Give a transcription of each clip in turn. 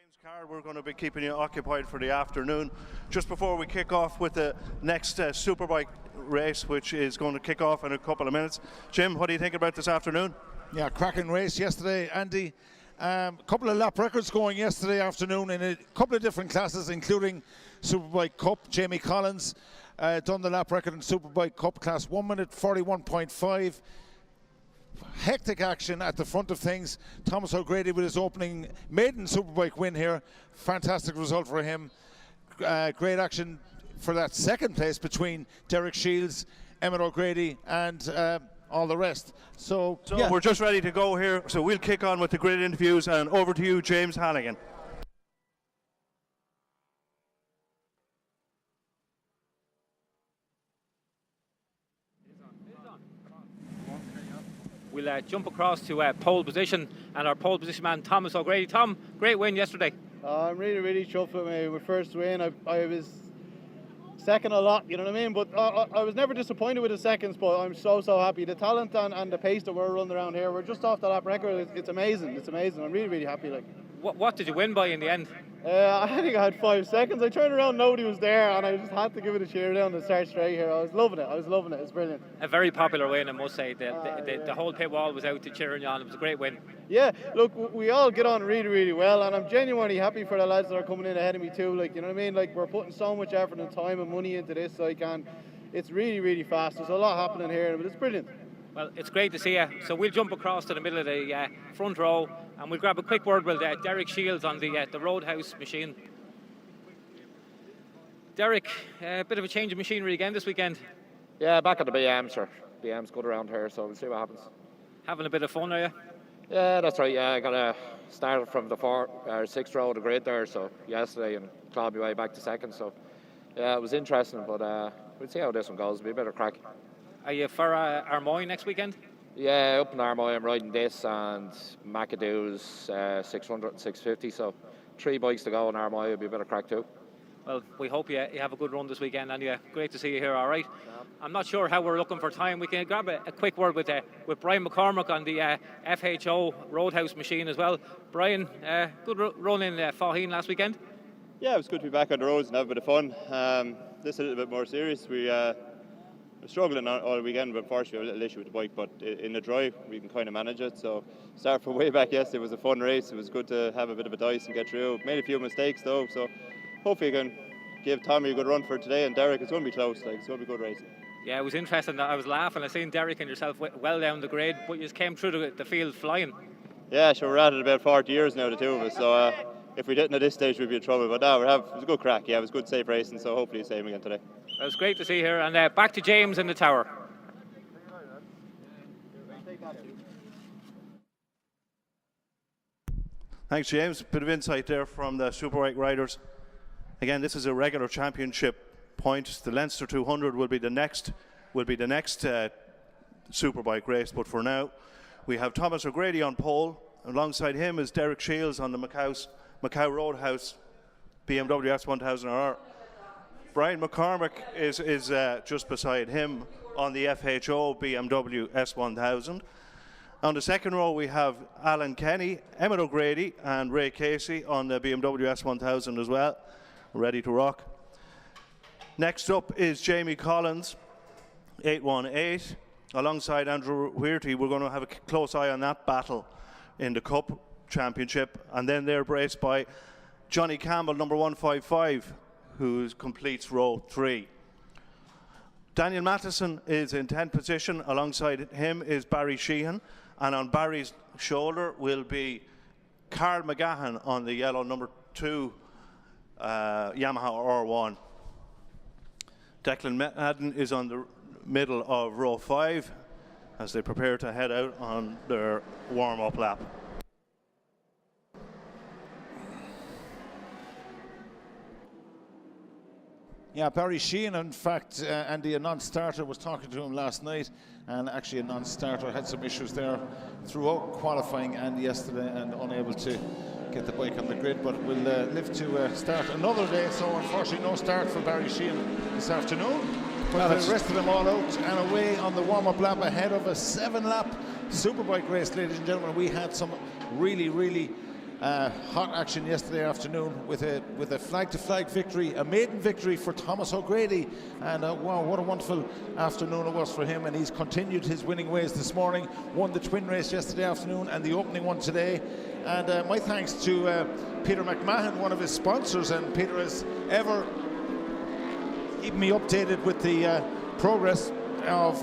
James Carr, we're going to be keeping you occupied for the afternoon. Just before we kick off with the next Superbike race, which is going to kick off in a couple of minutes. Jim, what do you think about this afternoon? Yeah, cracking race yesterday, Andy. A couple of lap records going yesterday afternoon in a couple of different classes, including Superbike Cup. Jamie Collins done the lap record in Superbike Cup class 1 minute 41.5. Hectic action at the front of things. Thomas O'Grady with his opening maiden Superbike win here. Fantastic result for him. Great action for that second place between Derek Shields, Emmett O'Grady and all the rest. So yeah. We're just ready to go here. So we'll kick on with the grid interviews, and over to you, James Hannigan. We'll jump across to pole position, and our pole position man Thomas O'Grady. Tom, great win yesterday. I'm really chuffed with my first win. I was second a lot, you know what I mean? But I was never disappointed with the seconds, but I'm so happy. The talent and the pace that we're running around here, we're just off the lap record. It's amazing. It's amazing. I'm really happy. Like, what did you win by in the end? I think I had 5 seconds. I turned around, nobody was there, and I just had to give it a cheer down to start straight here. I was loving it. It's brilliant. A very popular win, I must say. The whole pit wall was out to cheering you on. It was a great win. Yeah, look, we all get on really well, and I'm genuinely happy for the lads that are coming in ahead of me too. Like, you know what I mean? Like, we're putting so much effort and time and money into this, like, and it's really fast. There's a lot happening here, but it's brilliant. Well, it's great to see you. So we'll jump across to the middle of the front row, and we'll grab a quick word with Derek Shields on the Roadhouse machine. Derek, a bit of a change of machinery again this weekend. Yeah, back at the BM, sir. BM's good around here, so we'll see what happens. Having a bit of fun, are you? Yeah, that's right. Yeah, I got to start from the 6th row of the grid there, so yesterday, and clawed my way back to second. So yeah, it was interesting, but we'll see how this one goes. It'll be a bit of crack. Are you for Armoy next weekend? Yeah, up in Armoy I'm riding this and McAdoo's 600 and 650, so 3 bikes to go in Armoy. It'll be a bit of crack too. Well, we hope you have a good run this weekend, and great to see you here, all right? I'm not sure how we're looking for time. We can grab a quick word with Brian McCormick on the FHO Roadhouse machine as well. Brian, good run in Faugheen last weekend? Yeah, it was good to be back on the roads and have a bit of fun. This is a little bit more serious. We were struggling all weekend, but unfortunately we had a little issue with the bike, but in the drive we can kind of manage it. So start from way back yesterday, it was a fun race. It was good to have a bit of a dice and get through. Made a few mistakes though, so hopefully you can give Tommy a good run for today, and Derek, it's going to be close, like, it's going to be a good race. Yeah, it was interesting. I was laughing. I seen Derek and yourself well down the grade, but you just came through the field flying. Yeah, sure, we're at it about 40 years now, the two of us, so if we didn't at this stage we'd be in trouble, but no, it was a good crack. Yeah, it was good safe racing, so hopefully the same again today. It was great to see you here, and back to James in the tower. Thanks, James. A bit of insight there from the Superbike riders. Again, this is a regular championship point. The Leinster 200 will be the next Superbike race, but for now we have Thomas O'Grady on pole. Alongside him is Derek Shields on the Macau Roadhouse BMW S1000RR. Brian McCormick is just beside him on the FHO BMW S1000. On the second row we have Alan Kenny, Emmett O'Grady and Ray Casey on the BMW S1000 as well, ready to rock. Next up is Jamie Collins, 818. Alongside Andrew Weirty, we're going to have a close eye on that battle in the Cup Championship, and then they're braced by Johnny Campbell, number 155, who completes row 3. Daniel Matheson is in 10th position. Alongside him is Barry Sheehan, and on Barry's shoulder will be Carl McGahan on the yellow number 2 Yamaha R1. Declan Madden is on the middle of row 5 as they prepare to head out on their warm-up lap. Yeah, Barry Sheehan, in fact, Andy, a non-starter, was talking to him last night, and actually a non-starter had some issues there throughout qualifying and yesterday, and unable to get the bike on the grid, but we'll live to start another day, so unfortunately no start for Barry Sheehan this afternoon. But the rest of them all out and away on the warm-up lap ahead of a 7-lap Superbike race, ladies and gentlemen. We had some really Hot action yesterday afternoon with a flag-to-flag victory, a maiden victory for Thomas O'Grady, and wow, what a wonderful afternoon it was for him, and he's continued his winning ways this morning, won the twin race yesterday afternoon and the opening one today. And my thanks to Peter McMahon, one of his sponsors, and Peter has ever keeping me updated with the progress of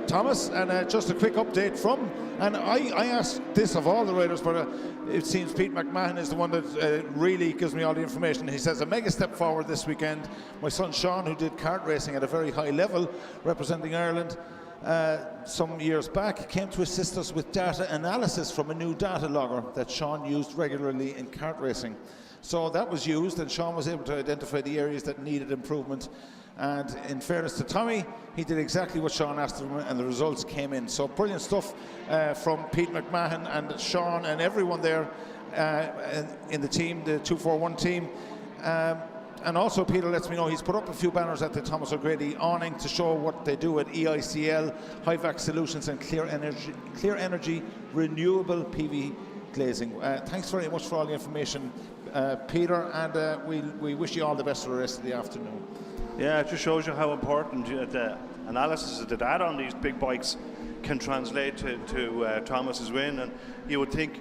Thomas. And just a quick update from, and I asked this of all the riders, but it seems Pete McMahon is the one that really gives me all the information. He says a mega step forward this weekend. My son Sean, who did kart racing at a very high level representing Ireland some years back, came to assist us with data analysis from a new data logger that Sean used regularly in kart racing. So that was used, and Sean was able to identify the areas that needed improvement. And in fairness to Tommy, he did exactly what Sean asked him, and the results came in. So brilliant stuff from Pete McMahon and Sean and everyone there in the team, the 241 team. And also Peter lets me know he's put up a few banners at the Thomas O'Grady awning to show what they do at EICL, HIVAC Solutions and Clear Energy Renewable PV glazing. Thanks very much for all the information, Peter, and we wish you all the best for the rest of the afternoon. Yeah, it just shows you how important the analysis of the data on these big bikes can translate to Thomas's win. And you would think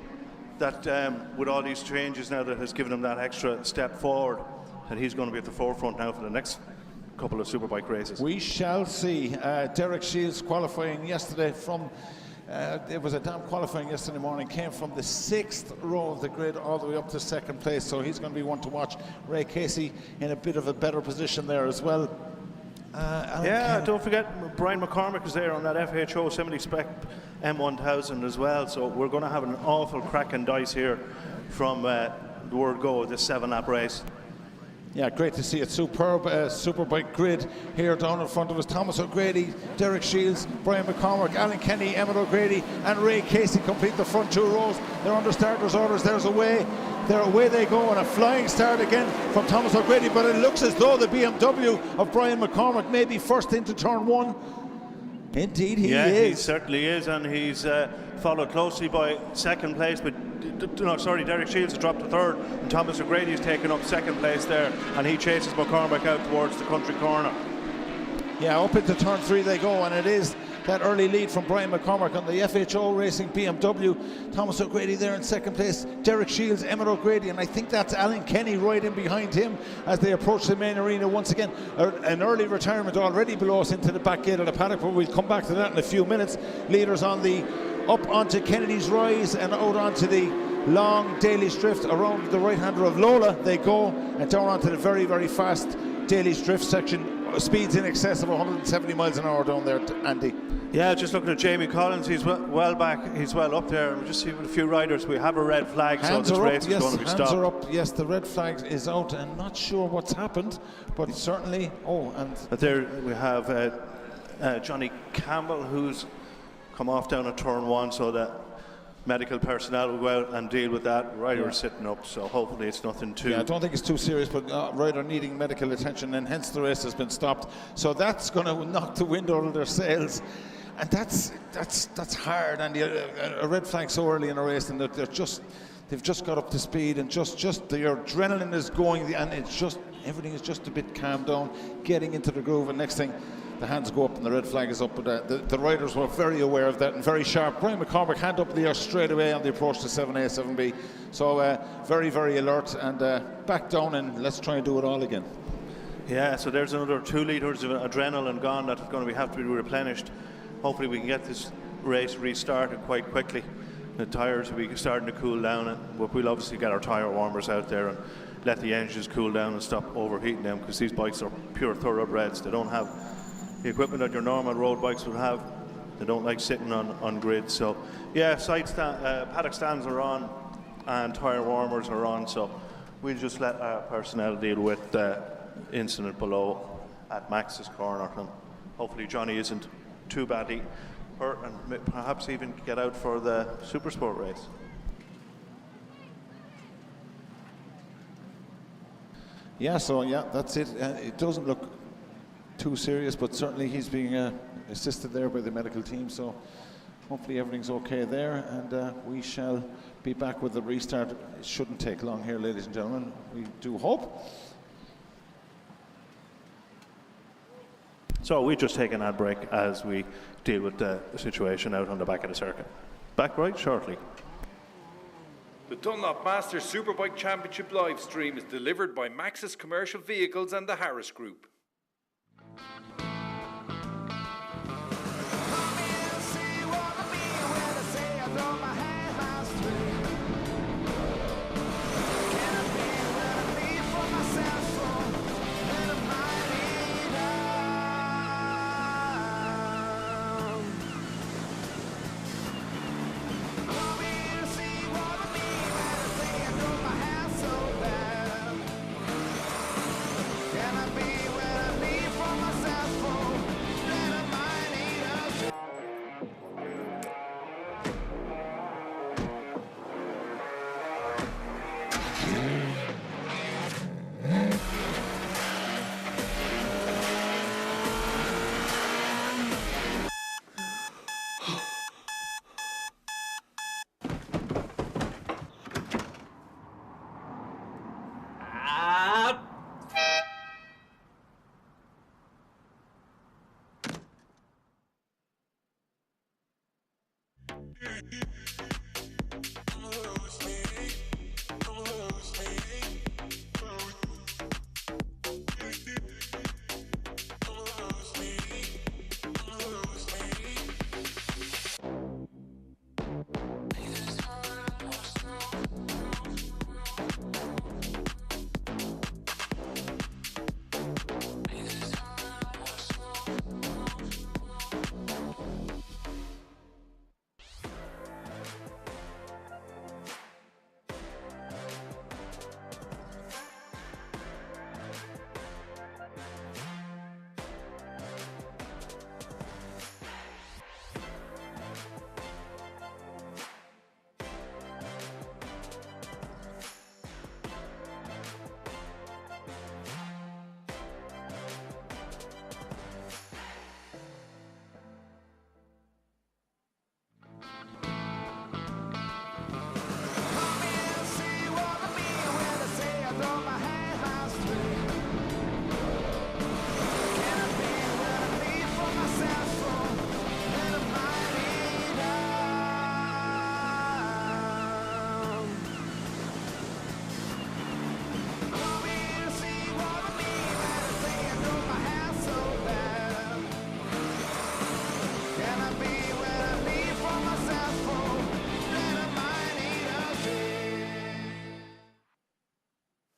that with all these changes now that has given him that extra step forward, that he's going to be at the forefront now for the next couple of Superbike races. We shall see. Derek Shields qualifying yesterday from it was a damn qualifying yesterday morning, came from the 6th row of the grid all the way up to 2nd place, so he's going to be one to watch. Ray Casey in a bit of a better position there as well. Don't forget Brian McCormick is there on that FHO 70 spec M1000 as well, so we're going to have an awful cracking dice here from the word go of this 7-lap race. Yeah, great to see it. Superb Superbike grid here down in front of us. Thomas O'Grady, Derek Shields, Brian McCormick, Alan Kenny, Emmett O'Grady and Ray Casey complete the front 2 rows. They're under starters' orders. There's away they go, and a flying start again from Thomas O'Grady, but it looks as though the BMW of Brian McCormick may be first into turn 1. Indeed he is. Yeah, he certainly is, and he's followed closely by 2nd place, but Derek Shields has dropped to 3rd, and Thomas O'Grady has taken up 2nd place there, and he chases McCormick out towards the country corner. Yeah, up into turn 3 they go, and it is that early lead from Brian McCormick on the FHO Racing BMW. Thomas O'Grady there in 2nd place, Derek Shields, Emmett O'Grady, and I think that's Alan Kenny right in behind him as they approach the main arena once again. An early retirement already below us into the back gate of the paddock, but we'll come back to that in a few minutes. Leaders on the up onto Kennedy's Rise and out onto the long Daly's Drift around the right-hander of Lola they go, and down onto the very, very fast Daly's Drift section. Speeds in excess of 170 miles an hour down there, Andy. Yeah, just looking at Jamie Collins, he's well back, he's well up there. We'll just see with a few riders. We have a red flag, hands so this race is going to be stopped. Hands are up, yes, the red flag is out, and not sure what's happened, but certainly, But there we have Johnny Campbell, who's come off down at turn 1, so that medical personnel will go out and deal with that. Rider is sitting up, so hopefully it's nothing too... Yeah, I don't think it's too serious, but rider needing medical attention, and hence the race has been stopped. So that's going to knock the wind out of their sails. And that's hard, and a red flag so early in a race, and they've just got up to speed, and just their adrenaline is going, and it's just everything is just a bit calmed down, getting into the groove, and next thing the hands go up and the red flag is up. But the riders were very aware of that and very sharp. Brian McCormick hand up in the air straight away on the approach to 7A, 7B. So very, very alert, and back down, and let's try and do it all again. Yeah, so there's another 2 litres of adrenaline gone that's going to have to be replenished. Hopefully we can get this race restarted quite quickly. The tyres will be starting to cool down, but we'll obviously get our tyre warmers out there and let the engines cool down and stop overheating them, because these bikes are pure thoroughbreds. They don't have the equipment that your normal road bikes would have. They don't like sitting on grid. So yeah, paddock stands are on and tyre warmers are on, so we'll just let our personnel deal with the incident below at Max's corner, and hopefully Johnny isn't too badly hurt and perhaps even get out for the Supersport race. Yeah, so yeah, that's it. It doesn't look too serious, but certainly he's being assisted there by the medical team, so Hopefully everything's okay there, and we shall be back with the restart. It shouldn't take long here, ladies and gentlemen. We do hope. So we just take an ad break as we deal with the situation out on the back of the circuit. Back right shortly. The Dunlop Masters Superbike Championship live stream is delivered by Maxus Commercial Vehicles and the Harris Group.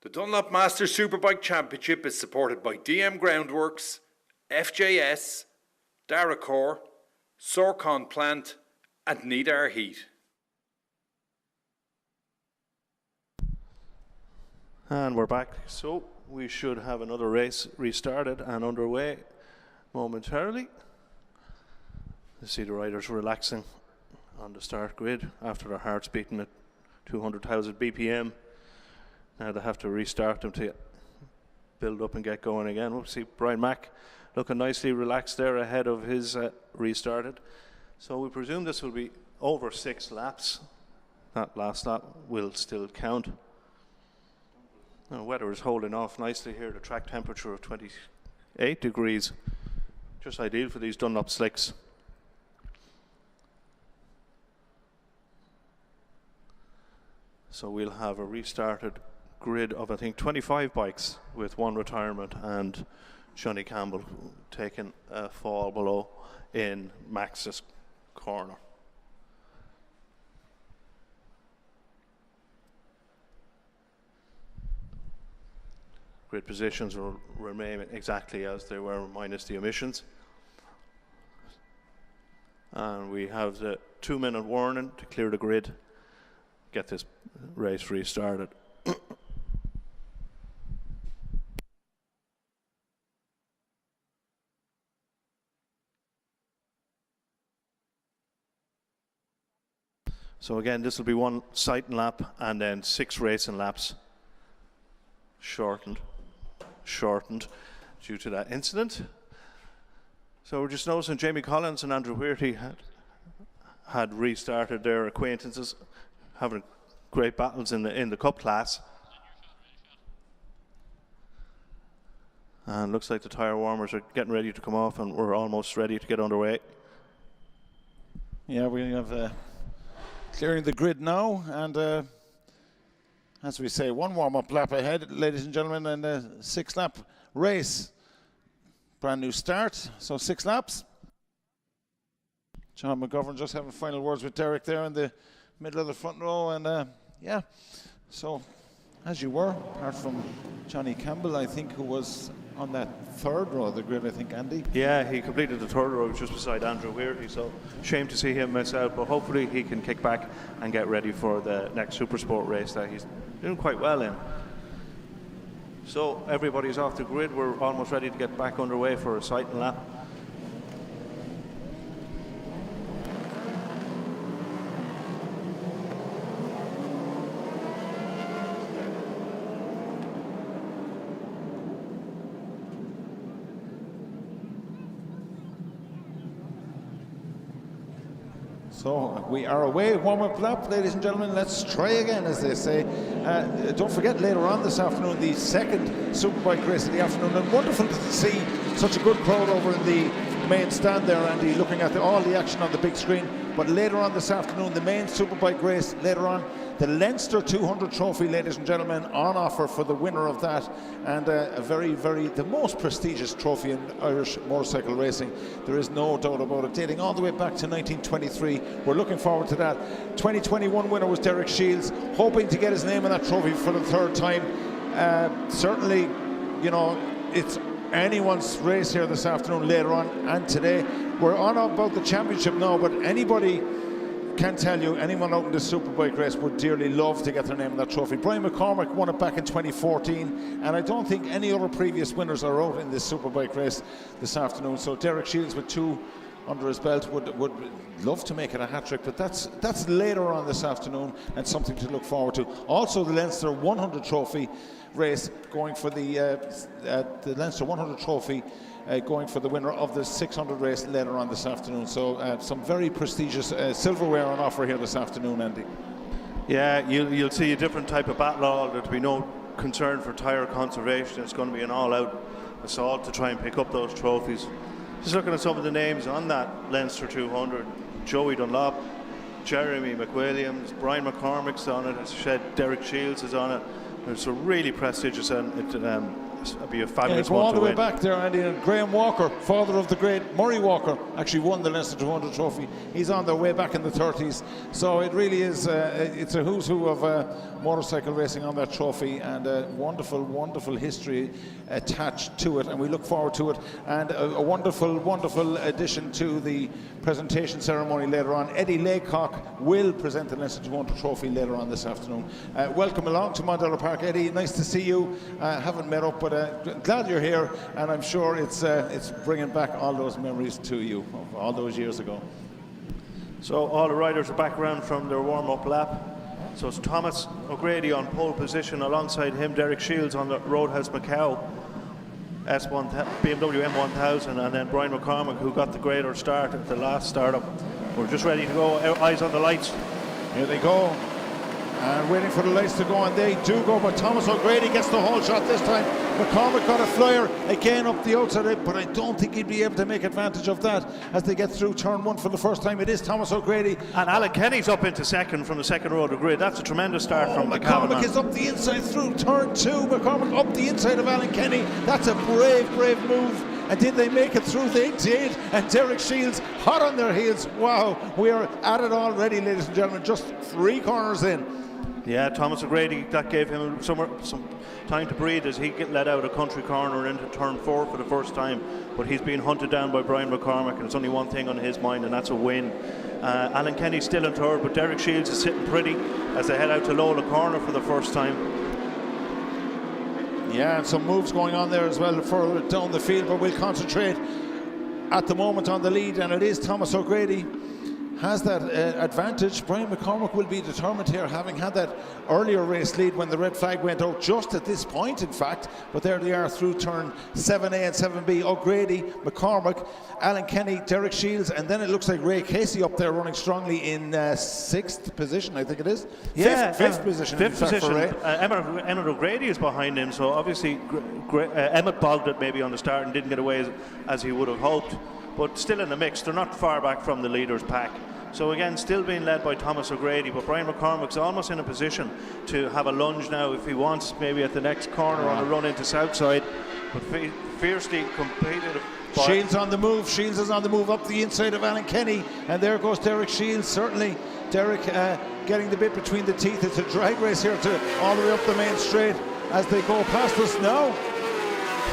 The Dunlop Masters Superbike Championship is supported by DM Groundworks, FJS, Darracor, Sorcon Plant and Nidar Heat. And we're back, so we should have another race restarted and underway momentarily. You see the riders relaxing on the start grid after their hearts beating at 200,000 BPM. Now they have to restart them to build up and get going again. We'll see Brian Mack looking nicely relaxed there ahead of his restarted. So we presume this will be over 6 laps. That last lap will still count. The weather is holding off nicely here. The track temperature of 28 degrees. Just ideal for these Dunlop slicks. So we'll have a restarted grid of, I think, 25 bikes with 1 retirement and Johnny Campbell taking a fall below in Max's corner. Grid positions will remain exactly as they were minus the emissions. And we have the 2-minute warning to clear the grid, get this race restarted. So again, this will be 1 sighting lap and then 6 racing laps. Shortened due to that incident. So we're just noticing Jamie Collins and Andrew Weirty had restarted their acquaintances, having great battles in the cup class. And looks like the tyre warmers are getting ready to come off, and we're almost ready to get underway. Yeah, we have clearing the grid now, and as we say, one warm-up lap ahead, ladies and gentlemen, and a 6-lap race. Brand new start, so 6 laps. John McGovern just having final words with Derek there in the middle of the front row, and yeah, so as you were, apart from Johnny Campbell, I think, who was on that 3rd row of the grid, I think, Andy. Yeah, he completed the 3rd row just beside Andrew Weirdy, so shame to see him miss out, but hopefully he can kick back and get ready for the next Supersport race that he's doing quite well in. So everybody's off the grid. We're almost ready to get back underway for a sighting lap. So we are away, warm-up lap, ladies and gentlemen. Let's try again, as they say. Don't forget, later on this afternoon, the 2nd Superbike race of the afternoon. And wonderful to see such a good crowd over in the main stand there, Andy, looking at all the action on the big screen. But later on this afternoon, the main Superbike race, later on, the Leinster 200 trophy, ladies and gentlemen, on offer for the winner of that, and a the most prestigious trophy in Irish motorcycle racing. There is no doubt about it, dating all the way back to 1923. We're looking forward to that. 2021 winner was Derek Shields, hoping to get his name on that trophy for the 3rd time. Certainly, you know, it's anyone's race here this afternoon, later on, and today. We're on about the championship now, but anybody can tell you, anyone out in this Superbike race would dearly love to get their name on that trophy. Brian McCormack won it back in 2014, and I don't think any other previous winners are out in this Superbike race this afternoon. So Derek Shields, with 2 under his belt, would love to make it a hat-trick, but that's later on this afternoon, and something to look forward to. Also, the Leinster 100 trophy race going for the Leinster 100 trophy going for the winner of the 600 race later on this afternoon. So some very prestigious silverware on offer here this afternoon, Andy. Yeah, you'll see a different type of battle. There'll be no concern for tyre conservation. It's going to be an all-out assault to try and pick up those trophies. Just looking at some of the names on that Leinster 200, Joey Dunlop, Jeremy McWilliams, Brian McCormack's on it, as I said, Derek Shields is on it. It's a really prestigious, and it'll be a fabulous one to win. All the way back there, Andy, and Graham Walker, father of the great Murray Walker, actually won the Leinster 200 trophy. He's on their way back in the 30s. So it really is, it's a who's who of motorcycle racing on that trophy, and a wonderful, wonderful history attached to it, and we look forward to it. And a wonderful, wonderful addition to the presentation ceremony later on. Eddie Laycock will present the Leinster 200 trophy later on this afternoon. Welcome along to Mondello Park, Eddie. Nice to see you. Haven't met up, but glad you're here, and I'm sure it's bringing back all those memories to you of all those years ago. So all the riders are back around from their warm-up lap. So it's Thomas O'Grady on pole position, alongside him Derek Shields on the Roadhouse Macau BMW M1000, and then Brian McCormack, who got the greater start at the last startup. We're just ready to go, eyes on the lights. Here they go, and waiting for the lights to go, and they do go, but Thomas O'Grady gets the whole shot this time. McCormack got a flyer again up the outside, but I don't think he'd be able to make advantage of that as they get through turn 1 for the first time. It is Thomas O'Grady. And Alan Kenny's up into second from the 2nd row of the grid. That's a tremendous start from McCormack is up the inside through turn 2. McCormack up the inside of Alan Kenny. That's a brave, brave move. And did they make it through? They did. And Derek Shields hot on their heels. Wow, we are at it already, ladies and gentlemen. Just 3 corners in. Yeah, Thomas O'Grady, that gave him some time to breathe as he let out a country corner into turn 4 for the first time. But he's being hunted down by Brian McCormack, and it's only one thing on his mind, and that's a win. Alan Kenny's still in 3rd, but Derek Shields is sitting pretty as they head out to Lola Corner for the first time. Yeah, and some moves going on there as well further down the field, but we'll concentrate at the moment on the lead, and it is Thomas O'Grady has that advantage. Brian McCormack will be determined here, having had that earlier race lead when the red flag went out just at this point, in fact. But there they are through turn 7A and 7B. O'Grady, McCormack, Alan Kenny, Derek Shields, and then it looks like Ray Casey up there running strongly in 6th position, I think it is. Yeah, fifth position. Fifth position. For Ray. Emmett O'Grady is behind him, so obviously Emmett bogged it maybe on the start and didn't get away as he would have hoped. But still in the mix, they're not far back from the leaders pack. So again, still being led by Thomas O'Grady, but Brian McCormack's almost in a position to have a lunge now if he wants, maybe at the next corner on a run into Southside. But fiercely competitive. Shields on the move. Shields is on the move up the inside of Alan Kenny, and there goes Derek Shields. Certainly Derek getting the bit between the teeth. It's a drag race here to all the way up the main straight as they go past us now.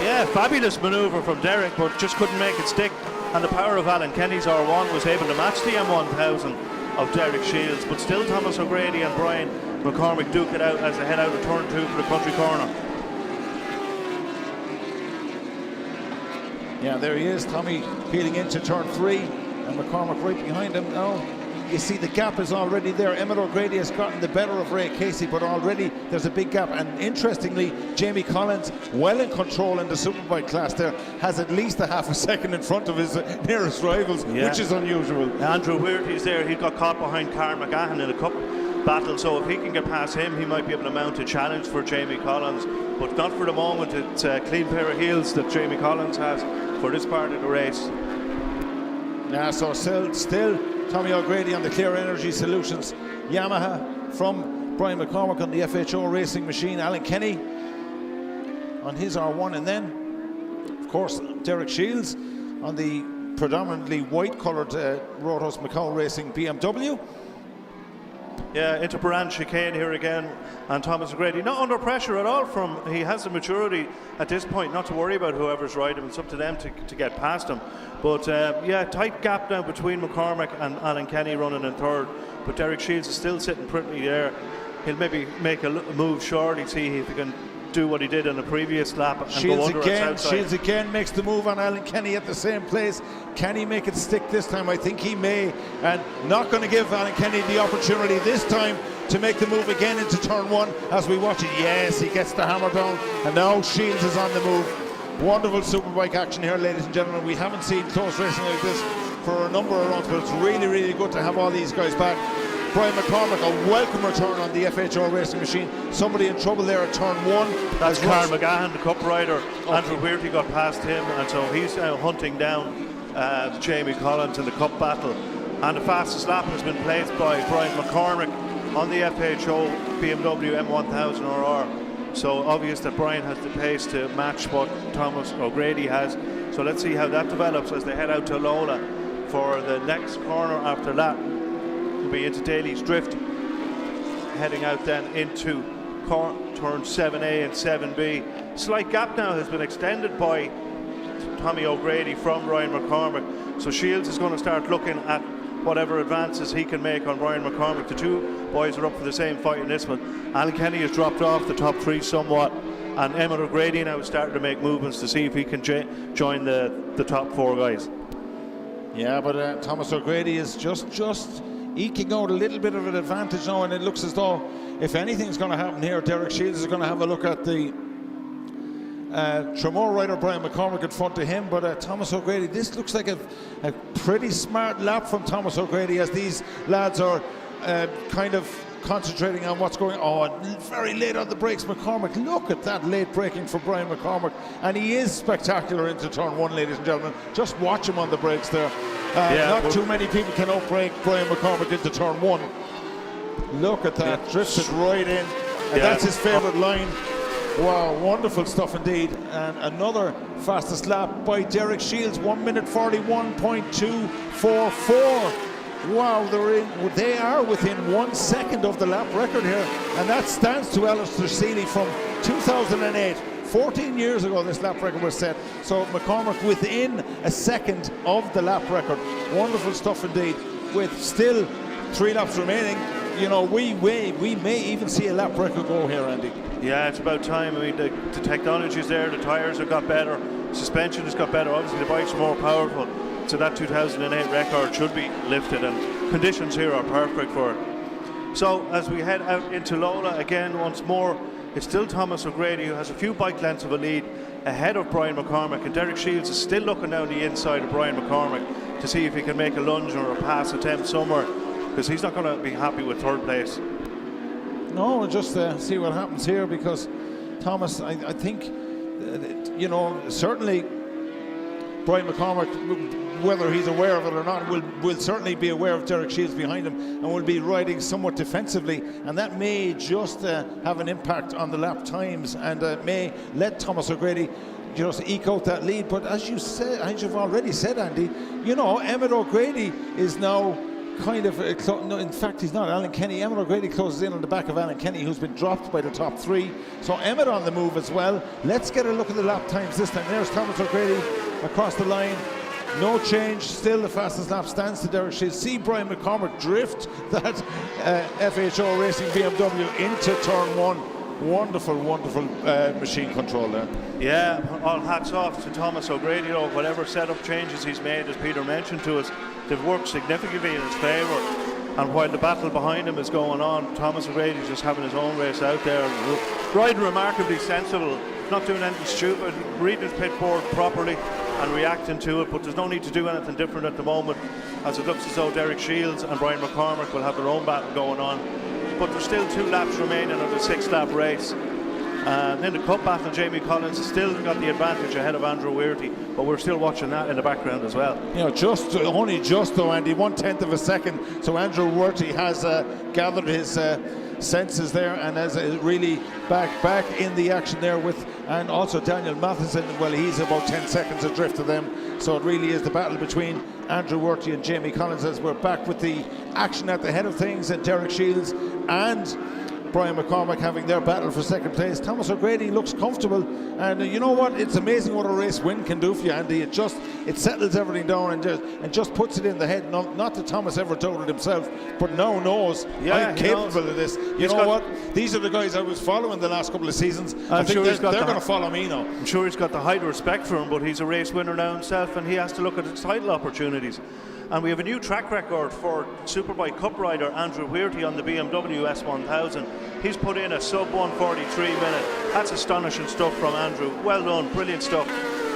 Yeah, fabulous manoeuvre from Derek, but just couldn't make it stick. And the power of Alan Kenny's R1 was able to match the M1000 of Derek Shields, but still Thomas O'Grady and Brian McCormack duke it out as they head out of turn 2 for the country corner. Yeah, there he is, Tommy peeling into turn 3, and McCormack right behind him now. You see the gap is already there. Emmett O'Grady has gotten the better of Ray Casey, but already there's a big gap. And interestingly, Jamie Collins, well in control in the Superbike class there, has at least a half a second in front of his nearest rivals, which is unusual. Andrew Weirty's there. He got caught behind Carl McGahan in a cup battle, so if he can get past him, he might be able to mount a challenge for Jamie Collins. But not for the moment. It's a clean pair of heels that Jamie Collins has for this part of the race. Yeah, so still Tommy O'Grady on the Clear Energy Solutions Yamaha from Brian McCormack on the FHO racing machine. Alan Kenny on his R1, and then of course Derek Shields on the predominantly white coloured Roadhouse Macau Racing BMW. Yeah, into Baran chicane here again, and Thomas O'Grady not under pressure at all. He has the maturity at this point not to worry about whoever's riding him. It's up to them to get past him. But yeah, tight gap now between McCormack and Alan Kenny running in third, but Derek Shields is still sitting pretty there. He'll maybe make a move shortly, see if he can do what he did in the previous lap and Shields go under again, outside. Shields again makes the move on Alan Kenny at the same place. Can he make it stick this time? I think he may, and not going to give Alan Kenny the opportunity this time to make the move again into turn 1 as we watch it. Yes, he gets the hammer down, and now Shields is on the move. Wonderful Superbike action here, ladies and gentlemen. We haven't seen close racing like this for a number of rounds, but it's really, really good to have all these guys back. Brian McCormack, a welcome return on the FHO racing machine. Somebody in trouble there at turn 1. That's Carl McGahan, the cup rider. Andrew Weirty got past him, and so he's now hunting down Jamie Collins in the cup battle. And the fastest lap has been placed by Brian McCormack on the FHO BMW M1000RR. So obvious that Brian has the pace to match what Thomas O'Grady has. So let's see how that develops as they head out to Lola for the next corner after that. Be into Daly's Drift, heading out then into turn 7A and 7B. Slight gap now has been extended by Tommy O'Grady from Brian McCormack, so Shields is going to start looking at whatever advances he can make on Brian McCormack. The two boys are up for the same fight in this one. Alan Kenny has dropped off the top 3 somewhat, and Emmett O'Grady now is starting to make movements to see if he can join the top 4 guys. Yeah, but Thomas O'Grady is just eking out a little bit of an advantage now, and it looks as though if anything's going to happen here, Derek Shields is going to have a look at the Tremor rider Brian McCormack in front of him. But Thomas O'Grady, this looks like a pretty smart lap from Thomas O'Grady as these lads are kind of concentrating on what's going on. Very late on the brakes, McCormack. Look at that late braking for Brian McCormack, and he is spectacular into turn 1, ladies and gentlemen. Just watch him on the brakes there. Not too many people can outbrake Brian McCormack into turn 1. Look at that, drifted right in, and that's his favourite line. Wow, wonderful stuff indeed. And another fastest lap by Derek Shields, 1 minute 41.244. Wow, they are within 1 second of the lap record here, and that stands to Alistair Seeley from 2008. 14 years ago this lap record was set, so McCormack within a second of the lap record. Wonderful stuff indeed. With still 3 laps remaining, you know, we may even see a lap record go here, Andy. Yeah, it's about time. I mean, the technology is there, the tyres have got better, suspension has got better, obviously the bike's more powerful, so that 2008 record should be lifted, and conditions here are perfect for it. So as we head out into Lola again once more, it's still Thomas O'Grady who has a few bike lengths of a lead ahead of Brian McCormack, and Derek Shields is still looking down the inside of Brian McCormack to see if he can make a lunge or a pass attempt somewhere, because he's not going to be happy with third place. No, we'll just see what happens here, because Thomas, I think, you know, certainly Brian McCormack, whether he's aware of it or not, will certainly be aware of Derek Shields behind him and will be riding somewhat defensively, and that may just have an impact on the lap times, and may let Thomas O'Grady just eke out that lead. But as you said, as you've already said, Andy, you know, Emmett O'Grady is now kind of, no, in fact he's not, Alan Kenny. Emmett O'Grady closes in on the back of Alan Kenny, who's been dropped by the top three. So Emmett on the move as well. Let's get a look at the lap times this time. There's Thomas O'Grady across the line. No change, still the fastest lap stands to Derek Shields. See Brian McCormack drift that FHO Racing BMW into turn one. Wonderful, wonderful machine control there. Yeah, all hats off to Thomas O'Grady. You know, whatever setup changes he's made, as Peter mentioned to us, they've worked significantly in his favour. And while the battle behind him is going on, Thomas O'Grady is just having his own race out there, riding remarkably sensible, not doing anything stupid, reading his pit board properly and reacting to it. But there's no need to do anything different at the moment, as it looks as though Derek Shields and Brian McCormack will have their own battle going on. But there's still 2 laps remaining of the 6-lap race. And in the cup battle, Jamie Collins has still got the advantage ahead of Andrew Weirty, but we're still watching that in the background as well. You know, only just though, Andy, 1/10 of a second. So Andrew Weirty has gathered his senses there and is really back in the action there with, and also Daniel Matheson. Well, he's about 10 seconds adrift of them. So it really is the battle between Andrew Weirty and Jamie Collins as we're back with the action at the head of things, and Derek Shields and Brian McCormack having their battle for second place. Thomas O'Grady looks comfortable, and you know what? It's amazing what a race win can do for you, Andy. It settles everything down and just puts it in the head. Not that Thomas ever told it himself, but now knows I'm capable of this. You know what? These are the guys I was following the last couple of seasons. I think they're going to follow me now. I'm sure he's got the height of respect for him, but he's a race winner now himself, and he has to look at his title opportunities. And we have a new track record for Superbike Cup rider Andrew Weirty on the BMW S1000. He's put in a sub 1:43 minute. That's astonishing stuff from Andrew. Well done, brilliant stuff.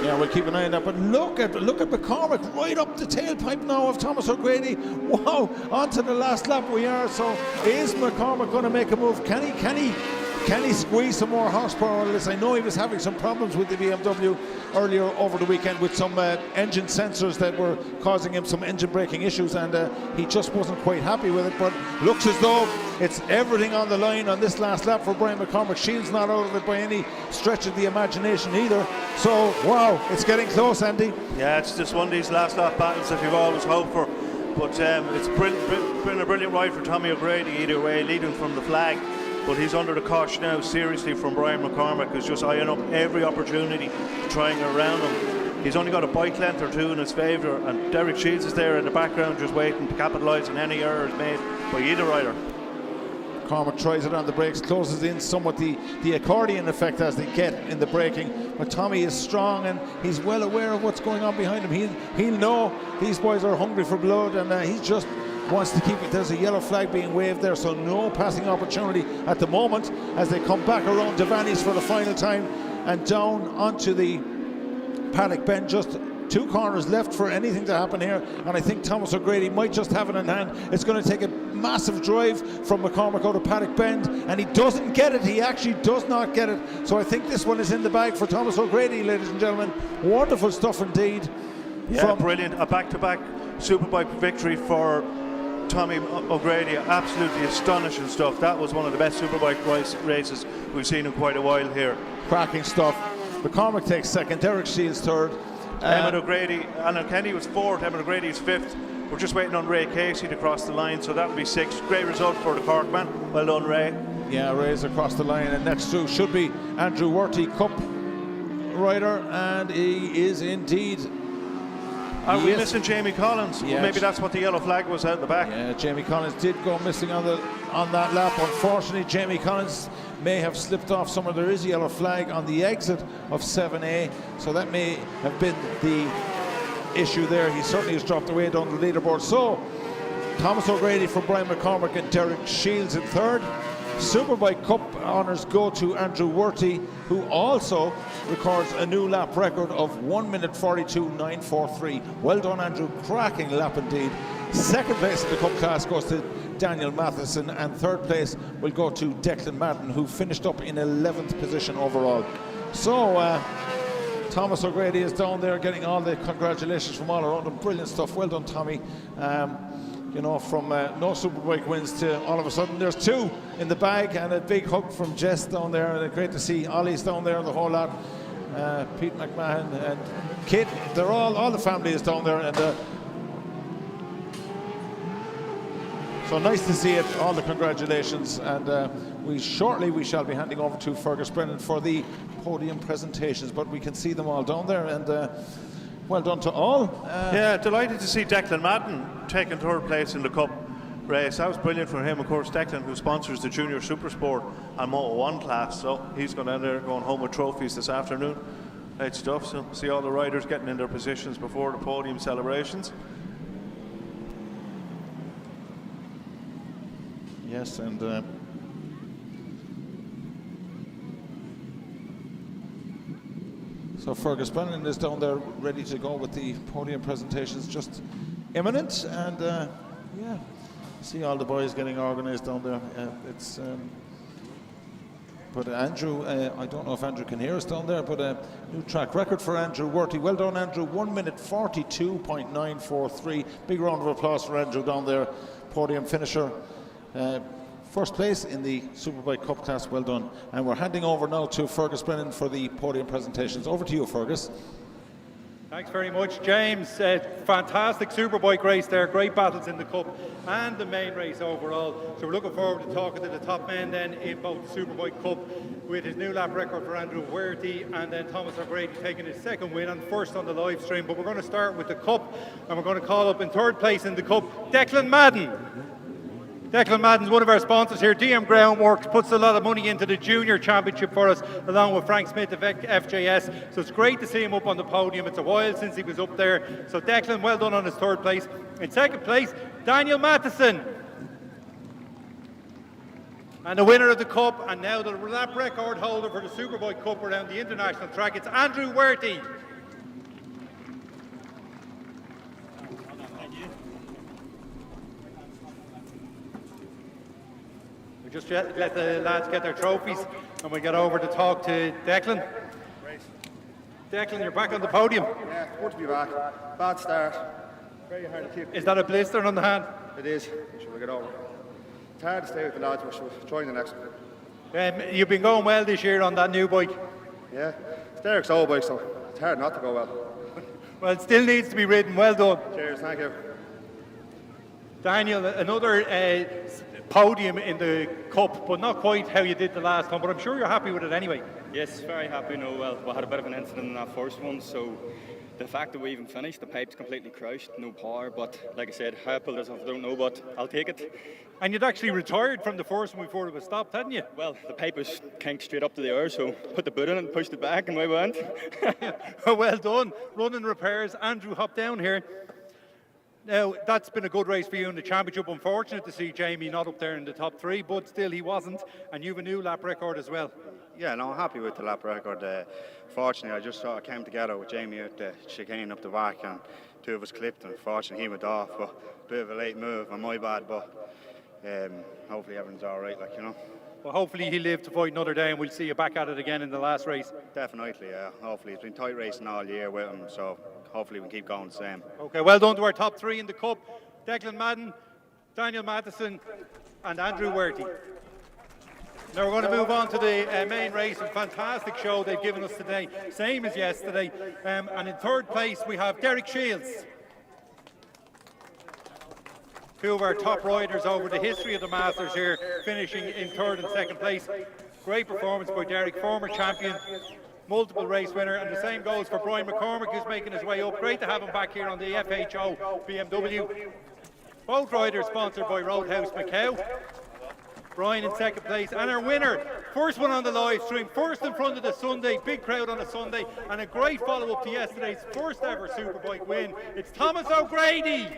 Yeah, we'll keep an eye on that. But look at McCormack right up the tailpipe now of Thomas O'Grady. Wow, onto the last lap we are. So is McCormack going to make a move? Can he squeeze some more horsepower out of this? I know he was having some problems with the BMW earlier over the weekend with some engine sensors that were causing him some engine braking issues, and he just wasn't quite happy with it. But looks as though it's everything on the line on this last lap for Brian McCormack. Shields not out of it by any stretch of the imagination either. So, wow, it's getting close, Andy. Yeah, it's just one of these last lap battles that you've always hoped for. But it's been a brilliant ride for Tommy O'Grady either way, leading from the flag. But he's under the cosh now, seriously, from Brian McCormack, who's just eyeing up every opportunity to try and get around him. He's only got a bike length or two in his favour, and Derek Shields is there in the background just waiting to capitalise on any errors made by either rider. McCormack tries it on the brakes, closes in somewhat the accordion effect as they get in the braking. But Tommy is strong and he's well aware of what's going on behind him. He'll know these boys are hungry for blood, and he just wants to keep it. There's a yellow flag being waved there, so no passing opportunity at the moment as they come back around Devaney's for the final time and down onto the paddock bend. Just 2 corners left for anything to happen here, and I think Thomas O'Grady might just have it in hand. It's going to take a massive drive from McCormack out of paddock bend, and he doesn't get it. He actually does not get it. So I think this one is in the bag for Thomas O'Grady, ladies and gentlemen. Wonderful stuff indeed. Yeah, brilliant. A back-to-back Superbike victory for Tommy O'Grady. Absolutely astonishing stuff. That was one of the best Superbike races we've seen in quite a while here. Cracking stuff. McCormack takes second, Derek Shields third. Emmett O'Grady, Alan Kenny was fourth, Emmett O'Grady is fifth. We're just waiting on Ray Casey to cross the line, so that will be sixth. Great result for the Cork man. Well done, Ray. Yeah, Ray's across the line, and next to should be Andrew Weirty, Cup rider, and he is indeed. Are we missing Jamie Collins? Yeah, well, maybe that's what the yellow flag was out the back. Yeah, Jamie Collins did go missing on that lap. Unfortunately, Jamie Collins may have slipped off somewhere. There is a yellow flag on the exit of 7A, so that may have been the issue there. He certainly has dropped away down the leaderboard. So Thomas O'Grady for Brian McCormick and Derek Shields in third. Superbike Cup honours go to Andrew Worthy, who also records a new lap record of 1 minute 42.943. Well done, Andrew. Cracking lap indeed. Second place in the Cup class goes to Daniel Matheson, and third place will go to Declan Madden, who finished up in 11th position overall. So Thomas O'Grady is down there getting all the congratulations from all around him. Brilliant stuff. Well done, Tommy. You know, from no Superbike wins to all of a sudden there's 2 in the bag, and a big hug from Jess down there, and great to see Ollie's down there, the whole lot. Pete McMahon and Kit, they're all the family is down there, and so nice to see it, all the congratulations, and we shall be handing over to Fergus Brennan for the podium presentations, but we can see them all down there, and well done to all. Yeah, delighted to see Declan Madden taking third place in the Cup race. That was brilliant for him. Of course, Declan, who sponsors the Junior Supersport and Moto 1 class, so he's going down there going home with trophies this afternoon. Great stuff. So see all the riders getting in their positions before the podium celebrations. Yes, and so Fergus Brennan is down there ready to go with the podium presentations just imminent, and yeah, see all the boys getting organised down there. But Andrew, I don't know if Andrew can hear us down there, but a new track record for Andrew Worthy. Well done, Andrew. 1 minute 42.943. Big round of applause for Andrew down there, podium finisher. First place in the Superbike Cup class, well done. And we're handing over now to Fergus Brennan for the podium presentations. Over to you, Fergus. Thanks very much, James. Fantastic Superbike race there, great battles in the Cup and the main race overall. So we're looking forward to talking to the top men then in both the Superbike Cup, with his new lap record for Andrew Worthy, and then Thomas O'Grady taking his second win and first on the live stream. But we're going to start with the Cup, and we're going to call up in third place in the Cup, Declan Madden. Declan Madden's one of our sponsors here. DM Groundworks puts a lot of money into the Junior Championship for us, along with Frank Smith of FJS. So it's great to see him up on the podium. It's a while since he was up there. So Declan, well done on his third place. In second place, Daniel Matheson. And the winner of the Cup, and now the lap record holder for the Superbike Cup around the international track, it's Andrew Worthy. Just let the lads get their trophies, and we get over to talk to Declan. Declan, you're back on the podium. Yeah, good to be back. Bad start. Very hard to keep. Is that a blister on the hand? It is. Should we get over? It's hard to stay with the lads, but we'll try the next one. You've been going well this year on that new bike. Yeah, it's Derek's old bike, so it's hard not to go well. Well, it still needs to be ridden. Well done. Cheers, thank you. Daniel, another podium in the Cup, but not quite how you did the last time, but I'm sure you're happy with it anyway. Yes, very happy. No, well, we had a bit of an incident in that first one, so the fact that we even finished, the pipe's completely crushed, no power, but like I said, how I pulled this off, I don't know, but I'll take it. And you'd actually retired from the first one before it was stopped, hadn't you? Well, the pipe was kinked straight up to the air, so put the boot in it and pushed it back, and away we went. Well done. Running repairs. Andrew, hop down here. Now, that's been a good race for you in the championship. Unfortunate to see Jamie not up there in the top 3, but still he wasn't, and you have a new lap record as well. Yeah, no, I'm happy with the lap record. Fortunately, I just sort of came together with Jamie at the chicane up the back, and 2 of us clipped, and fortunately he went off, but a bit of a late move on my bad, but hopefully everyone's all right, like, you know. Well, hopefully he'll live to fight another day, and we'll see you back at it again in the last race. Definitely, yeah, hopefully. It's been tight racing all year with him, so hopefully we can keep going the same. Okay, well done to our top 3 in the Cup. Declan Madden, Daniel Matheson and Andrew Worthy. Now we're going to move on to the main race. A fantastic show they've given us today, same as yesterday. And in third place we have Derek Shields. 2 of our top riders over the history of the Masters here, finishing in third and second place. Great performance by Derek, former champion, multiple race winner, and the same goes for Brian McCormick, who's making his way up. Great to have him back here on the FHO BMW. Both riders sponsored by Roadhouse Macau. Brian in second place, and our winner, first one on the live stream, first in front of the Sunday, big crowd on a Sunday, and a great follow-up to yesterday's first ever Superbike win. It's Thomas O'Grady.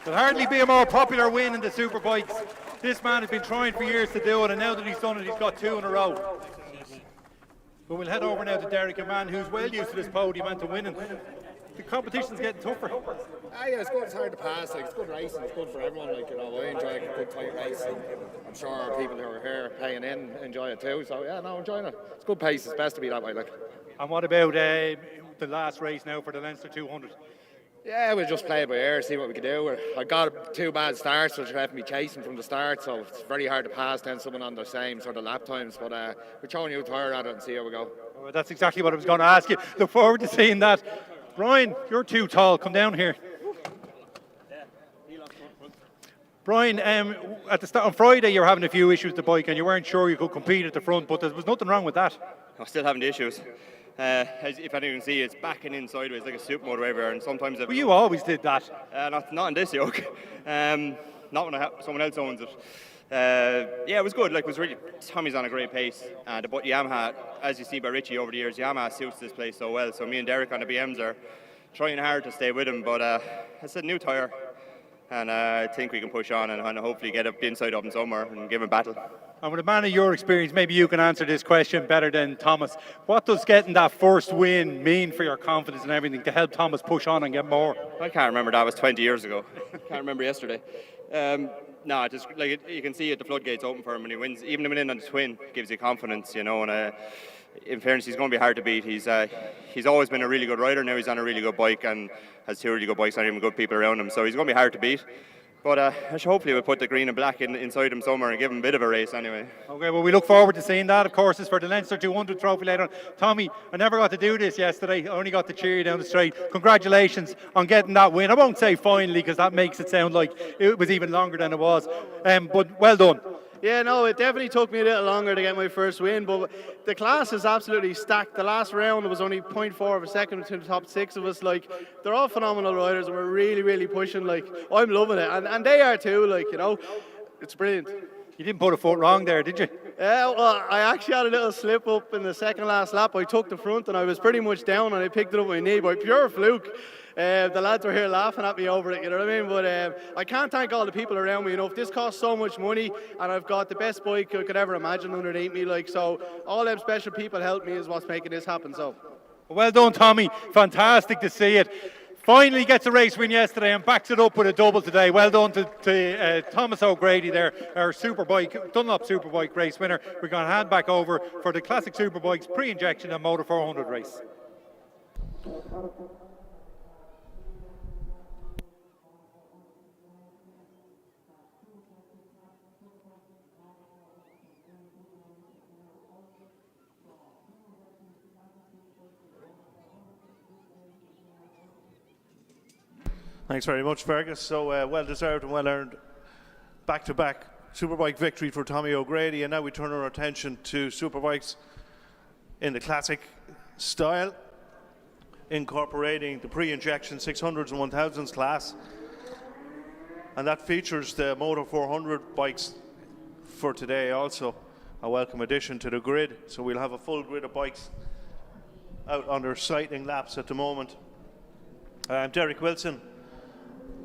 There'll hardly be a more popular win in the Superbikes. This man has been trying for years to do it, and now that he's done it, he's got 2 in a row. But we'll head over now to Derek, a man who's well used to this podium and to winning. The competition's getting tougher. Yeah, it's good. It's hard to pass. Like, it's good racing. It's good for everyone. Like, you know, I enjoy a good tight race. And I'm sure people who are here playing in enjoy it too. So yeah, no, I'm enjoying it. It's good pace. It's best to be that way. Like. And what about the last race now for the Leinster 200? Yeah, we'll just play it by ear, see what we can do. I got 2 bad starts, which left me chasing from the start, so it's very hard to pass down someone on the same sort of lap times. But we're throwing a new tyre at it and see how we go. Well, that's exactly what I was going to ask you. Look forward to seeing that. Brian, you're too tall. Come down here. Brian, at the start on Friday, you were having a few issues with the bike, and you weren't sure you could compete at the front, but there was nothing wrong with that. I'm still having the issues. As if anyone can see, it's backing in sideways like a supermoto everywhere, and sometimes. Well, you always did that. Not in this yoke. Not when someone else owns it. Yeah, it was good. Like, it was really. Tommy's on a great pace. The Yamaha, as you see by Richie over the years, Yamaha suits this place so well. So me and Derek on the BMs are trying hard to stay with him. But it's a new tyre, and I think we can push on and hopefully get the inside up in somewhere and give him a battle. And with a man of your experience, maybe you can answer this question better than Thomas. What does getting that first win mean for your confidence and everything to help Thomas push on and get more? I can't remember. That was 20 years ago. Can't remember yesterday. No, just like you can see it, the floodgates open for him when he wins. Even winning on the twin gives you confidence, you know. And in fairness, he's going to be hard to beat. He's always been a really good rider. Now he's on a really good bike and has 2 really good bikes and even good people around him. So he's going to be hard to beat. But hopefully we'll put the green and black inside him somewhere and give him a bit of a race anyway. Okay, well, we look forward to seeing that. Of course, it's for the Leinster 200 trophy later on. Tommy, I never got to do this yesterday. I only got to cheer you down the straight. Congratulations on getting that win. I won't say finally, because that makes it sound like it was even longer than it was. But well done. Yeah, no, it definitely took me a little longer to get my first win, but the class is absolutely stacked. The last round, it was only 0.4 of a second to the top 6 of us. Like, they're all phenomenal riders, and we're really, really pushing. Like, I'm loving it, and they are too. Like, you know, it's brilliant. You didn't put a foot wrong there, did you? Yeah, well, I actually had a little slip up in the second last lap. I took the front, and I was pretty much down, and I picked it up with my knee by pure fluke. The lads were here laughing at me over it, you know what I mean? But I can't thank all the people around me. You know, if this costs so much money and I've got the best bike I could ever imagine underneath me, like, so all them special people helped me is what's making this happen. So, well done, Tommy. Fantastic to see it. Finally gets a race win yesterday and backs it up with a double today. Well done to Thomas O'Grady there, our Superbike, Dunlop Superbike race winner. We're going to hand back over for the Classic Superbikes pre-injection and Motor 400 race. Thanks very much, Fergus. So well-deserved and well-earned back-to-back Superbike victory for Tommy O'Grady. And now we turn our attention to Superbikes in the classic style, incorporating the pre-injection 600s and 1000s class. And that features the Moto 400 bikes for today also. A welcome addition to the grid. So we'll have a full grid of bikes out on their cycling laps at the moment. Derek Wilson,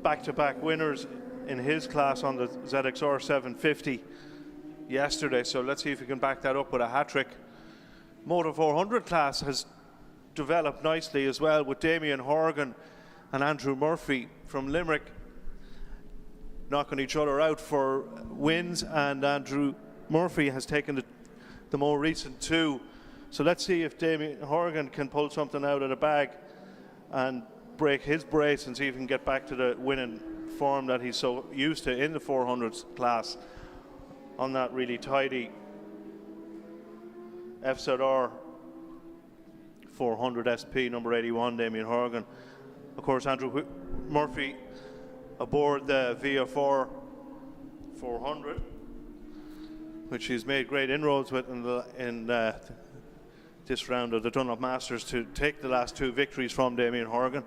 back-to-back winners in his class on the ZXR 750 yesterday, so let's see if we can back that up with a hat-trick. Moto 400 class has developed nicely as well, with Damien Horgan and Andrew Murphy from Limerick knocking each other out for wins, and Andrew Murphy has taken the more recent 2. So let's see if Damien Horgan can pull something out of the bag and break his brace and see if he can get back to the winning form that he's so used to in the 400s class on that really tidy FZR 400 SP number 81, Damien Horgan. Of course, Andrew Murphy aboard the VF4 400, which he's made great inroads with in this round of the Dunlop Masters to take the last 2 victories from Damien Horgan.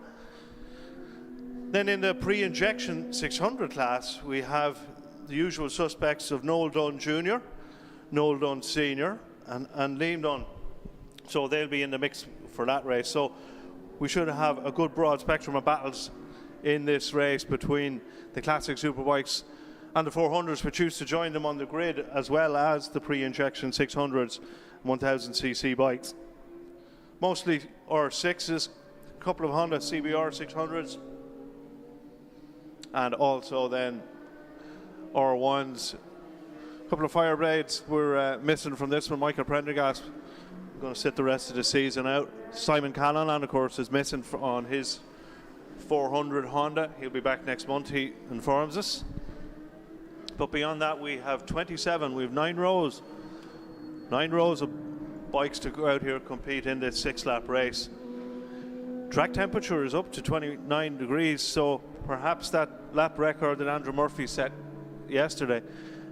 Then in the pre-injection 600 class, we have the usual suspects of Noel Dunn Jr., Noel Dunn Sr., and Liam Dunn. So they'll be in the mix for that race. So we should have a good broad spectrum of battles in this race between the classic Superbikes and the 400s, which used to join them on the grid, as well as the pre-injection 600s, 1000cc bikes. Mostly R6s, a couple of Honda CBR 600s, and also then R1s. A couple of Fireblades were missing from this one. Michael Prendergast going to sit the rest of the season out. Simon Callanan, of course, is missing on his 400 Honda. He'll be back next month, he informs us. But beyond that, we have 27. We have 9 rows. 9 rows of bikes to go out here and compete in this 6-lap race. Track temperature is up to 29 degrees, so perhaps that lap record that Andrew Murphy set yesterday,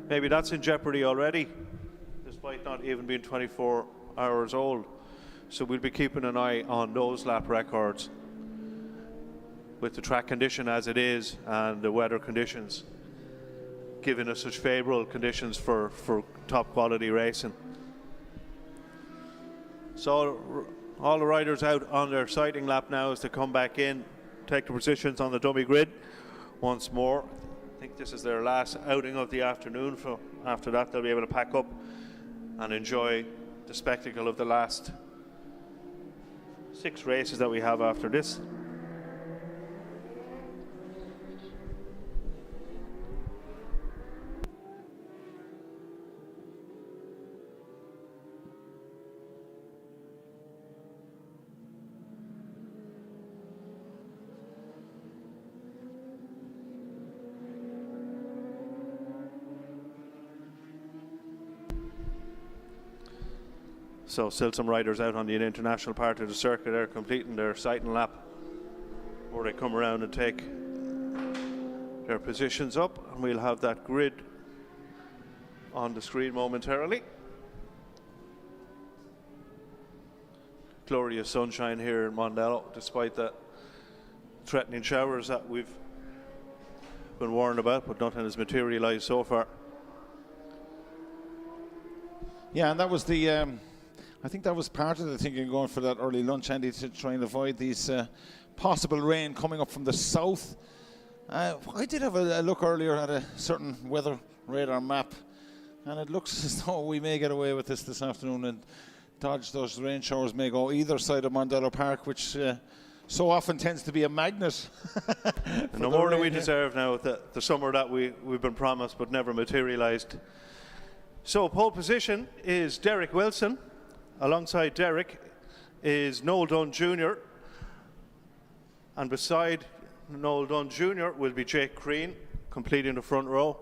maybe that's in jeopardy already, despite not even being 24 hours old. So we'll be keeping an eye on those lap records with the track condition as it is and the weather conditions giving us such favourable conditions for top quality racing. So all the riders out on their sighting lap now as they come back in, take the positions on the dummy grid once more. I think this is their last outing of the afternoon. After that, they'll be able to pack up and enjoy the spectacle of the last 6 races that we have after this. So still some riders out on the international part of the circuit. They're completing their sighting lap before they come around and take their positions up, and we'll have that grid on the screen momentarily. Glorious sunshine here in Mondello, despite the threatening showers that we've been warned about, but nothing has materialized so far. Yeah, and that was the I think that was part of the thinking going for that early lunch, Andy, to try and avoid these possible rain coming up from the south. I did have a look earlier at a certain weather radar map, and it looks as though we may get away with this afternoon and dodge those rain showers. May go either side of Mondello Park, which so often tends to be a magnet. No more than we deserve now, the summer that we've been promised but never materialized. So pole position is Derek Wilson. Alongside Derek is Noel Dunn Jr. And beside Noel Dunn Jr. will be Jake Crean, completing the front row,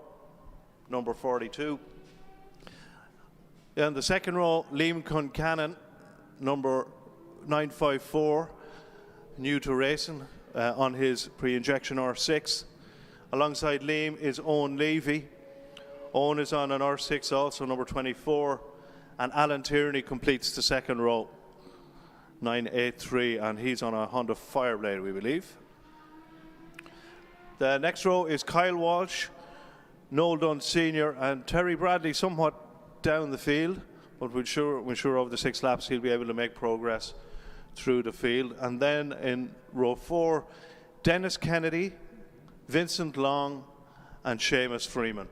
number 42. In the second row, Liam Concannon, number 954, new to racing on his pre-injection R6. Alongside Liam is Owen Levy. Owen is on an R6 also, number 24. And Alan Tierney completes the second row, 983, and he's on a Honda Fireblade, we believe. The next row is Kyle Walsh, Noel Dunn Sr., and Terry Bradley somewhat down the field, but we're sure over the 6 laps he'll be able to make progress through the field. And then in row 4, Dennis Kennedy, Vincent Long, and Seamus Freeman.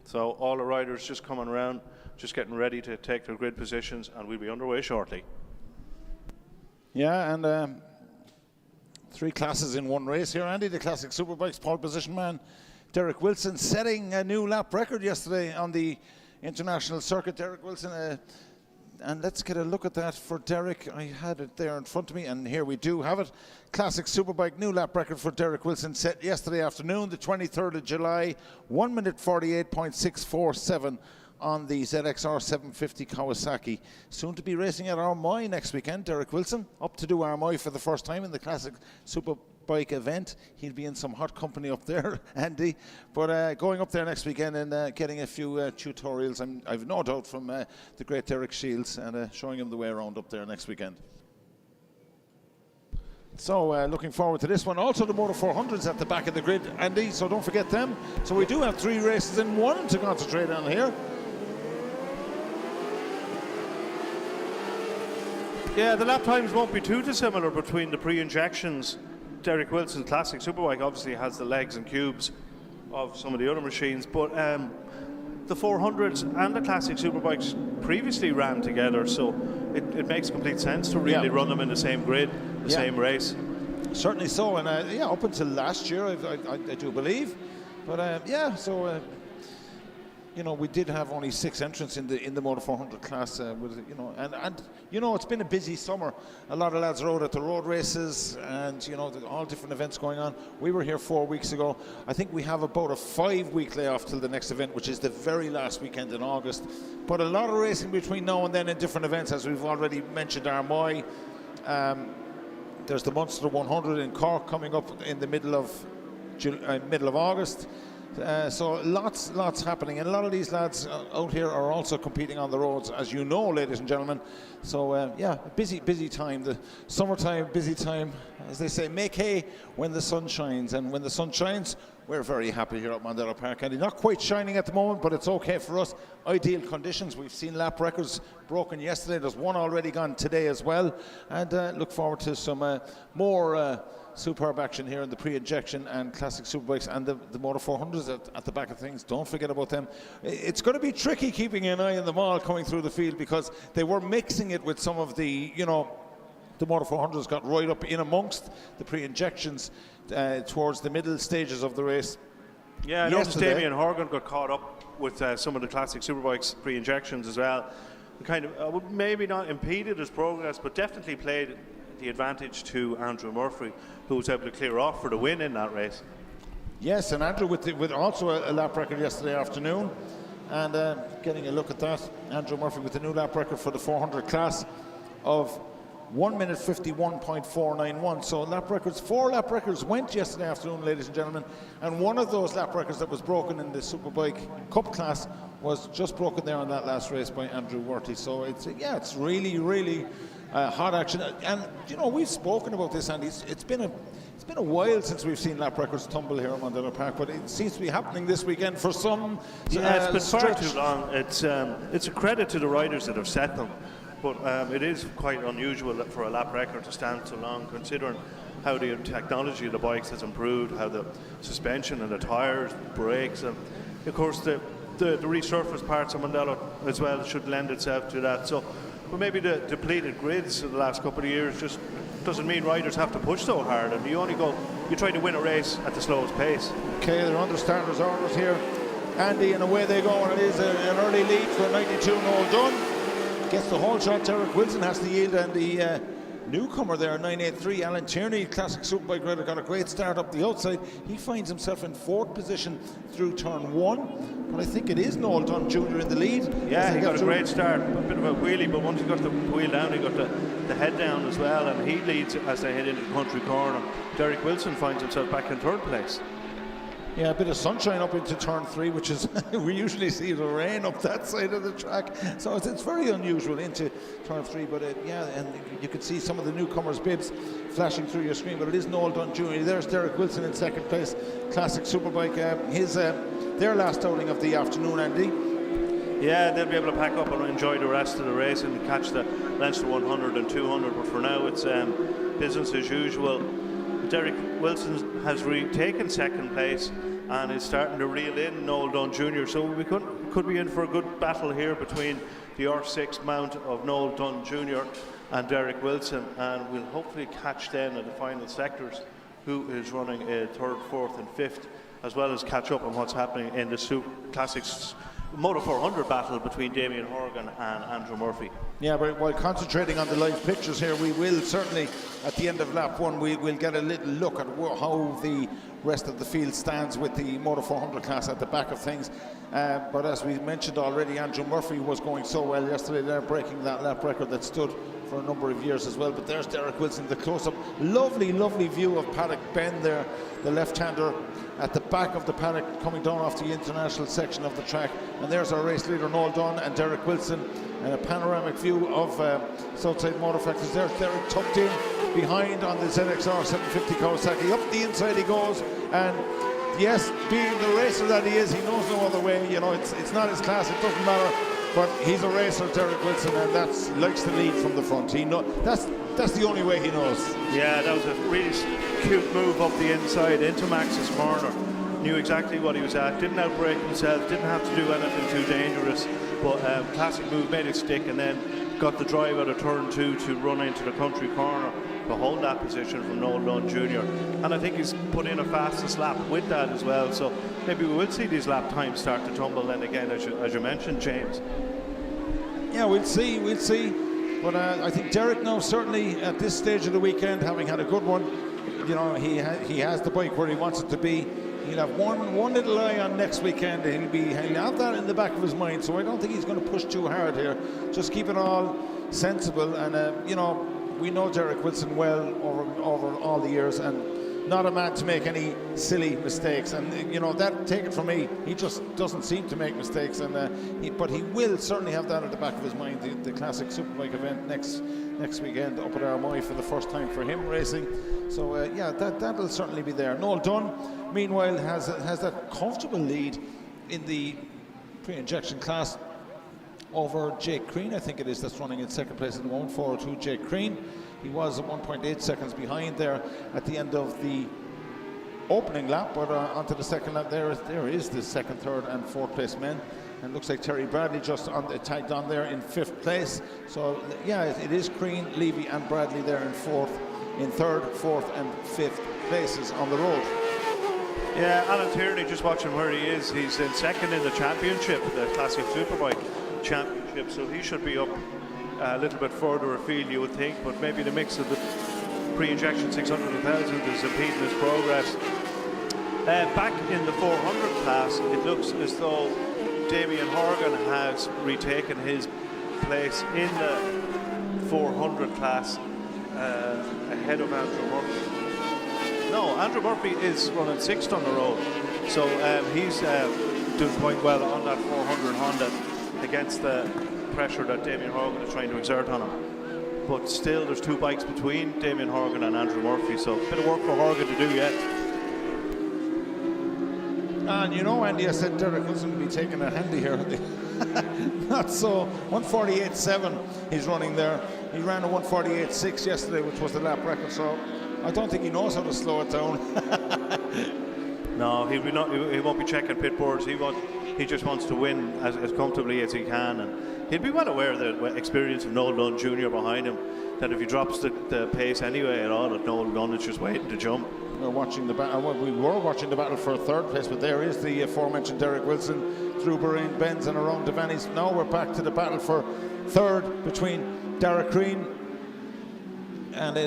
So all the riders just coming around, just getting ready to take their grid positions, and we'll be underway shortly. Yeah, and 3 classes in one race here, Andy. The classic Superbikes pole position man, Derek Wilson, setting a new lap record yesterday on the international circuit. Derek Wilson, and let's get a look at that for Derek. I had it there in front of me, and here we do have it. Classic Superbike new lap record for Derek Wilson, set yesterday afternoon, the 23rd of July, 1 minute 48.647 on the ZXR 750 Kawasaki. Soon to be racing at Armagh next weekend. Derek Wilson up to do Armagh for the first time in the classic Superbike event. He'll be in some hot company up there, Andy. But going up there next weekend and getting a few tutorials, I've no doubt, from the great Derek Shields, and showing him the way around up there next weekend. So looking forward to this one. Also the Moto 400s at the back of the grid, Andy, so don't forget them. So we do have 3 races in one to concentrate on here. Yeah, the lap times won't be too dissimilar between the pre-injections Derek Wilson's classic Superbike obviously has the legs and cubes of some of the other machines, but the 400s and the classic Superbikes previously ran together, so it makes complete sense to really run them in the same grid, the same race. Certainly so, and up until last year, I do believe. But we did have only 6 entrants in the Motor 400 class. It's been a busy summer. A lot of lads are out at the road races, and all different events going on. We were here 4 weeks ago. I think we have about a 5-week layoff till the next event, which is the very last weekend in August. But a lot of racing between now and then in different events, as we've already mentioned. Armoy. There's the Munster 100 in Cork coming up in the middle of August. So lots happening, and a lot of these lads out here are also competing on the roads, as you know, ladies and gentlemen. So busy time, the summertime, busy time. As they say, make hay when the sun shines, and when the sun shines, we're very happy here at Mondello Park. And not quite shining at the moment, but it's okay for us. Ideal conditions. We've seen lap records broken yesterday. There's one already gone today as well, and look forward to some more superb action here in the pre-injection and classic Superbikes and the Motor 400s at the back of things. Don't forget about them. It's going to be tricky keeping an eye on them all coming through the field, because they were mixing it with some of the Motor 400s got right up in amongst the pre-injections towards the middle stages of the race. Yeah, I noticed Damien Horgan got caught up with some of the classic Superbikes pre-injections as well. Kind of maybe not impeded his progress, but definitely played the advantage to Andrew Murphy, who was able to clear off for the win in that race. Yes, and Andrew with also a lap record yesterday afternoon, and getting a look at that, Andrew Murphy with the new lap record for the 400 class of 1 minute 51.491. So 4 lap records went yesterday afternoon, ladies and gentlemen, and one of those lap records that was broken in the Superbike Cup class was just broken there on that last race by Andrew Worthy. So it's really hot action, and we've spoken about this, Andy. It's been a while since we've seen lap records tumble here at Mondello Park, but it seems to be happening this weekend for some. Yeah, it's been far too long. It's a credit to the riders that have set them, but it is quite unusual for a lap record to stand so long, considering how the technology of the bikes has improved, how the suspension and the tyres, brakes, and of course the resurfaced parts of Mondello as well should lend itself to that. So. But maybe the depleted grids of the last couple of years just doesn't mean riders have to push so hard, and you try to win a race at the slowest pace. Okay, they're under starters orders here, Andy, and away they go, and it is an early lead for 92 Noel Dunn. Gets the whole shot. Derek Wilson has to yield, and the newcomer there, 983, Alan Tierney, classic Superbike rider, got a great start up the outside. He finds himself in 4th position through turn 1, but I think it is Noel Dunn Jr. in the lead. Yeah, he got a great start, a bit of a wheelie, but once he got the wheel down, he got the head down as well, and he leads as they head into the country corner. Derek Wilson finds himself back in 3rd place. Yeah, a bit of sunshine up into turn 3, which is we usually see the rain up that side of the track, so it's very unusual into turn 3. But and you can see some of the newcomers' bibs flashing through your screen. But it is Noel Dunn Jr. There's Derek Wilson in 2nd place, classic Superbike. Their last outing of the afternoon, Andy. Yeah, they'll be able to pack up and enjoy the rest of the race and catch the Leinster 100 and 200. But for now, it's business as usual. Derek Wilson has taken 2nd place and is starting to reel in Noel Dunn Jr. So we could be in for a good battle here between the R6 mount of Noel Dunn Jr. and Derek Wilson, and we'll hopefully catch then at the final sectors who is running 3rd, 4th and 5th, as well as catch up on what's happening in the Classics Moto 400 battle between Damien Horgan and Andrew Murphy. Yeah, but while concentrating on the live pictures here, we will certainly, at the end of lap 1, we'll get a little look at how the rest of the field stands with the Moto 400 class at the back of things. But as we mentioned already, Andrew Murphy was going so well yesterday there, breaking that lap record that stood for a number of years as well. But there's Derek Wilson, the close-up. Lovely view of Paddock Bend there, the left-hander at the back of the paddock coming down off the international section of the track. And there's our race leader Noel Dunn and Derek Wilson, and a panoramic view of Southside Motor Factories. There's Derek tucked in behind on the ZXR 750 Kawasaki. Up the inside he goes, and yes, being the racer that he is, he knows no other way. It's not his class, it doesn't matter. but he's a racer, Derek Wilson, and likes to lead from the front. That's the only way he knows. Yeah, that was a really cute move up the inside into Max's corner. Knew exactly what he was at, didn't outbrake himself, didn't have to do anything too dangerous, but classic move, made it stick, and then got the drive out of turn 2 to run into the country corner to hold that position from Noel Dunn Jr. And I think he's put in a fastest lap with that as well, so maybe we will see these lap times start to tumble then again, as you mentioned, James. Yeah, we'll see. But I think Derek now, certainly at this stage of the weekend, having had a good one, you know, he has the bike where he wants it to be. He'll have one little eye on next weekend. He'll have that in the back of his mind. So I don't think he's going to push too hard here. Just keep it all sensible. And you know, we know Derek Wilson well over all the years, and not a man to make any silly mistakes. And you know, that, take it from me, he just doesn't seem to make mistakes. And but he will certainly have that at the back of his mind. The classic Superbike event next weekend up at Armagh for the first time for him racing. So yeah, that'll certainly be there. Noel Dunn, meanwhile, has that comfortable lead in the pre-injection class over Jake Crean, I think it is, that's running in second place at the moment. 4:02 Jake Crean. He was at 1.8 seconds behind there at the end of the opening lap, but onto the second lap there is the second, third and fourth place men. And looks like Terry Bradley just tagged on there in 5th place. So yeah, it is Crean, Levy and Bradley there in 3rd, 4th and 5th places on the road. Yeah, Alan Tierney, just watching where he is, he's in second in the championship, the Classic Superbike Championship, so he should be up a little bit further afield, you would think, but maybe the mix of the pre-injection 600 and 1000 is impeding his progress. Back in the 400 class, it looks as though Damien Horgan has retaken his place in the 400 class ahead of Andrew Murphy. No, Andrew Murphy is running 6th on the road, so he's doing quite well on that 400 Honda against the pressure that Damien Horgan is trying to exert on him. But still, there's 2 bikes between Damien Horgan and Andrew Murphy, so a bit of work for Horgan to do yet. And you know, Andy, I said Derek Wilson would be taking a handy here. Not so. 1:48.7 he's running there. He ran a 1:48.6 yesterday, which was the lap record, so I don't think he knows how to slow it down. No, he won't be checking pit boards. He just wants to win as comfortably as he can, and he'll be well aware of the experience of Noel Dunn Jr. behind him, that if he drops the pace anyway at all, that Noel Dunn is just waiting to jump. We were watching the battle for 3rd place, but there is the aforementioned Derek Wilson through Bahrain Benz and around Devaney's. Now we're back to the battle for 3rd between Derek Crean and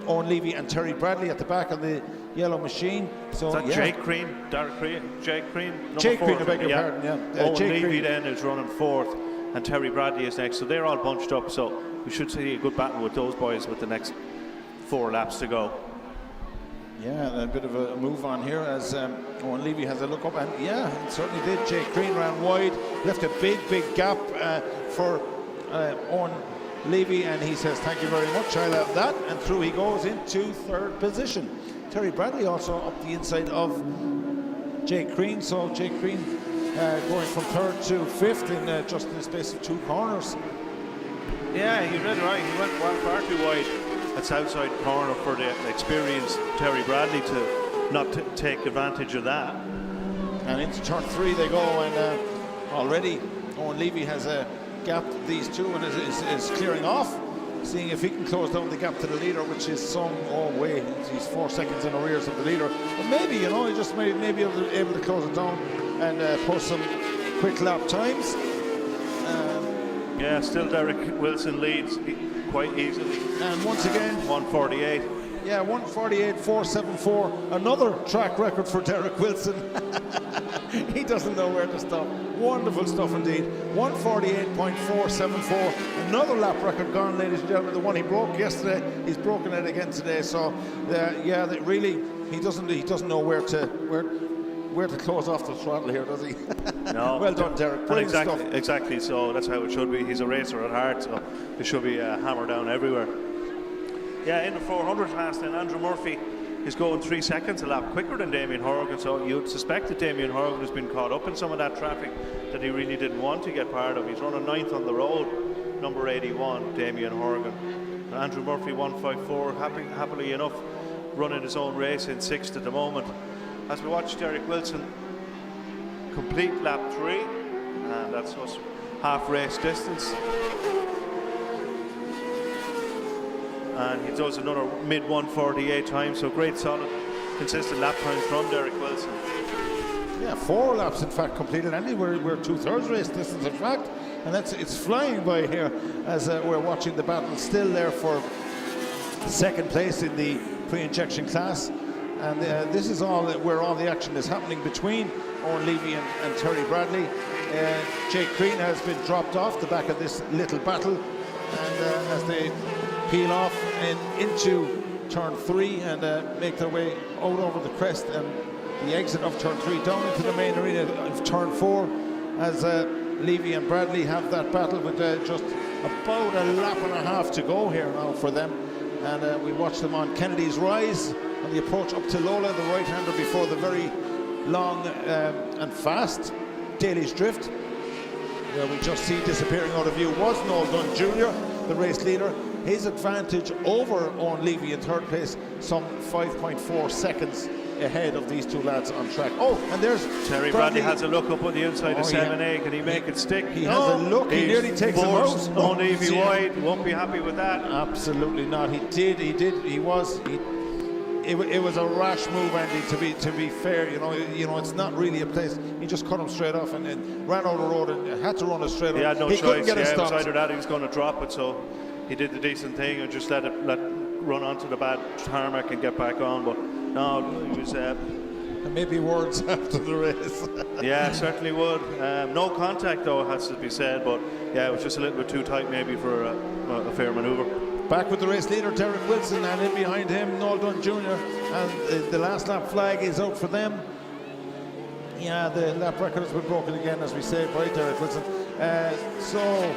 Owen Levy and Terry Bradley at the back of the yellow machine. So is that yeah. Jake Crean, Derek Crean, Jake Crean, Jake Crean, I beg your pardon. Yeah. Owen Jake Levy Crean then is running 4th, and Terry Bradley is next. So they're all bunched up. So we should see a good battle with those boys with the next 4 laps to go. Yeah, a bit of a move on here as Owen Levy has a look up, and yeah, it certainly did. Jake Crean ran wide, left a big gap for Owen Levy, and he says thank you very much, I'll have that, and through he goes into 3rd position. Terry Bradley also up the inside of Jake Crean, so Jake Crean going from 3rd to 5th in just in the space of 2 corners. Yeah, you read right, he went far too wide at Southside corner for the experienced Terry Bradley to not take advantage of that. And into turn 3 they go, and already Owen Levy has gapped these 2 and is clearing off, seeing if he can close down the gap to the leader, which is some way. He's 4 seconds in arrears of the leader, but maybe, you know, he just may be able to close it down and post some quick lap times. Yeah, still Derek Wilson leads quite easily. And once again, 1:48. Yeah, 1:48.474, another track record for Derek Wilson. He doesn't know where to stop. Wonderful stuff indeed. 1:48.474, another lap record gone, ladies and gentlemen. The one he broke yesterday, he's broken it again today. So, yeah, really, he doesn't know where to close off the throttle here, does he? No. Well done, Derek. Brilliant stuff. Exactly. So that's how it should be. He's a racer at heart, so it should be hammer down everywhere. Yeah, in the 400 class, then Andrew Murphy is going 3 seconds a lap quicker than Damien Horgan, so you'd suspect that Damien Horgan has been caught up in some of that traffic that he really didn't want to get part of. He's running 9th on the road, number 81, Damien Horgan. Andrew Murphy 154, happily enough, running his own race in 6th at the moment. As we watch Derek Wilson complete lap 3, and that's us half race distance. And he does another mid 148 time, so great solid consistent lap times from Derek Wilson. Yeah, 4 laps in fact completed, Andy. We're 2/3 race distance in fact, and it's flying by here as we're watching the battle still there for second place in the pre-injection class. And this is all where all the action is happening between Owen Levy and Terry Bradley. Jake Crean has been dropped off the back of this little battle, and as they peel off into turn 3 and make their way out over the crest and the exit of turn 3 down into the main arena of turn 4, as Levy and Bradley have that battle with just about a lap and a half to go here now for them. And we watch them on Kennedy's Rise on the approach up to Lola, the right-hander, before the very long and fast Daly's Drift, where we just see disappearing out of view was Noel Dunn Jr., the race leader. His advantage over Owen Levy in 3rd place, some 5.4 seconds ahead of these two lads on track. Oh, and there's Terry Bradley has a look up on the inside of 7A. Can he make it stick? He has a look. He nearly takes him out. Owen Levy wide. Won't be happy with that. Absolutely not. He did. It was a rash move, Andy. To be fair, you know, it's not really a place. He just cut him straight off and ran out the road and had to run it straight. He had no choice. Couldn't get it was stopped. either that he was going to drop it, so he did the decent thing and just let run onto the bad tarmac and get back on. But no, he was. Maybe words after the race. Yeah, certainly would. No contact though, has to be said. But yeah, it was just a little bit too tight maybe for a fair manoeuvre. Back with the race leader, Derek Wilson, and in behind him, Noel Dunn Jr. And the last lap flag is out for them. Yeah, the lap record has been broken again, as we say, by Derek Wilson. So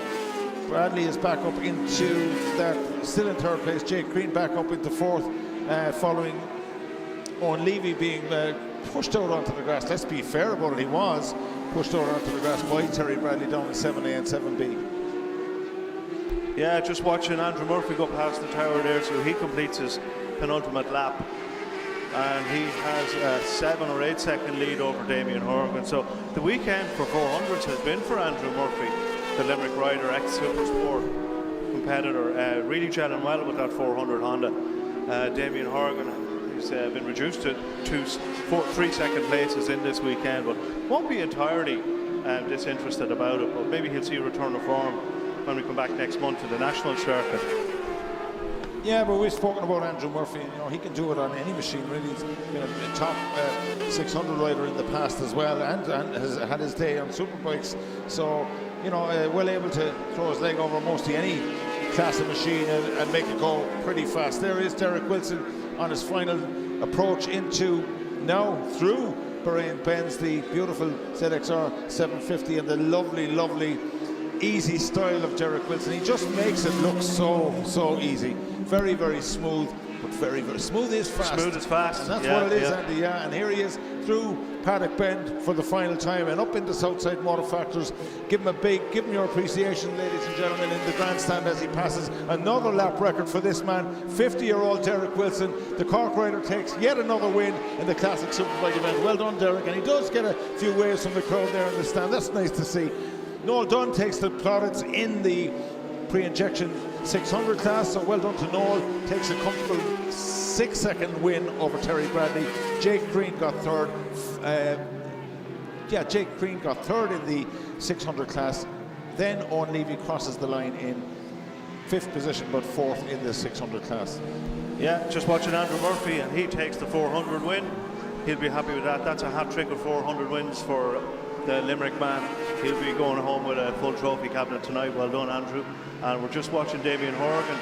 Bradley is back up into that, still in 3rd place. Jake Crean back up into 4th, following Owen Levy being pushed out onto the grass. Let's be fair about it, he was pushed out onto the grass by Terry Bradley down in 7A and 7B. Yeah, just watching Andrew Murphy go past the tower there, so he completes his penultimate lap. And he has a 7 or 8 second lead over Damien Horgan. So the weekend for 400s has been for Andrew Murphy, the Limerick rider, ex-Supersport competitor, really gelling well with that 400 Honda. Damien Horgan has been reduced to 3 second places in this weekend, but won't be entirely disinterested about it, but maybe he'll see a return of form when we come back next month to the national circuit. Yeah, but we've spoken about Andrew Murphy. You know, he can do it on any machine. Really, he's been a top 600 rider in the past as well, and has had his day on superbikes. So, you know, well able to throw his leg over mostly any class of machine and make it go pretty fast. There is Derek Wilson on his final approach into now through Bahrain Benz, the beautiful ZXR 750, and the lovely easy style of Derek Wilson. He just makes it look so easy. Very smooth, but very smooth is fast. Smooth is fast. And that's what it is, Andy. Yeah, and here he is through Paddock Bend for the final time and up into Southside Motor Factors. Give him your appreciation, ladies and gentlemen, in the grandstand as he passes another lap record for this man, 50-year-old Derek Wilson. The Cork rider takes yet another win in the Classic Superbike event. Well done, Derek. And he does get a few waves from the crowd there in the stand. That's nice to see. Noel Dunn takes the plaudits in the pre-injection 600 class, so well done to Noel. Takes a comfortable 6-second win over Terry Bradley. Jake Crean got 3rd. Jake Crean got 3rd in the 600 class. Then Owen Levy crosses the line in 5th position, but 4th in the 600 class. Yeah, just watching Andrew Murphy, and he takes the 400 win. He'll be happy with that. That's a hat-trick of 400 wins for the Limerick man. He'll be going home with a full trophy cabinet tonight. Well done, Andrew. And we're just watching Damien Horgan,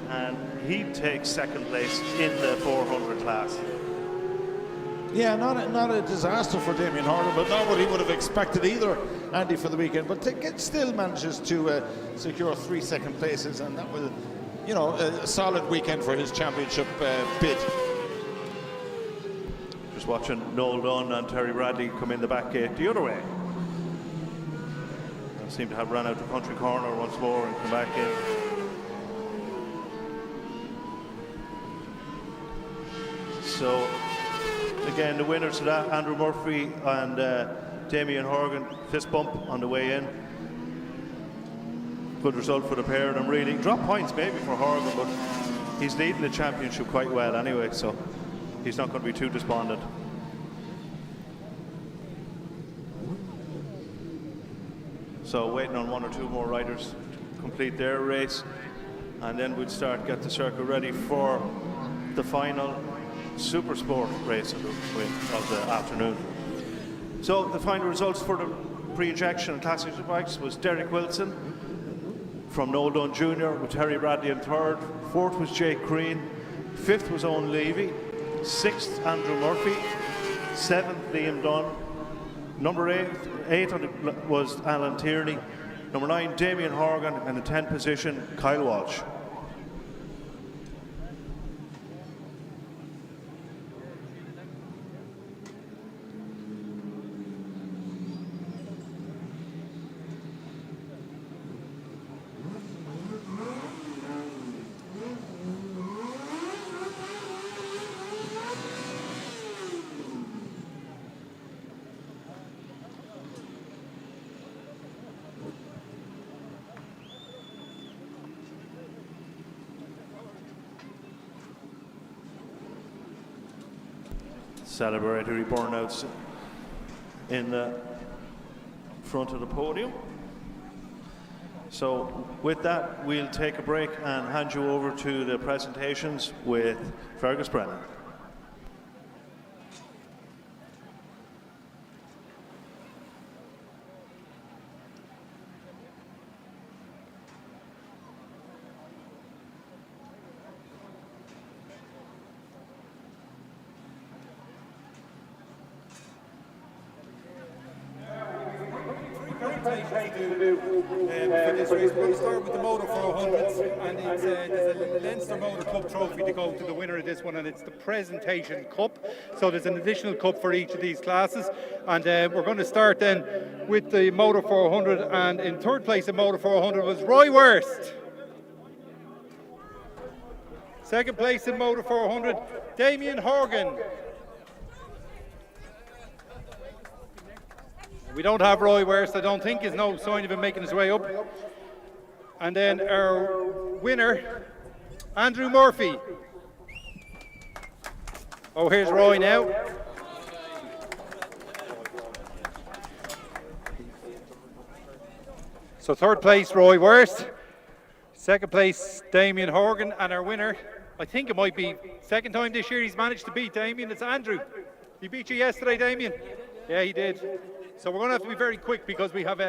and he takes 2nd place in the 400 class. Yeah, not a disaster for Damien Horgan, but not what he would have expected either, Andy, for the weekend. But still manages to secure 3 second places, and that will a solid weekend for his championship bid. Just watching Noel Dunn and Terry Bradley come in the back gate the other way. They seem to have run out the country corner once more and come back in. So again, the winners of that, Andrew Murphy and Damien Horgan, fist bump on the way in. Good result for the pair of them, really. Drop points maybe for Horgan, but he's leading the championship quite well anyway, so he's not going to be too despondent. So waiting on one or two more riders to complete their race, and then we'll get the circuit ready for the final Super Sport race of the afternoon. So the final results for the pre-injection and classic bikes was Derek Wilson from Noel Dunn Jr. with Terry Bradley in third. Fourth was Jake Crean. Fifth was Owen Levy. Sixth, Andrew Murphy. Seventh, Liam Dunn. Number eight was Alan Tierney. Number 9, Damien Horgan. And in 10th position, Kyle Walsh. Celebratory burnouts in the front of the podium. So with that, we'll take a break and hand you over to the presentations with Fergus Brennan. For this race, we're going to start with the Motor 400s, and there's a Leinster Motor Cup trophy to go to the winner of this one, and it's the Presentation Cup. So there's an additional cup for each of these classes, and we're going to start then with the Motor 400, and in third place in Motor 400 was Roy Worst. Second place in Motor 400, Damien Horgan. We don't have Roy Worst, I don't think. There's no sign of him making his way up. And then our winner, Andrew Murphy. Oh, here's Roy now. So third place, Roy Worst. Second place, Damien Horgan. And our winner, I think it might be second time this year he's managed to beat Damien. It's Andrew. He beat you yesterday, Damien? Yeah, he did. So we're going to have to be very quick because we have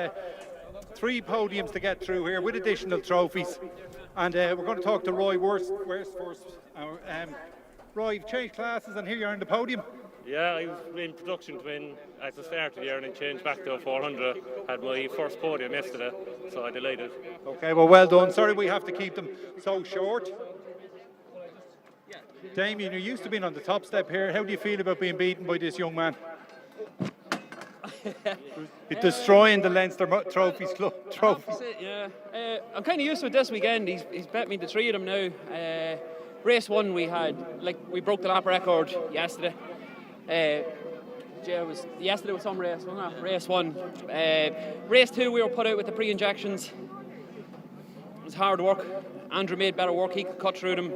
3 podiums to get through here with additional trophies. And we're going to talk to Roy Worst first. Roy, you've changed classes and here you are on the podium. Yeah, I was in production twin at the start of the year and then changed back to a 400. Had my first podium yesterday, so I'm delighted. Okay, well done. Sorry we have to keep them so short. Damien, you're used to being on the top step here. How do you feel about being beaten by this young man? Destroying the Leinster Trophies Club trophies. Yeah, I'm kind of used to it this weekend. He's bet me the 3 of them now. Race 1 we broke the lap record yesterday. Yesterday was some race, wasn't it? Race 1. Race 2 we were put out with the pre-injections. It was hard work. Andrew made better work. He could cut through them.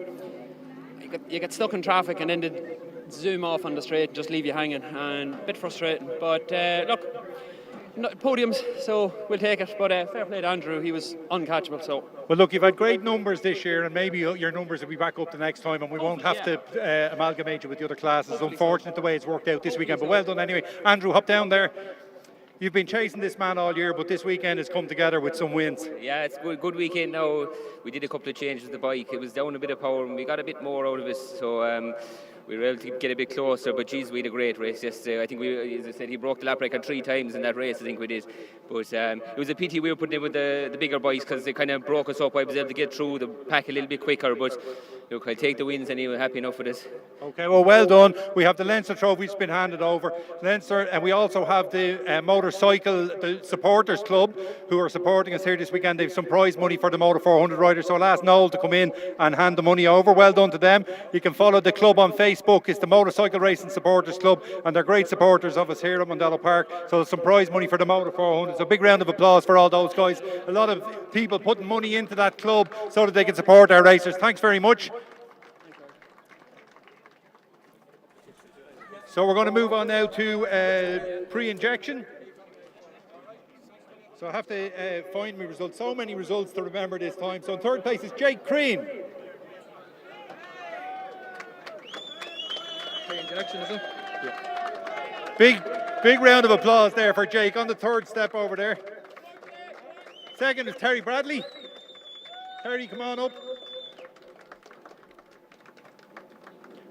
You get stuck in traffic and then they'd zoom off on the straight and just leave you hanging, and a bit frustrating. But look, podiums, so we'll take it. But fair play to Andrew, he was uncatchable. So. Well, look, you've had great numbers this year, and maybe your numbers will be back up the next time, and we won't have to amalgamate you with the other classes. Hopefully unfortunate the way it's worked out this weekend, but well done anyway. Andrew, hop down there. You've been chasing this man all year, but this weekend has come together with some wins. Yeah, it's a good weekend now. We did a couple of changes to the bike. It was down a bit of power and we got a bit more out of it. So we were able to get a bit closer, but geez, we had a great race yesterday. I think as I said, he broke the lap record 3 times in that race, I think we did. But it was a pity we were putting in with the bigger boys because they kind of broke us up. I was able to get through the pack a little bit quicker, but look, I'll take the wins anyway, happy enough with this. Okay, well done. We have the Leinster trophy that's been handed over. Leinster, and we also have the the supporters club who are supporting us here this weekend. They've some prize money for the Motor 400 riders, so I'll ask Noel to come in and hand the money over. Well done to them. You can follow the club on Facebook. It's the Motorcycle Racing Supporters Club, and they're great supporters of us here at Mondello Park. So there's some prize money for the Motor 400. So a big round of applause for all those guys. A lot of people putting money into that club so that they can support our racers. Thanks very much. So we're going to move on now to pre-injection. So I have to find my results. So many results to remember this time. So in third place is Jake Crean. Pre-injection, is it? Yeah. Big round of applause there for Jake on the third step over there. Second is Terry Bradley. Terry, come on up.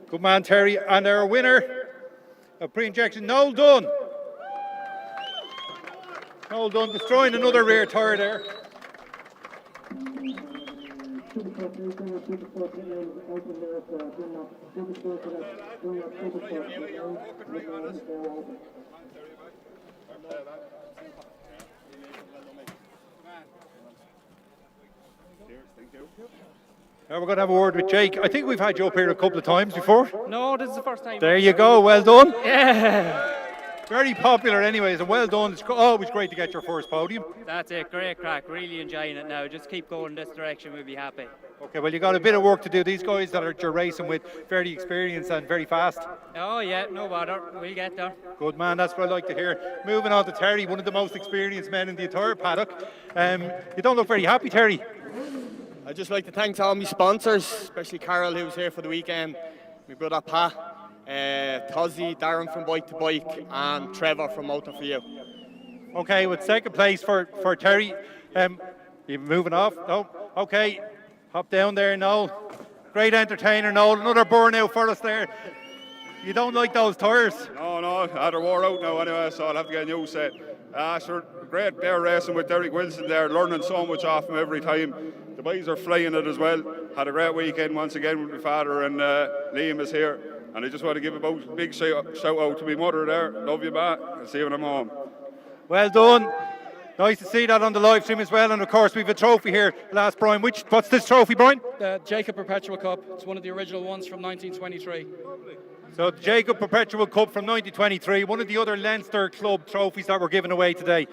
Good man, Terry. And our winner of pre-injection, Noel Dunn. Noel Dunn destroying another rear tyre there. Now we're going to have a word with Jake. I think we've had you up here a couple of times before. No, this is the first time. There you go, well done. Yeah. Very popular anyways, and well done. It's always great to get your first podium. That's it, great crack, really enjoying it now. Just keep going this direction, we'll be happy. Okay, well you got a bit of work to do. These guys that you're racing with, very experienced and very fast. Oh yeah, no bother, we'll get there. Good man, that's what I like to hear. Moving on to Terry, one of the most experienced men in the entire paddock. You don't look very happy, Terry. I'd just like to thank all my sponsors, especially Carol, who's here for the weekend, my brother Pat, Tozzy, Darren from Bike to Bike, and Trevor from Motor for You. Okay, with second place for Terry. You moving off? No? Okay, hop down there, Noel. Great entertainer, Noel. Another burnout for us there. You don't like those tyres? No, they're wore out now anyway, so I'll have to get a new set. Sure, great there racing with Derek Wilson there, learning so much off him every time. The boys are flying it as well. Had a great weekend once again with my father, and Liam is here. And I just want to give a big shout out to my mother there. Love you, Matt. I'll see you when I'm home. Well done. Nice to see that on the live stream as well. And of course, we've a trophy here. Last, Brian. What's this trophy, Brian? The Jacob Perpetual Cup. It's one of the original ones from 1923. So the Jacob Perpetual Cup from 1923, one of the other Leinster Club trophies that were given away today.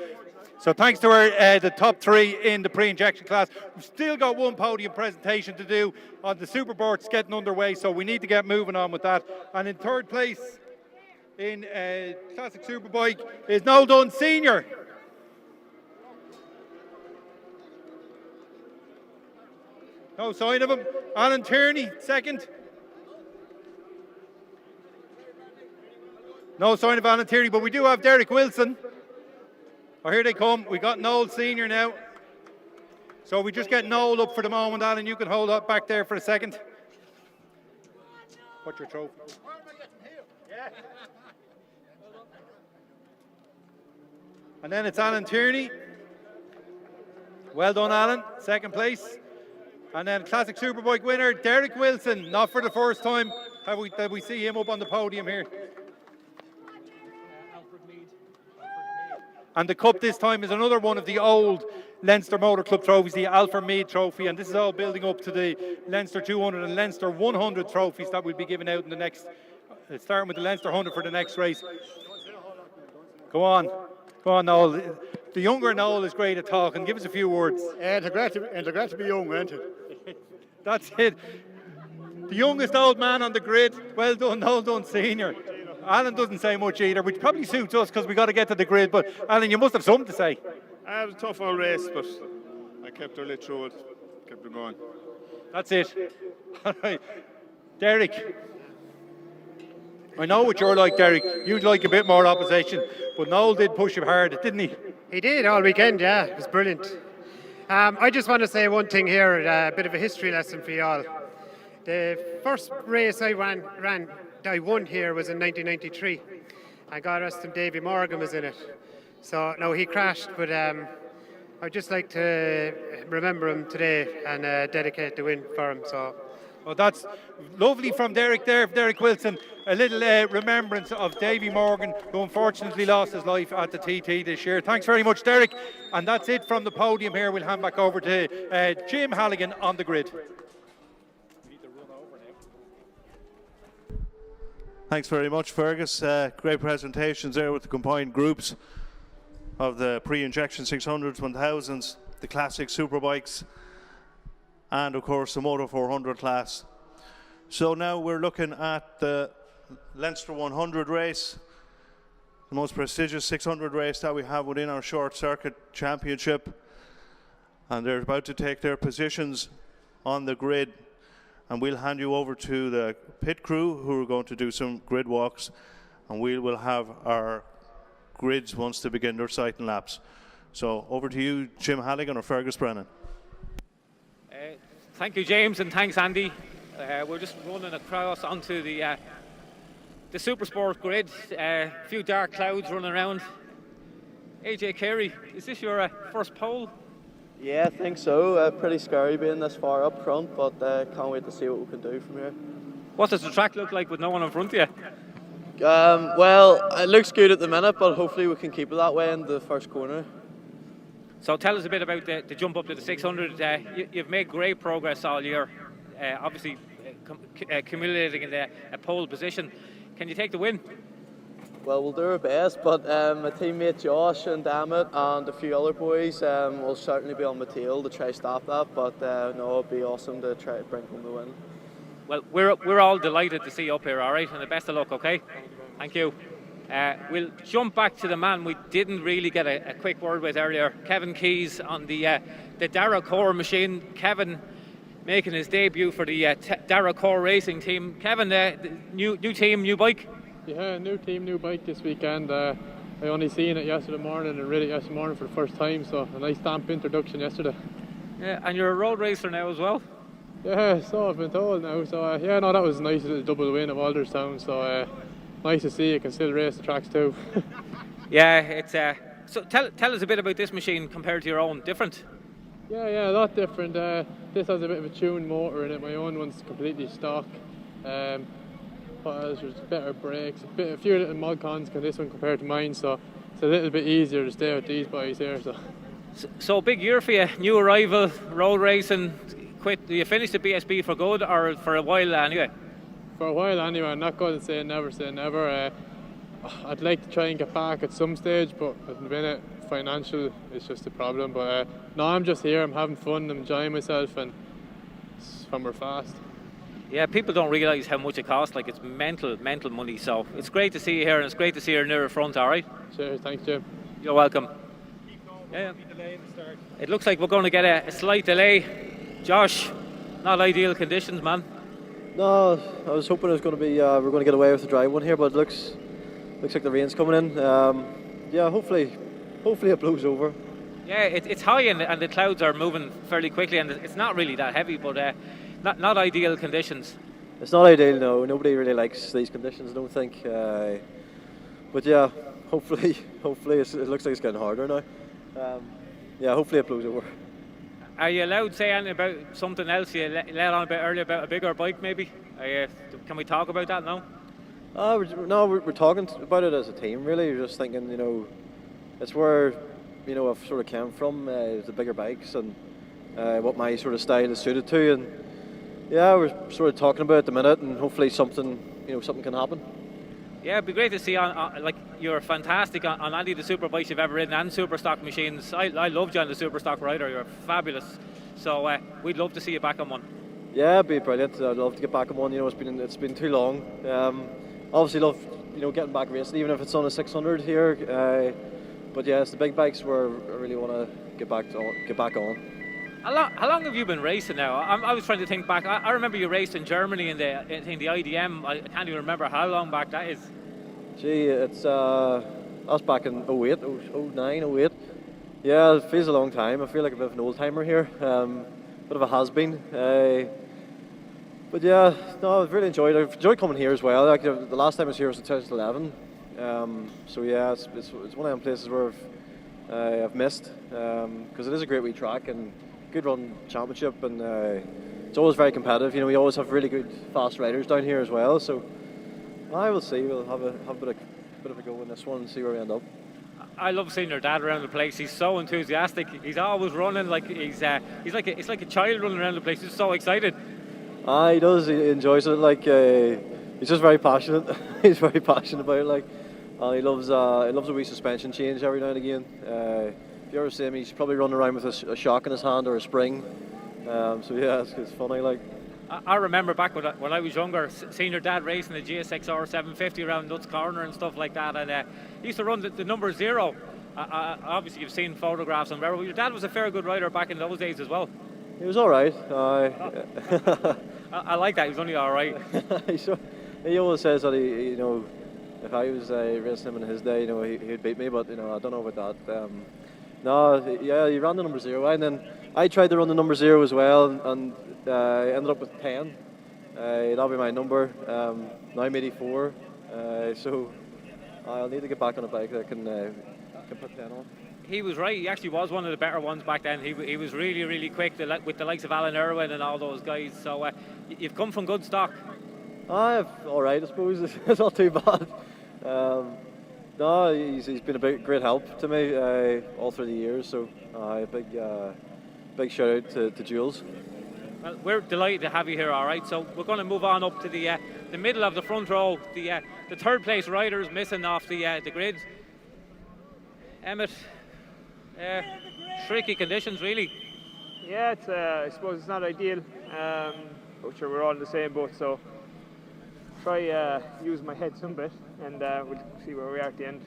So thanks to the top 3 in the pre-injection class. We've still got one podium presentation to do on the Superboards getting underway, so we need to get moving on with that. And in third place in Classic Superbike is Noel Dunn Senior. No sign of him. Alan Tierney, second. No sign of Alan Tierney, but we do have Derek Wilson. Oh, here they come. We got Noel Senior now. So we just get Noel up for the moment, Alan. You can hold up back there for a second. What's your trophy? And then it's Alan Tierney. Well done, Alan. Second place. And then Classic Superbike winner, Derek Wilson. Not for the first time have we see him up on the podium here. And the cup this time is another one of the old Leinster Motor Club trophies, the Alfred Mead Trophy, and this is all building up to the Leinster 200 and Leinster 100 trophies that will be given out in the next, starting with the Leinster 100 for the next race. Go on, Noel. The younger Noel is great at talking. Give us a few words. It's great to be young, isn't it? That's it. The youngest old man on the grid. Well done, Noel Dunn Senior. Alan doesn't say much either, which probably suits us because we got to get to the grid. But Alan, you must have something to say. It was a tough old race, but I kept her lit through it, kept her going. That's it. All right, Derek. I know what you're like, Derek. You'd like a bit more opposition, but Noel did push him hard, didn't he? He did all weekend, yeah. It was brilliant. I just want to say one thing here, a bit of a history lesson for you all. The first race I ran I won here was in 1993. And God rest him, Davy Morgan was in it. So, no, he crashed, but I'd just like to remember him today and dedicate the win for him. So. Well, that's lovely from Derek there, Derek Wilson. A little remembrance of Davy Morgan, who unfortunately lost his life at the TT this year. Thanks very much, Derek. And that's it from the podium here. We'll hand back over to Jim Halligan on the grid. Thanks very much, Fergus. Great presentations there with the combined groups of the pre-injection 600s, 1000s, the classic Superbikes, and of course the Moto 400 class. So now we're looking at the Leinster 100 race, the most prestigious 600 race that we have within our short circuit championship, and they're about to take their positions on the grid, and we'll hand you over to the pit crew who are going to do some grid walks, and we will have our grids once they begin their sighting laps. So over to you, Jim Halligan or Fergus Brennan. Thank you, James, and thanks, Andy. We're just running across onto the Supersport grid. A few dark clouds running around. AJ Carey, is this your first pole? Yeah, I think so. Pretty scary being this far up front, but can't wait to see what we can do from here. What does the track look like with no one in front of you? Well, it looks good at the minute, but hopefully we can keep it that way in the first corner. So tell us a bit about the jump up to the 600. You've made great progress all year, obviously accumulating in a pole position. Can you take the win? Well, we'll do our best, but my teammate Josh and Dammit and a few other boys will certainly be on my tail to try stop that, but no, it'd be awesome to try to bring home the win. Well, we're all delighted to see you up here, all right, and the best of luck, okay? Thank you. We'll jump back to the man we didn't really get a quick word with earlier, Kevin Keys on the Dara Core machine. Kevin making his debut for the Dara Core racing team. Kevin, new team, new bike? Yeah, new team, new bike this weekend. I only seen it yesterday morning and read it yesterday morning for the first time, so a nice damp introduction yesterday. Yeah, and you're a road racer now as well? Yeah, so I've been told now. So yeah, no, that was nice, a double win of Alderstown. So nice to see you can still race the tracks too. Yeah, it's so tell us a bit about this machine compared to your own. Different? Yeah, a lot different. This has a bit of a tuned motor in it. My own one's completely stock. What else? There's better brakes, a few little mod cons on this one compared to mine. So it's a little bit easier to stay with these boys here. So big year for you. New arrival, road racing. Quit. Do you finish the BSB for good or for a while anyway? For a while anyway. I'm not going to say never. I'd like to try and get back at some stage, but at the minute, financial is just a problem. But no, I'm just here. I'm having fun. I'm enjoying myself, and we're fast. Yeah, people don't realise how much it costs. Like, it's mental money. So it's great to see you here, and it's great to see you near the front. All right. Cheers. Thanks, Jim. You're welcome. Yeah. It looks like we're going to get a slight delay. Josh, not ideal conditions, man. No, I was hoping it was going to be we're going to get away with the dry one here, but it looks like the rain's coming in. Yeah, hopefully it blows over. Yeah, it's high and the clouds are moving fairly quickly, and it's not really that heavy, but not ideal conditions. It's not ideal, no. Nobody really likes these conditions, I don't think. But yeah, hopefully it looks like it's getting harder now. Yeah, hopefully it blows over. Are you allowed to say anything about something else? You let on a bit earlier about a bigger bike, maybe? Can we talk about that now? We're talking about it as a team, really. We're just thinking, it's where, I've sort of came from, the bigger bikes and what my sort of style is suited to. And yeah, we're sort of talking about it at the minute, and hopefully something can happen. Yeah, it'd be great to see you're fantastic on any of the super bikes you've ever ridden and super stock machines. I loved you on the super stock rider. You're fabulous. So we'd love to see you back on one. Yeah, it'd be brilliant. I'd love to get back on one. It's been too long. Obviously love getting back racing, even if it's on a 600 here. But yeah, it's the big bikes where I really want to get back on. How long have you been racing now? I was trying to think back. I remember you raced in Germany in the IDM. I can't even remember how long back that is. Gee, it's that's back in 08, 09, 08. Yeah, it feels a long time. I feel like a bit of an old timer here. Bit of a has-been. But yeah, no, I've really enjoyed it. I've enjoyed coming here as well. Like the last time I was here was in 2011. So yeah, it's one of them places where I've missed because it is a great wee track and good run championship, and it's always very competitive. You know, we always have really good fast riders down here as well. So I will see. We'll have a bit of a go in this one and see where we end up. I love seeing your dad around the place. He's so enthusiastic. He's always running like it's like a child running around the place. He's so excited. He does. He enjoys it. Like he's just very passionate. He's very passionate about it. Like he loves a wee suspension change every now and again. If you ever see him, he's probably running around with a shock in his hand or a spring. So yeah, it's funny. Like I remember back when I was younger, seeing your dad racing the GSX-R 750 around Nuts Corner and stuff like that, and he used to run the number 0. Obviously, you've seen photographs on where your dad was a fair good rider back in those days as well. He was all right. I like that. He was only all right. He always says that he, you know, if I was racing him in his day, you know, he'd beat me. But you know, I don't know about that. No, yeah, he ran the number 0, and then I tried to run the number 0 as well, and I ended up with 10. That'll be my number. Now I'm 84, so I'll need to get back on a bike that can put 10 on. He was right. He actually was one of the better ones back then. He was really, really quick with the likes of Alan Irwin and all those guys. So you've come from good stock. All right, I suppose. It's not too bad. No, he's been a great help to me all through the years. So a big shout out to Jules. Well, we're delighted to have you here. All right, so we're going to move on up to the middle of the front row. The third place riders missing off the grid. Emmett. Tricky conditions, really. Yeah, it's I suppose it's not ideal, but sure we're all in the same boat, so try use my head some bit, and we'll see where we are at the end.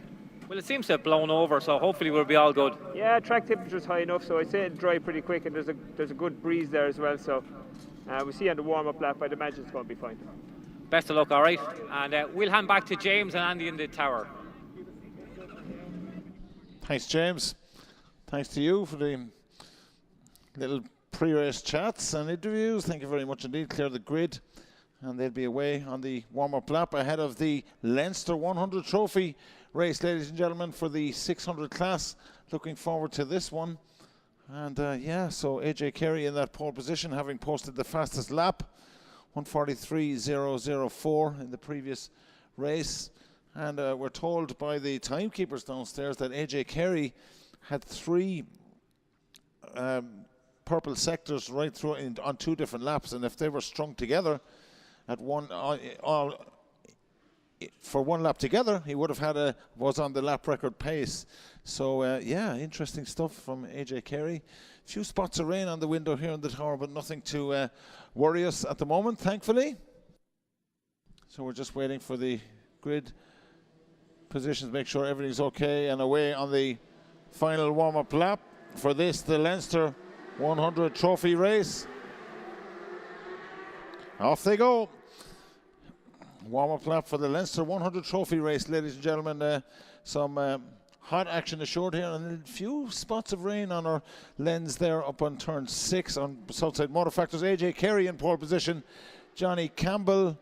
Well, it seems to have blown over, so hopefully we'll be all good. Yeah, track temperature's high enough, so I'd say it'll dry pretty quick, and there's a good breeze there as well, so we'll see on the warm-up lap. I'd imagine it's going to be fine. Best of luck, all right, and we'll hand back to James and Andy in the tower. Thanks, James. Thanks to you for the little pre-race chats and interviews. Thank you very much indeed. Clear the grid, and they'll be away on the warm-up lap ahead of the Leinster 100 Trophy race, ladies and gentlemen, for the 600 class. Looking forward to this one. And yeah, so AJ Carey in that pole position, having posted the fastest lap, 1:43.004 in the previous race. And we're told by the timekeepers downstairs that AJ Carey had 3 purple sectors right through on 2 different laps, and if they were strung together at for one lap together, he would have was on the lap record pace. So yeah, interesting stuff from AJ Carey. A few spots of rain on the window here in the tower, but nothing to worry us at the moment, thankfully. So we're just waiting for the grid positions, make sure everything's okay, and away on the final warm-up lap for this, the Leinster 100 Trophy race. Off they go. Warm-up lap for the Leinster 100 Trophy race, ladies and gentlemen. Some hot action assured here, and a few spots of rain on our lens there up on turn 6 on Southside Motor Factors. AJ Carey in pole position. Johnny Campbell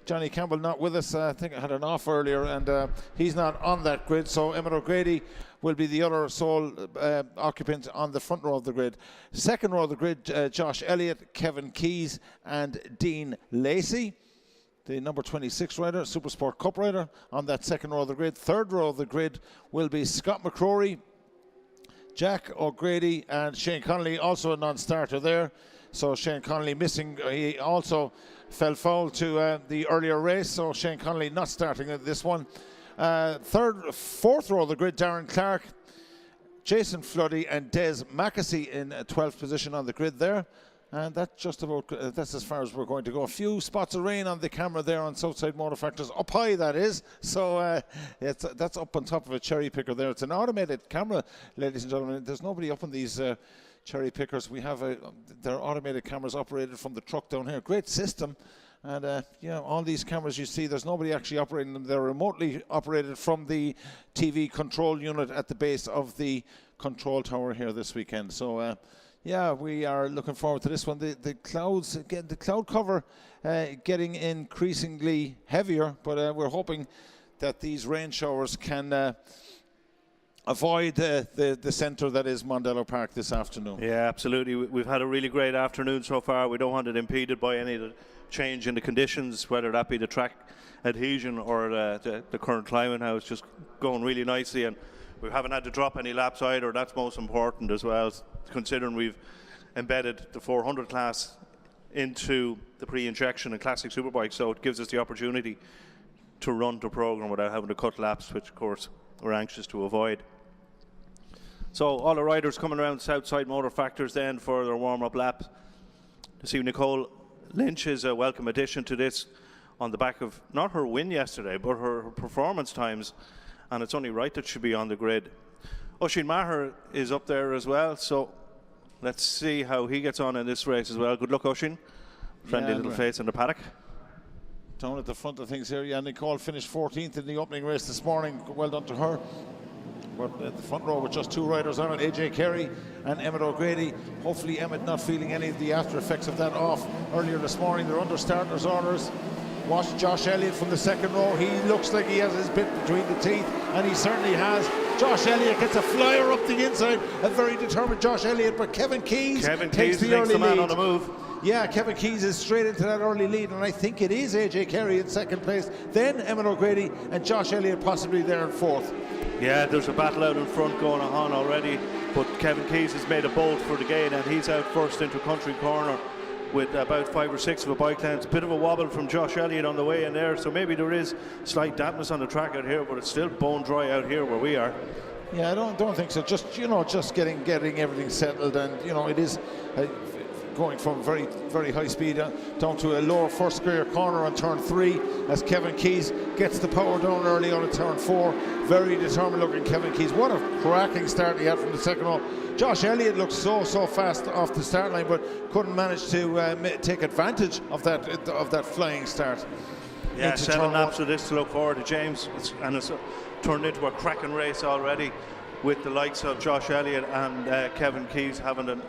not with us. I think I had an off earlier, and he's not on that grid. So Emmett O'Grady will be the other sole occupant on the front row of the grid. Second row of the grid, Josh Elliott, Kevin Keys, and Dean Lacey. The number 26 rider, Supersport Cup rider, on that second row of the grid. Third row of the grid will be Scott McCrory, Jack O'Grady, and Shane Connolly, also a non-starter there. So Shane Connolly missing. He also fell foul to the earlier race, so Shane Connolly not starting at this one. Fourth row of the grid, Darren Clark, Jason Floody, and Des Mackesy in 12th position on the grid there. And that's just about, that's as far as we're going to go. A few spots of rain on the camera there on Southside Motor Factors, up high that is. So that's up on top of a cherry picker there. It's an automated camera, ladies and gentlemen. There's nobody up on these cherry pickers. We have they're automated cameras operated from the truck down here. Great system. And yeah, all these cameras you see, there's nobody actually operating them. They're remotely operated from the TV control unit at the base of the control tower here this weekend. So Yeah, we are looking forward to this one. The clouds, again, the cloud cover getting increasingly heavier, but we're hoping that these rain showers can avoid the centre that is Mondello Park this afternoon. Yeah, absolutely. We've had a really great afternoon so far. We don't want it impeded by any of the change in the conditions, whether that be the track adhesion or the current climate. Now it's just going really nicely, and we haven't had to drop any laps either. That's most important as well, considering we've embedded the 400 class into the pre-injection and classic superbike, so it gives us the opportunity to run the program without having to cut laps, which of course we're anxious to avoid. So all the riders coming around Southside Motor Factors then for their warm-up lap. To see Nicole Lynch is a welcome addition to this on the back of not her win yesterday, but her performance times, and it's only right that she be on the grid. Oisin Maher is up there as well, so let's see how he gets on in this race as well. Good luck, Oisin. Friendly little face in the paddock. Down at the front of things here, yeah, Nicole finished 14th in the opening race this morning. Well done to her. We're at the front row with just two riders on it, AJ Carey and Emmett O'Grady. Hopefully Emmett not feeling any of the after effects of that off earlier this morning. They're under starters orders. Watch Josh Elliott from the second row. He looks like he has his bit between the teeth, and he certainly has. Josh Elliott gets a flyer up the inside. A very determined Josh Elliott, but Kevin Keys takes the early lead. On the move. Yeah, Kevin Keys is straight into that early lead, and I think it is AJ Carey in second place, then Emmett O'Grady and Josh Elliott possibly there in fourth. Yeah, there's a battle out in front going on already, but Kevin Keys has made a bolt for the gain, and he's out first into country corner with about 5 or 6 of a bike length. A bit of a wobble from Josh Elliott on the way in there, so maybe there is slight dampness on the track out here, but it's still bone dry out here where we are. Yeah, I don't think so. Just getting everything settled, and it is going from very, very high speed down to a lower first gear corner on turn 3 as Kevin Keys gets the power down early on at turn 4. Very determined looking Kevin Keys. What a cracking start he had from the second row. Josh Elliott looked so fast off the start line, but couldn't manage to take advantage of that flying start. Yeah, 7 laps of this to look forward to, James, and it's turned into a cracking race already with the likes of Josh Elliott and Kevin Keys having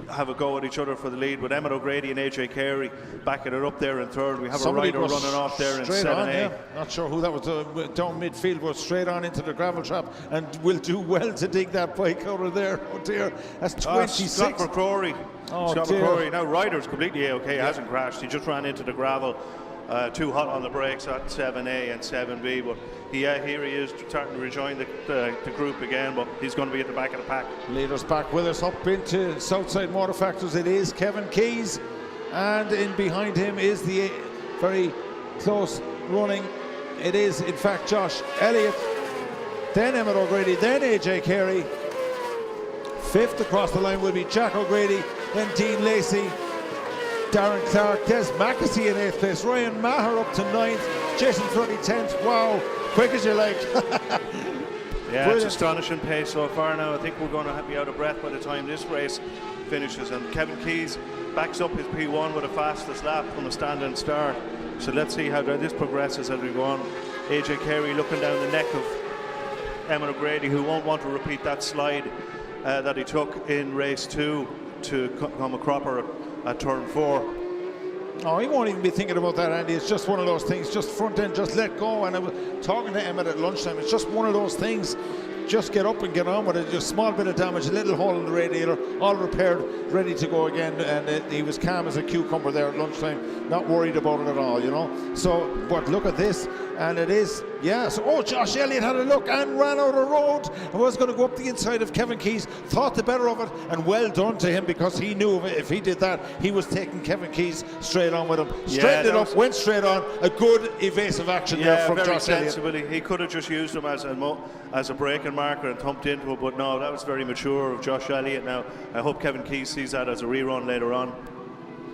have a go at each other for the lead, with Emmett O'Grady and AJ Carey backing it up there in third. We have a rider running off there in 7A. Yeah. Not sure who that was down midfield, but straight on into the gravel trap, and will do well to dig that bike out of there. Oh dear, that's 26. Scott McCrory. Oh, Scott McCrory. Now Ryder's completely okay, hasn't crashed. He just ran into the gravel. Too hot on the brakes at 7A and 7B, but here he is starting to rejoin the group again, but he's going to be at the back of the pack. Leaders back with us up into Southside Motor Factors. It is Kevin Keys, and in behind him is the very close running. It is in fact Josh Elliott, then Emmett O'Grady, then AJ Carey. Fifth across the line will be Jack O'Grady, then Dean Lacey, Darren Clark, Des Mackesy in 8th place, Ryan Maher up to 9th, Jason Flurry 10th. Wow, quick as you like. Yeah, brilliant. It's astonishing pace so far now. I think we're going to be out of breath by the time this race finishes, and Kevin Keys backs up his P1 with the fastest lap from a standing start. So let's see how this progresses as we go on. AJ Carey looking down the neck of Emmett O'Grady, who won't want to repeat that slide that he took in race 2 to come a cropper at turn 4. Oh, he won't even be thinking about that, Andy. It's just one of those things, just front end, just let go. And I was talking to Emmett at lunchtime, it's just one of those things. Just get up and get on with it. Just a small bit of damage, a little hole in the radiator, all repaired, ready to go again. And he was calm as a cucumber there at lunchtime, not worried about it at all, So, but look at this, and it is, yes. Oh, Josh Elliott had a look and ran out of road and was going to go up the inside of Kevin Keys. Thought the better of it, and well done to him, because he knew if he did that, he was taking Kevin Keys straight on with him. Straightened it up, went straight on. A good evasive action there from Josh Elliott. He could have just used him as a braking marker and thumped into it, but no, that was very mature of Josh Elliott. Now I hope Kevin Keys sees that as a rerun later on.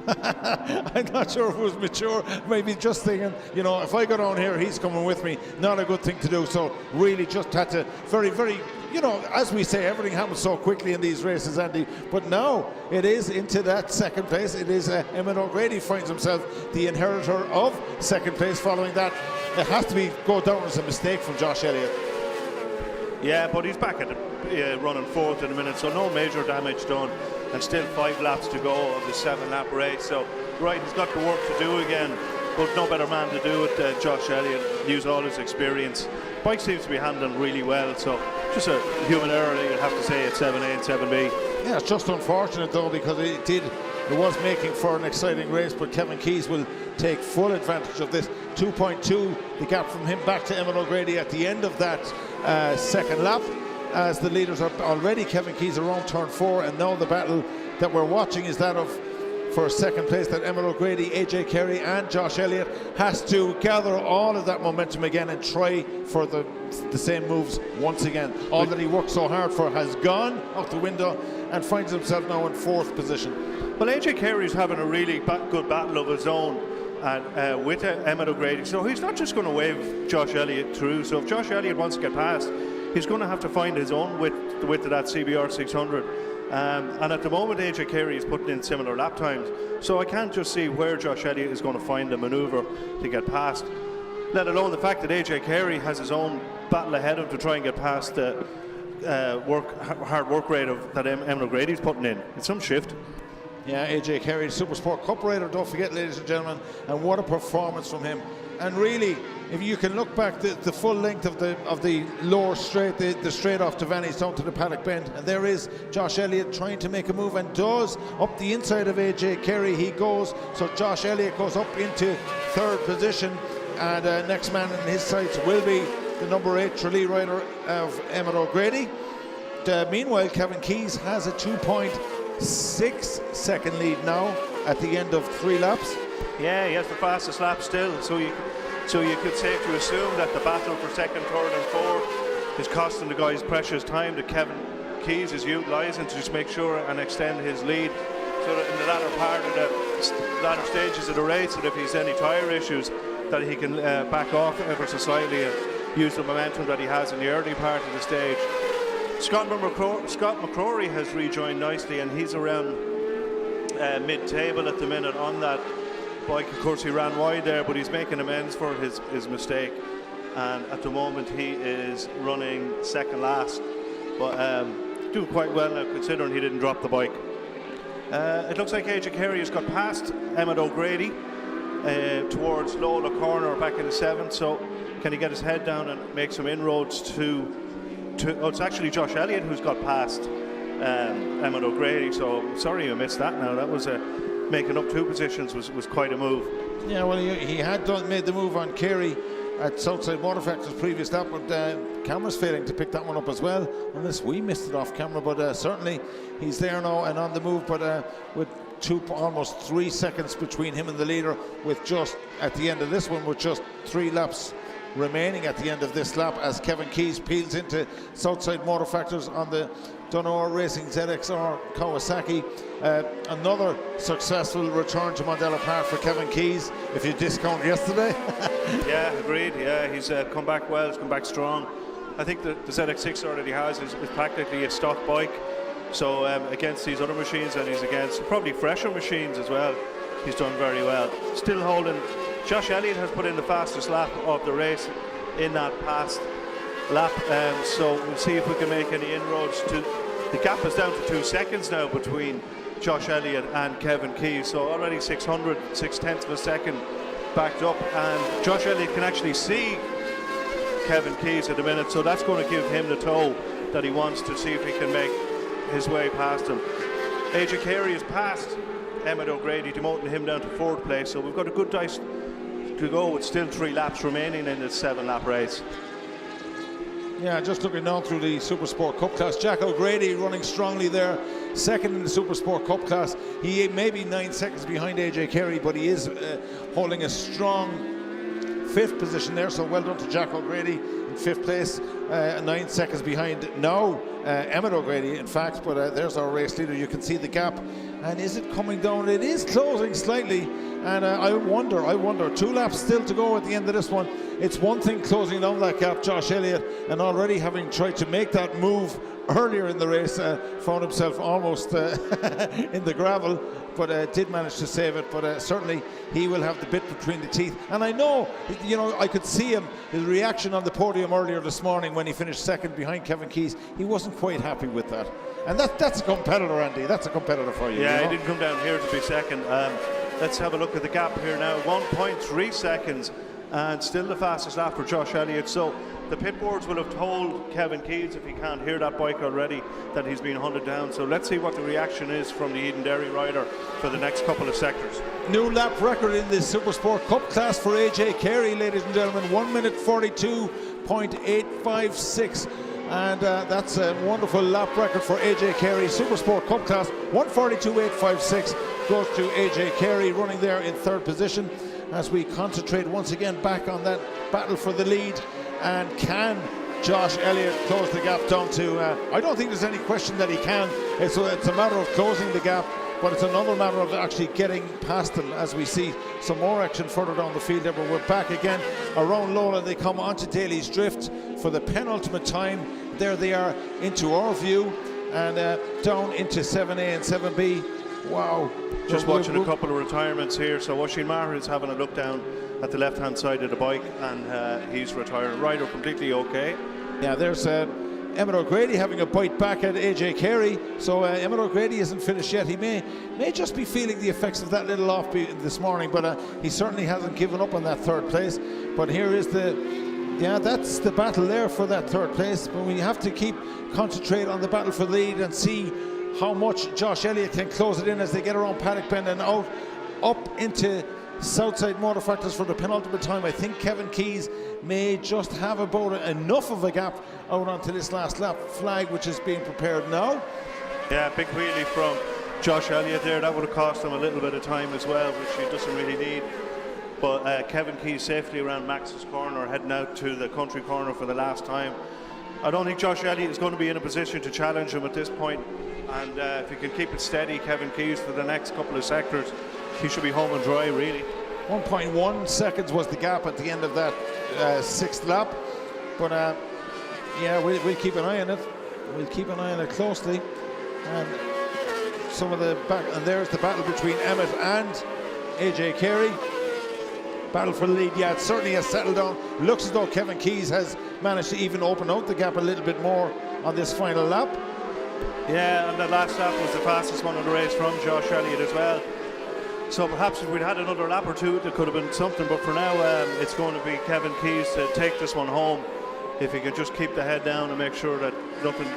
I'm not sure if it was mature, maybe just thinking, if I go down here, he's coming with me. Not a good thing to do. So really just had to very, very, as we say, everything happens so quickly in these races, Andy. But now it is into that second place. It is Emmett O'Grady finds himself the inheritor of second place. Following that, it has to go down as a mistake from Josh Elliott. Yeah, but he's back at running fourth in a minute, so no major damage done. and still 5 laps to go of the 7-lap race. So, right, he's got the work to do again, but no better man to do it than Josh Elliott. Use all his experience. Bike seems to be handling really well, so just a human error, you'd have to say, at 7A and 7B. Yeah, it's just unfortunate though, because it was making for an exciting race, but Kevin Keyes will take full advantage of this. 2.2, the gap from him back to Emmet O'Grady at the end of that second lap, as the leaders are already Kevin Keyes around turn 4, and now the battle that we're watching is that of, for second place, that Emmet O'Grady, AJ Carey and Josh Elliott has to gather all of that momentum again and try for the same moves once again. All that he worked so hard for has gone out the window, and finds himself now in 4th position. Well, AJ Carey's having a really good battle of his own and with Emmet O'Grady, so he's not just going to wave Josh Elliott through. So if Josh Elliott wants to get past, he's going to have to find his own width of that CBR 600. And at the moment, AJ Carey is putting in similar lap times, so I can't just see where Josh Elliott is going to find a manoeuvre to get past, let alone the fact that AJ Carey has his own battle ahead of him to try and get past the hard work rate that Emmet O'Grady's putting in. It's some shift. Yeah, AJ Carey, Super Sport Cup rider, don't forget, ladies and gentlemen, and what a performance from him. And really, if you can look back the full length of the lower straight, the straight off Devaney's down to the paddock bend, and there is Josh Elliott trying to make a move, and does. Up the inside of AJ Carey he goes, so Josh Elliott goes up into 3rd position, and next man in his sights will be the number 8 Tralee rider of Emmet O'Grady. Meanwhile, Kevin Keyes has a 2.6 second lead now at the end of 3 laps. Yeah, he has the fastest lap still, so you could safely assume that the battle for 2nd, 3rd and 4th is costing the guys precious time that Kevin Keyes is utilising to just make sure and extend his lead, so that in the latter part of the latter stages of the race, that if he's any tyre issues, that he can back off ever so slightly and use the momentum that he has in the early part of the stage. Scott McCrory has rejoined nicely, and he's around mid-table at the minute on that bike. Of course, he ran wide there, but he's making amends for his mistake, and at the moment he is running 2nd last, but doing quite well now considering he didn't drop the bike. It looks like AJ Carey has got past Emmet O'Grady towards Lola Corner back in the 7th, so can he get his head down and make some inroads to it's actually Josh Elliott who's got past Emmet O'Grady, so sorry you missed that now. That was making up 2 positions was quite a move. Yeah, well, he had made the move on Carey at Southside Motor Factory's previous lap, but camera's failing to pick that one up as well, unless we missed it off camera, but certainly he's there now and on the move, but with almost 3 seconds between him and the leader, with just at the end of this one with just 3 laps remaining at the end of this lap, as Kevin Keyes peels into Southside Motor Factors on the Dunlop Racing ZXR Kawasaki. Another successful return to Mondello Park for Kevin Keyes, if you discount yesterday. Yeah, agreed. Yeah, he's come back well, he's come back strong. I think the ZX6R that he has is practically a stock bike, so against these other machines, and he's against probably fresher machines as well, he's done very well. Still holding. Josh Elliott has put in the fastest lap of the race in that past lap, so we'll see if we can make any inroads. The gap is down to 2 seconds now between Josh Elliott and Kevin Keyes, so already 6/10 of a second backed up, and Josh Elliott can actually see Kevin Keyes at the minute, so that's going to give him the tow that he wants to see if he can make his way past him. AJ Carey is past Emmet O'Grady, demoting him down to 4th place, so we've got a good dice to go with still 3 laps remaining in this 7-lap race. Yeah, just looking down through the Super Sport Cup class, Jack O'Grady running strongly there, 2nd in the Super Sport Cup class. He may be 9 seconds behind AJ Carey, but he is holding a strong 5th position there, so well done to Jack O'Grady in 5th place, 9 seconds behind now Emmet O'Grady, in fact, but there's our race leader. You can see the gap, and is it coming down? It is closing slightly, and I wonder, 2 laps still to go at the end of this one. It's one thing closing down that gap, Josh Elliott, and already having tried to make that move earlier in the race, found himself almost in the gravel, but did manage to save it. But certainly he will have the bit between the teeth, and I know, I could see his reaction on the podium earlier this morning when he finished 2nd behind Kevin Keyes. He wasn't quite happy with that. And that's a competitor, Andy. That's a competitor for you. Yeah, you know? he didn't come down here to be second. Let's have a look at the gap here now. 1.3 seconds, and still the fastest lap for Josh Elliott. So the pit boards will have told Kevin Keys, if he can't hear that bike already, that he's been hunted down. So let's see what the reaction is from the Eden Dairy rider for the next couple of sectors. New lap record in the Supersport Cup class for AJ Carey, ladies and gentlemen. 1 minute 42.856. And that's a wonderful lap record for AJ Carey. Supersport Cup class 142.856 goes to AJ Carey, running there in third position, as we concentrate once again back on that battle for the lead. And can Josh Elliott close the gap down to I don't think there's any question that he can. It's a matter of closing the gap, but it's another matter of actually getting past them, as we see some more action further down the field there. But we're back again around Lola. They come onto Daly's Drift for the penultimate time. There they are into our view, and down into 7A and 7B. Wow. Just watching a couple of retirements here. So Oisin Maher is having a look down at the left-hand side of the bike, and he's retiring. Rider completely okay. Yeah, there's Emmett O'Grady having a bite back at AJ Carey. So Emmett O'Grady isn't finished yet. He may just be feeling the effects of that little offbeat this morning, but he certainly hasn't given up on that third place. But here is that's the battle there for that third place. But we have to keep concentrate on the battle for the lead and see how much Josh Elliott can close it in as they get around Paddock Bend and out up into Southside Motor Factors for the penultimate time. I think Kevin Keys may just have about enough of a gap out onto this last lap flag, which is being prepared now. Yeah, big wheelie from Josh Elliott there. That would have cost him a little bit of time as well, which he doesn't really need. But Kevin Keys safely around Max's corner, heading out to the country corner for the last time. I don't think Josh Elliott is going to be in a position to challenge him at this point. And if he can keep it steady, Kevin Keys, for the next couple of sectors, he should be home and dry, really. 1.1 seconds was the gap at the end of that sixth lap. But yeah, we'll keep an eye on it. We'll keep an eye on it closely. And some of the back, and there's the battle between Emmett and AJ Carey. Battle for the lead. Yeah, it certainly has settled down. Looks as though Kevin Keys has managed to even open out the gap a little bit more on this final lap. Yeah, and the last lap was the fastest one of the race from Josh Elliott as well. So perhaps if we'd had another lap or two, there could have been something. But for now, it's going to be Kevin Keys to take this one home. If he can just keep the head down and make sure that nothing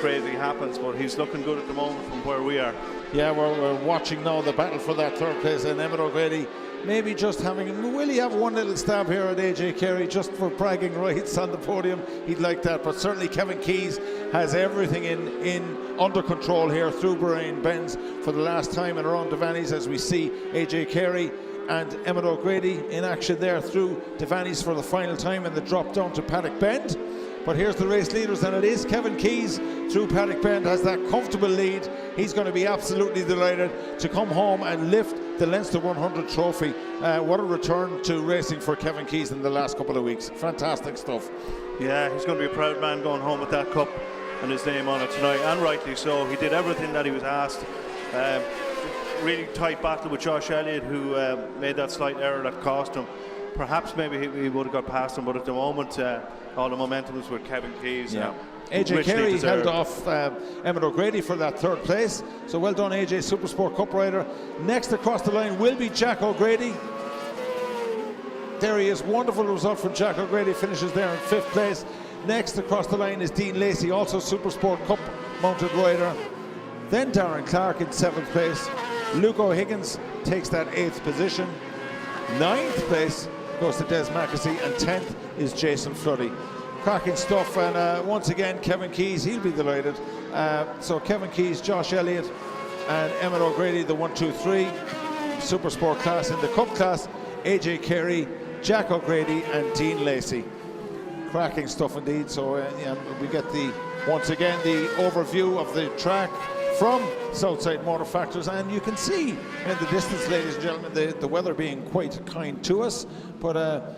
crazy happens. But he's looking good at the moment from where we are. Yeah, we're watching now the battle for that third place, and Emmett O'Grady maybe just having, will he have one little stab here at AJ Carey just for bragging rights on the podium? He'd like that, but certainly Kevin Keys has everything in under control here through Bahrain Benz for the last time and around Devaney's, as we see AJ Carey and Emmett O'Grady in action there through Devaney's for the final time in the drop down to Paddock Bend. But here's the race leaders, and it is Kevin Keys through Paddock Bend, has that comfortable lead. He's going to be absolutely delighted to come home and lift the Leinster 100 trophy. What a return to racing for Kevin Keys in the last couple of weeks. Fantastic stuff. Yeah, he's going to be a proud man going home with that cup and his name on it tonight, and rightly so. He did everything that he was asked. Really tight battle with Josh Elliott, who made that slight error that cost him. Perhaps maybe he would have got past him, but at the moment all the momentum was with Kevin Keys. Yeah. AJ Carey held off Emmett O'Grady for that third place. So well done, AJ, Supersport Cup rider. Next across the line will be Jack O'Grady. There he is. Wonderful result from Jack O'Grady. Finishes there in fifth place. Next across the line is Dean Lacey, also Supersport Cup mounted rider. Then Darren Clark in seventh place. Luke O'Higgins takes that eighth position. Ninth place goes to Des Mackesy, and 10th is Jason Floody. Cracking stuff, and once again Kevin Keys, he'll be delighted. So Kevin Keys, Josh Elliott and Emmett O'Grady, the 1, 2, 3 Supersport class. In the Cup class, AJ Carey, Jack O'Grady and Dean Lacey. Cracking stuff indeed. So yeah, we get once again the overview of the track from Southside Motor Factors, and you can see in the distance, ladies and gentlemen, the weather being quite kind to us. But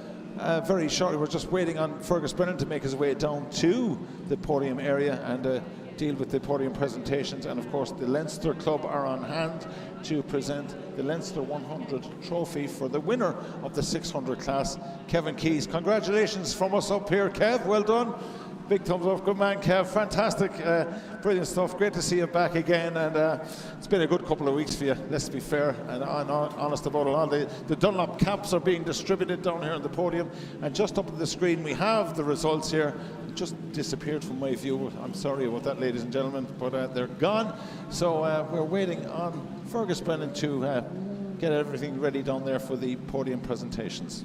very shortly, we're just waiting on Fergus Brennan to make his way down to the podium area and deal with the podium presentations. And of course, the Leinster Club are on hand to present the Leinster 100 trophy for the winner of the 600 class, Kevin Keys. Congratulations from us up here, Kev. Well done. Big thumbs up. Good man, Kev. Fantastic. Brilliant stuff. Great to see you back again. And it's been a good couple of weeks for you, let's be fair and honest about it all. The Dunlop caps are being distributed down here on the podium. And just up on the screen, we have the results here. It just disappeared from my view. I'm sorry about that, ladies and gentlemen, but they're gone. So we're waiting on Fergus Brennan to get everything ready down there for the podium presentations.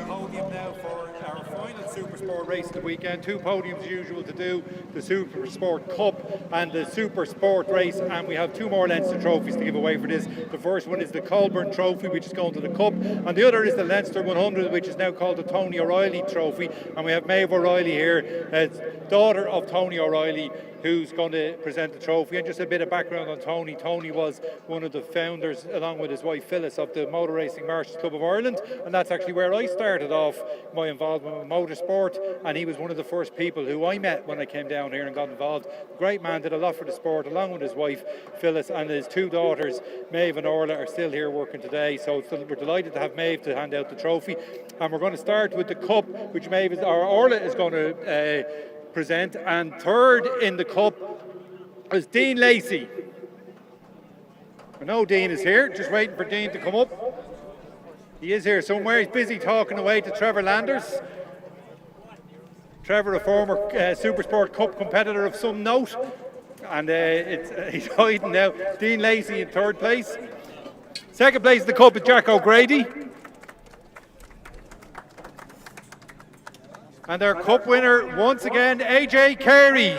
Podium now for our final Supersport race of the weekend. Two podiums usual to do, the Supersport Cup and the Supersport race, and we have two more Leinster trophies to give away for this. The first one is the Colburn Trophy, which is going to the Cup, and the other is the Leinster 100, which is now called the Tony O'Reilly Trophy, and we have Maeve O'Reilly here, daughter of Tony O'Reilly, who's going to present the trophy. And just a bit of background on Tony. Tony was one of the founders, along with his wife Phyllis, of the Motor Racing Marshals Club of Ireland, and that's actually where I started off my involvement with motorsport, and he was one of the first people who I met when I came down here and got involved. Great man, did a lot for the sport, along with his wife Phyllis, and his two daughters, Maeve and Orla, are still here working today, so we're delighted to have Maeve to hand out the trophy. And we're going to start with the Cup, which Orla is going to present, and third in the Cup is Dean Lacey. I know Dean is here, just waiting for Dean to come up. He is here somewhere. He's busy talking away to Trevor Landers. Trevor, a former Supersport Cup competitor of some note, and he's hiding now. Dean Lacey in third place. Second place in the Cup is Jack O'Grady. And our Cup winner, once again, AJ Carey.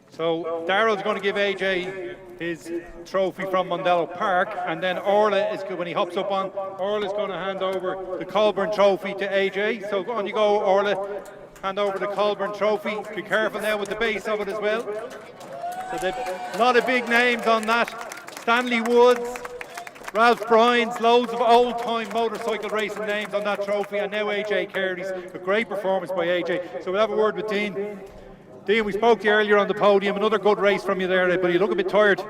So Darryl's going to give AJ his trophy from Mondello Park, and then Orla is, when he hops up on, Orla's going to hand over the Colburn Trophy to AJ. So on you go, Orla. Hand over the Colburn Trophy. Be careful now with the base of it as well. So there's a lot of big names on that. Stanley Woods, Ralph Brines, loads of old-time motorcycle racing names on that trophy, and now AJ Carey's. A great performance by AJ. So we'll have a word with Dean. Dean, we spoke to you earlier on the podium. Another good race from you there, but you look a bit tired.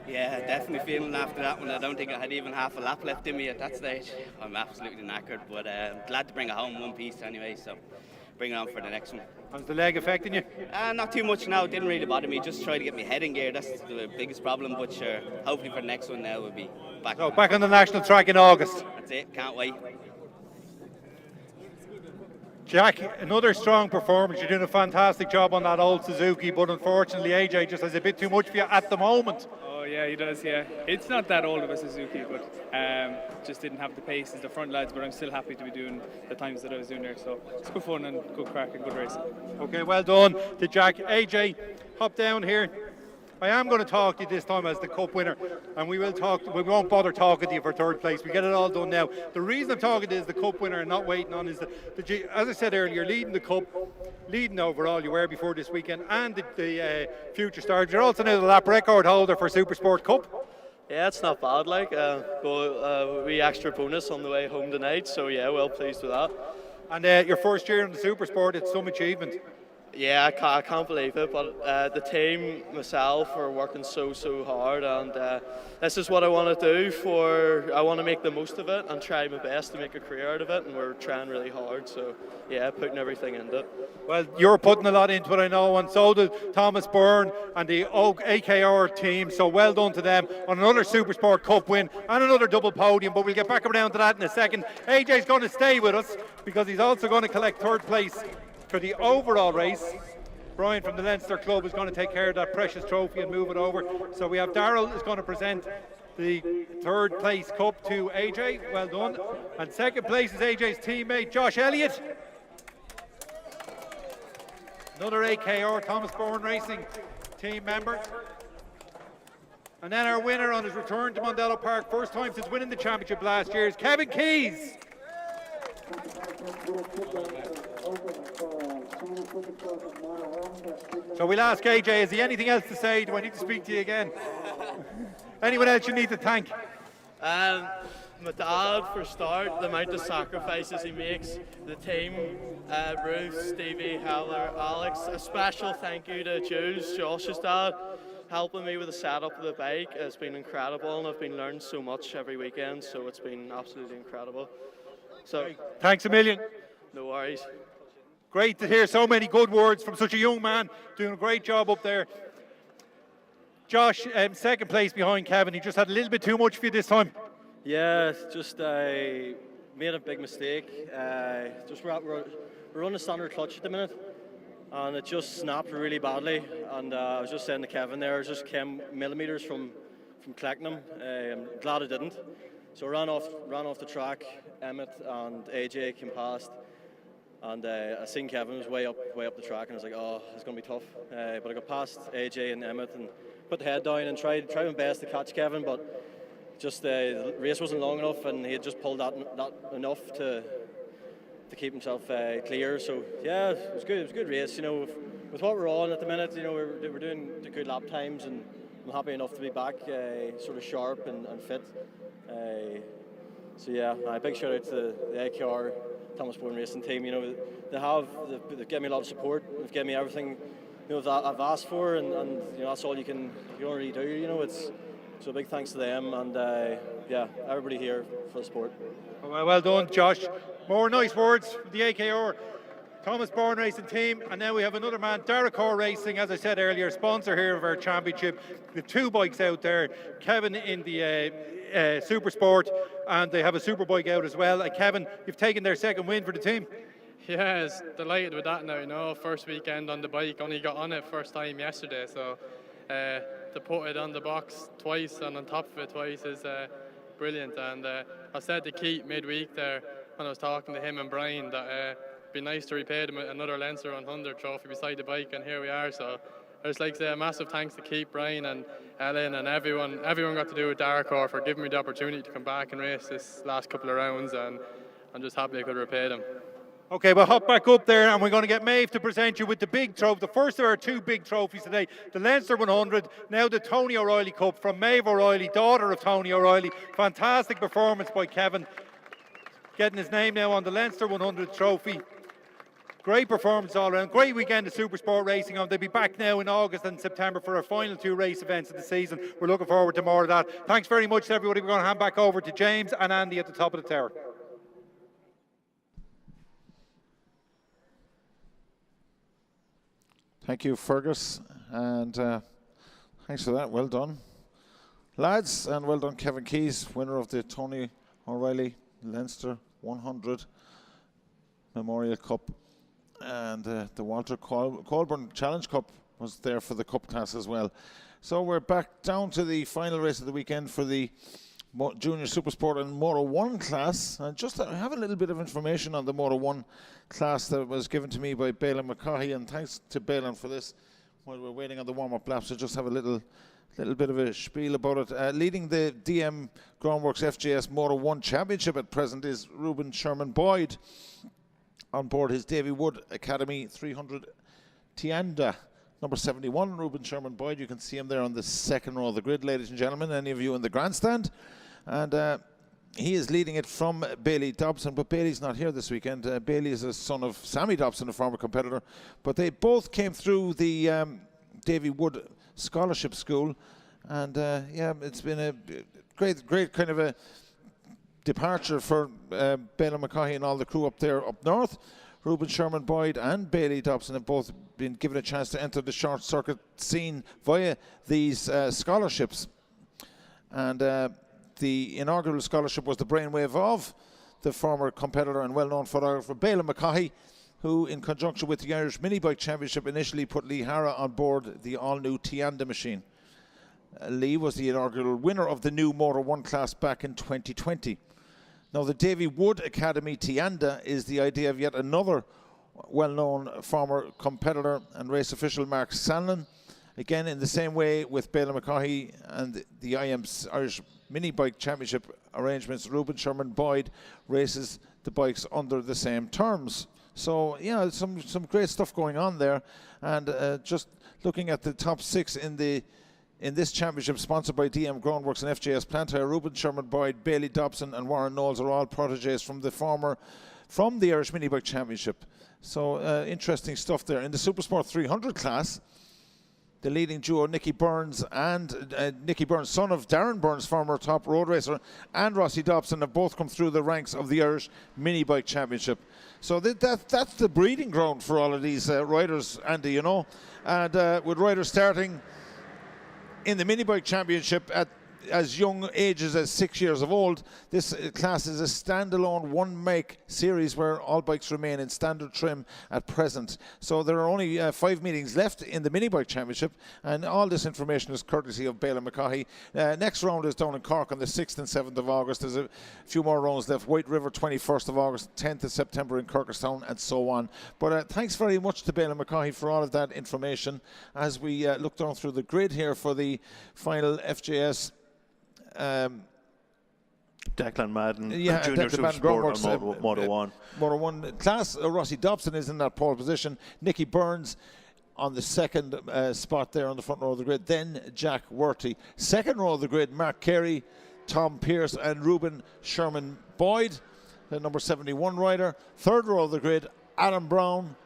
Yeah, definitely feeling after that one. I don't think I had even half a lap left in me at that stage. I'm absolutely knackered, but I'm glad to bring it home one piece anyway, so bring it on for the next one. How's the leg affecting you? Not too much now. It didn't really bother me. Just try to get my head in gear. That's the biggest problem, but sure, hopefully for the next one now we'll be back. So back on the national track in August. That's it. Can't wait. Jack, another strong performance. You're doing a fantastic job on that old Suzuki, but unfortunately AJ just has a bit too much for you at the moment. Oh yeah, he does, yeah. It's not that old of a Suzuki, but just didn't have the pace as the front lads, but I'm still happy to be doing the times that I was doing there. So it's good fun and good crack and good racing. Okay, well done to Jack. AJ, hop down here. I am going to talk to you this time as the cup winner, and we won't bother talking to you for third place. We get it all done now. The reason I'm talking to you as the cup winner and not waiting on is that, as I said earlier, leading the cup, leading overall you were before this weekend, and the future stars. You're also now the lap record holder for Supersport Cup. Yeah, it's not bad. Like, we extra bonus on the way home tonight, so yeah, well pleased with that. And your first year in the Supersport, it's some achievement. Yeah, I can't believe it, but the team, myself, are working so hard, and this is what I want to do. I want to make the most of it and try my best to make a career out of it, and we're trying really hard, so yeah, putting everything into it. Well, you're putting a lot into it, I know, and so did Thomas Byrne and the AKR team, so well done to them on another Supersport Cup win and another double podium, but we'll get back around to that in a second. AJ's going to stay with us because he's also going to collect third place for the overall race. Brian from the Leinster Club is going to take care of that precious trophy and move it over. So we have Darrell is going to present the third place cup to AJ. Well done. And second place is AJ's teammate Josh Elliott. Another AKR Thomas Byrne Racing team member. And then our winner on his return to Mondello Park, first time since winning the championship last year, is Kevin Keys. So we'll ask AJ, is he anything else to say? Do I need to speak to you again? Anyone else you need to thank? My dad, for start, the amount of sacrifices he makes, the team, Ruth, Stevie, Heller, Alex. A special thank you to Jules, Josh's dad, helping me with the setup of the bike. It's been incredible, and I've been learning so much every weekend, so it's been absolutely incredible. So, thanks a million. No worries. Great to hear so many good words from such a young man, doing a great job up there. Josh, second place behind Kevin. He just had a little bit too much for you this time. Yeah, just made a big mistake. We're running a standard clutch at the minute, and it just snapped really badly. And I was just saying to Kevin there, it just came millimeters from collecting them. I'm glad I didn't. So ran off the track. Emmett and AJ came past, and I seen Kevin was way up the track, and I was like, oh, it's going to be tough. But I got past AJ and Emmett and put the head down and tried my best to catch Kevin, but just the race wasn't long enough, and he had just pulled that enough to keep himself clear. So yeah, it was good. It was a good race. You know, with what we're on at the minute, you know, we're doing the good lap times, and I'm happy enough to be back, sort of sharp and fit. So yeah, a big shout out to the AKR Thomas Byrne Racing team. You know, they've given me a lot of support. They've given me everything, you know, that I've asked for, and you know, that's all you don't really do. You know, so a big thanks to them, and yeah, everybody here for the support. Well done, Josh. More nice words from the AKR Thomas Byrne Racing team, and now we have another man, Darracor Racing, as I said earlier, sponsor here of our championship. The two bikes out there, Kevin in the Supersport, and they have a Superbike out as well. Kevin, you've taken their second win for the team. Yeah, it's delighted with that now, you know. First weekend on the bike, only got on it first time yesterday, so to put it on the box twice and on top of it twice is brilliant. And I said to Keith midweek there when I was talking to him and Brian that it'd be nice to repay them another Leinster 100 trophy beside the bike, and here we are. So I just like to say a massive thanks to Keith, Brian and Ellen and everyone got to do with Darracor for giving me the opportunity to come back and race this last couple of rounds, and I'm just happy I could repay them. Okay, we'll hop back up there, and we're going to get Maeve to present you with the big trophy, the first of our two big trophies today, the Leinster 100, now the Tony O'Reilly Cup from Maeve O'Reilly, daughter of Tony O'Reilly. Fantastic performance by Kevin, getting his name now on the Leinster 100 trophy. Great performance all around, great weekend of Supersport racing on. They'll be back now in August and September for our final two race events of the season. We're looking forward to more of that. Thanks very much to everybody. We're going to hand back over to James and Andy at the top of the tower. Thank you, Fergus, and thanks for that. Well done, lads, and well done, Kevin Keys, winner of the Tony O'Reilly Leinster 100 Memorial Cup, and the Walter Colburn Challenge Cup was there for the Cup class as well. So we're back down to the final race of the weekend for the Junior Supersport and Moto 1 class. And just I have a little bit of information on the Moto 1 class that was given to me by Balan McCaughey, and thanks to Balan for this. while we're waiting on the warm-up laps, I'll just have a little bit of a spiel about it. Leading the DM Groundworks FJS Moto 1 Championship at present is Ruben Sherman Boyd. On board his Davy Wood Academy 300 Tianda, number 71, Ruben Sherman Boyd. You can see him there on the second row of the grid, ladies and gentlemen, any of you in the grandstand. And he is leading it from Bailey Dobson, but Bailey's not here this weekend. Bailey is a son of Sammy Dobson, a former competitor, but they both came through the Davy Wood Scholarship School, and yeah, it's been a great kind of a departure for Bela McCaughey and all the crew up there up north. Ruben Sherman Boyd and Bailey Dobson have both been given a chance to enter the short circuit scene via these scholarships, and the inaugural scholarship was the brainwave of the former competitor and well-known photographer Bela McCaughey, who in conjunction with the Irish Mini Bike Championship initially put Lee Hara on board the all-new Tianda machine. Lee was the inaugural winner of the new Motor 1 class back in 2020. Now, the Davy Wood Academy Tianda is the idea of yet another well-known former competitor and race official, Mark Sanlon. Again, in the same way with Bela McCaughey and the Irish Mini Bike Championship arrangements, Ruben Sherman Boyd races the bikes under the same terms. So, yeah, some great stuff going on there. And just looking at the top 6 in this championship, sponsored by DM Groundworks and FJS Plantair, Ruben Sherman Boyd, Bailey Dobson and Warren Knowles are all protégés from the Irish Mini Bike Championship. So interesting stuff there. In the Supersport 300 class, the leading duo, Nicky Burns and Nicky Burns, son of Darren Burns, former top road racer, and Rossi Dobson, have both come through the ranks of the Irish Mini Bike Championship. So that's the breeding ground for all of these riders, Andy, you know. And with riders starting in the Mini Bike Championship at as young ages as 6 years of old, this class is a standalone one-make series where all bikes remain in standard trim at present. So there are only 5 meetings left in the Mini Bike Championship, and all this information is courtesy of Bela McCaughey. Next round is down in Cork on the 6th and 7th of August. There's a few more rounds left. White River 21st of August, 10th of September in Kirkestown, and so on. But thanks very much to Bela McCaughey for all of that information as we look down through the grid here for the final FJS Declan Madden, yeah, Junior Supersport on Moto 1. Moto 1 class, Rossi Dobson is in that pole position. Nicky Burns on the second spot there on the front row of the grid. Then Jack Worthy. Second row of the grid, Mark Carey, Tom Pearce and Ruben Sherman Boyd, the number 71 rider. Third row of the grid, Adam Brown,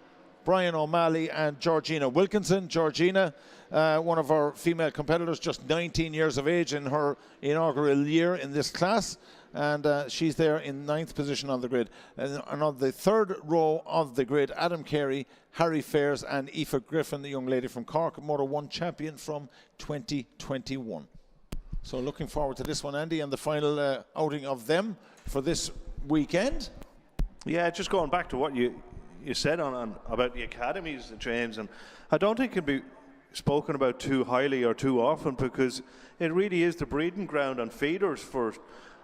Brian O'Malley and Georgina Wilkinson. Georgina, one of our female competitors, just 19 years of age in her inaugural year in this class, and she's there in 9th position on the grid. And on the third row of the grid, Adam Carey, Harry Fairs and Aoife Griffin, the young lady from Cork, Moto 1 champion from 2021. So looking forward to this one, Andy, and the final outing of them for this weekend. Yeah, just going back to what you said on about the academies, James, and I don't think it can be spoken about too highly or too often, because it really is the breeding ground and feeders for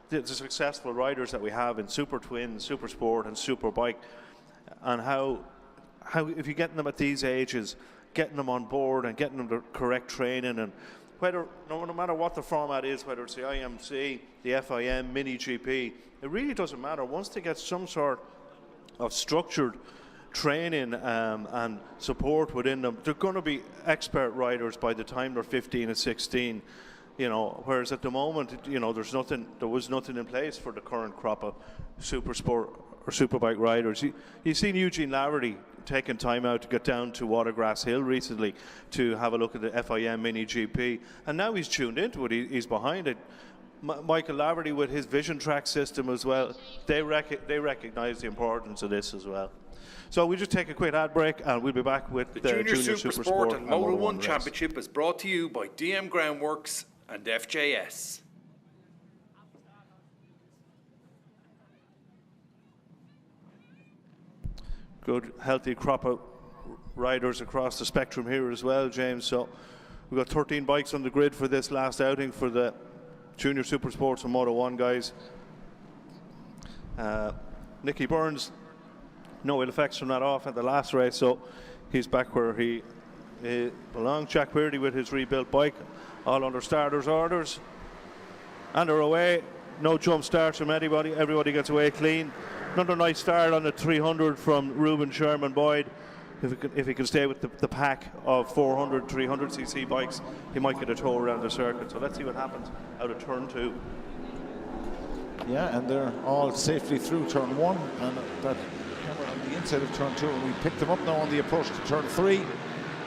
the successful riders that we have in Super Twin, Super Sport and Superbike, and how if you're getting them at these ages, getting them on board and getting them the correct training, and whether no matter what the format is, whether it's the IMC, the FIM, Mini GP, it really doesn't matter. Once they get some sort of structured training and support within them, they're going to be expert riders by the time they're 15 and 16, you know, whereas at the moment, you know, there was nothing in place for the current crop of Super Sport or Superbike riders. You've seen Eugene Laverty taking time out to get down to Watergrass Hill recently to have a look at the FIM Mini GP, and now he's tuned into it, he's behind it. Michael Laverty with his Vision Track system as well, they recognise the importance of this as well. So we'll just take a quick ad break and we'll be back with the Junior Supersport and Moto 1 Championship is brought to you by DM Groundworks and FJS. Good, healthy crop of riders across the spectrum here as well, James. So we've got 13 bikes on the grid for this last outing for the Junior Supersports and Moto 1 guys. Nicky Burns, no ill effects from that off at the last race, so he's back where he belongs. Jack Weirdy with his rebuilt bike, all under starters' orders. And they're away. No jump starts from anybody. Everybody gets away clean. Another nice start on the 300 from Ruben Sherman Boyd. If he can stay with the pack of 400, 300cc bikes, he might get a tow around the circuit. So let's see what happens out of turn 2. Yeah, and they're all safely through turn 1, and that camera on the inside of turn 2, and we picked them up now on the approach to turn 3,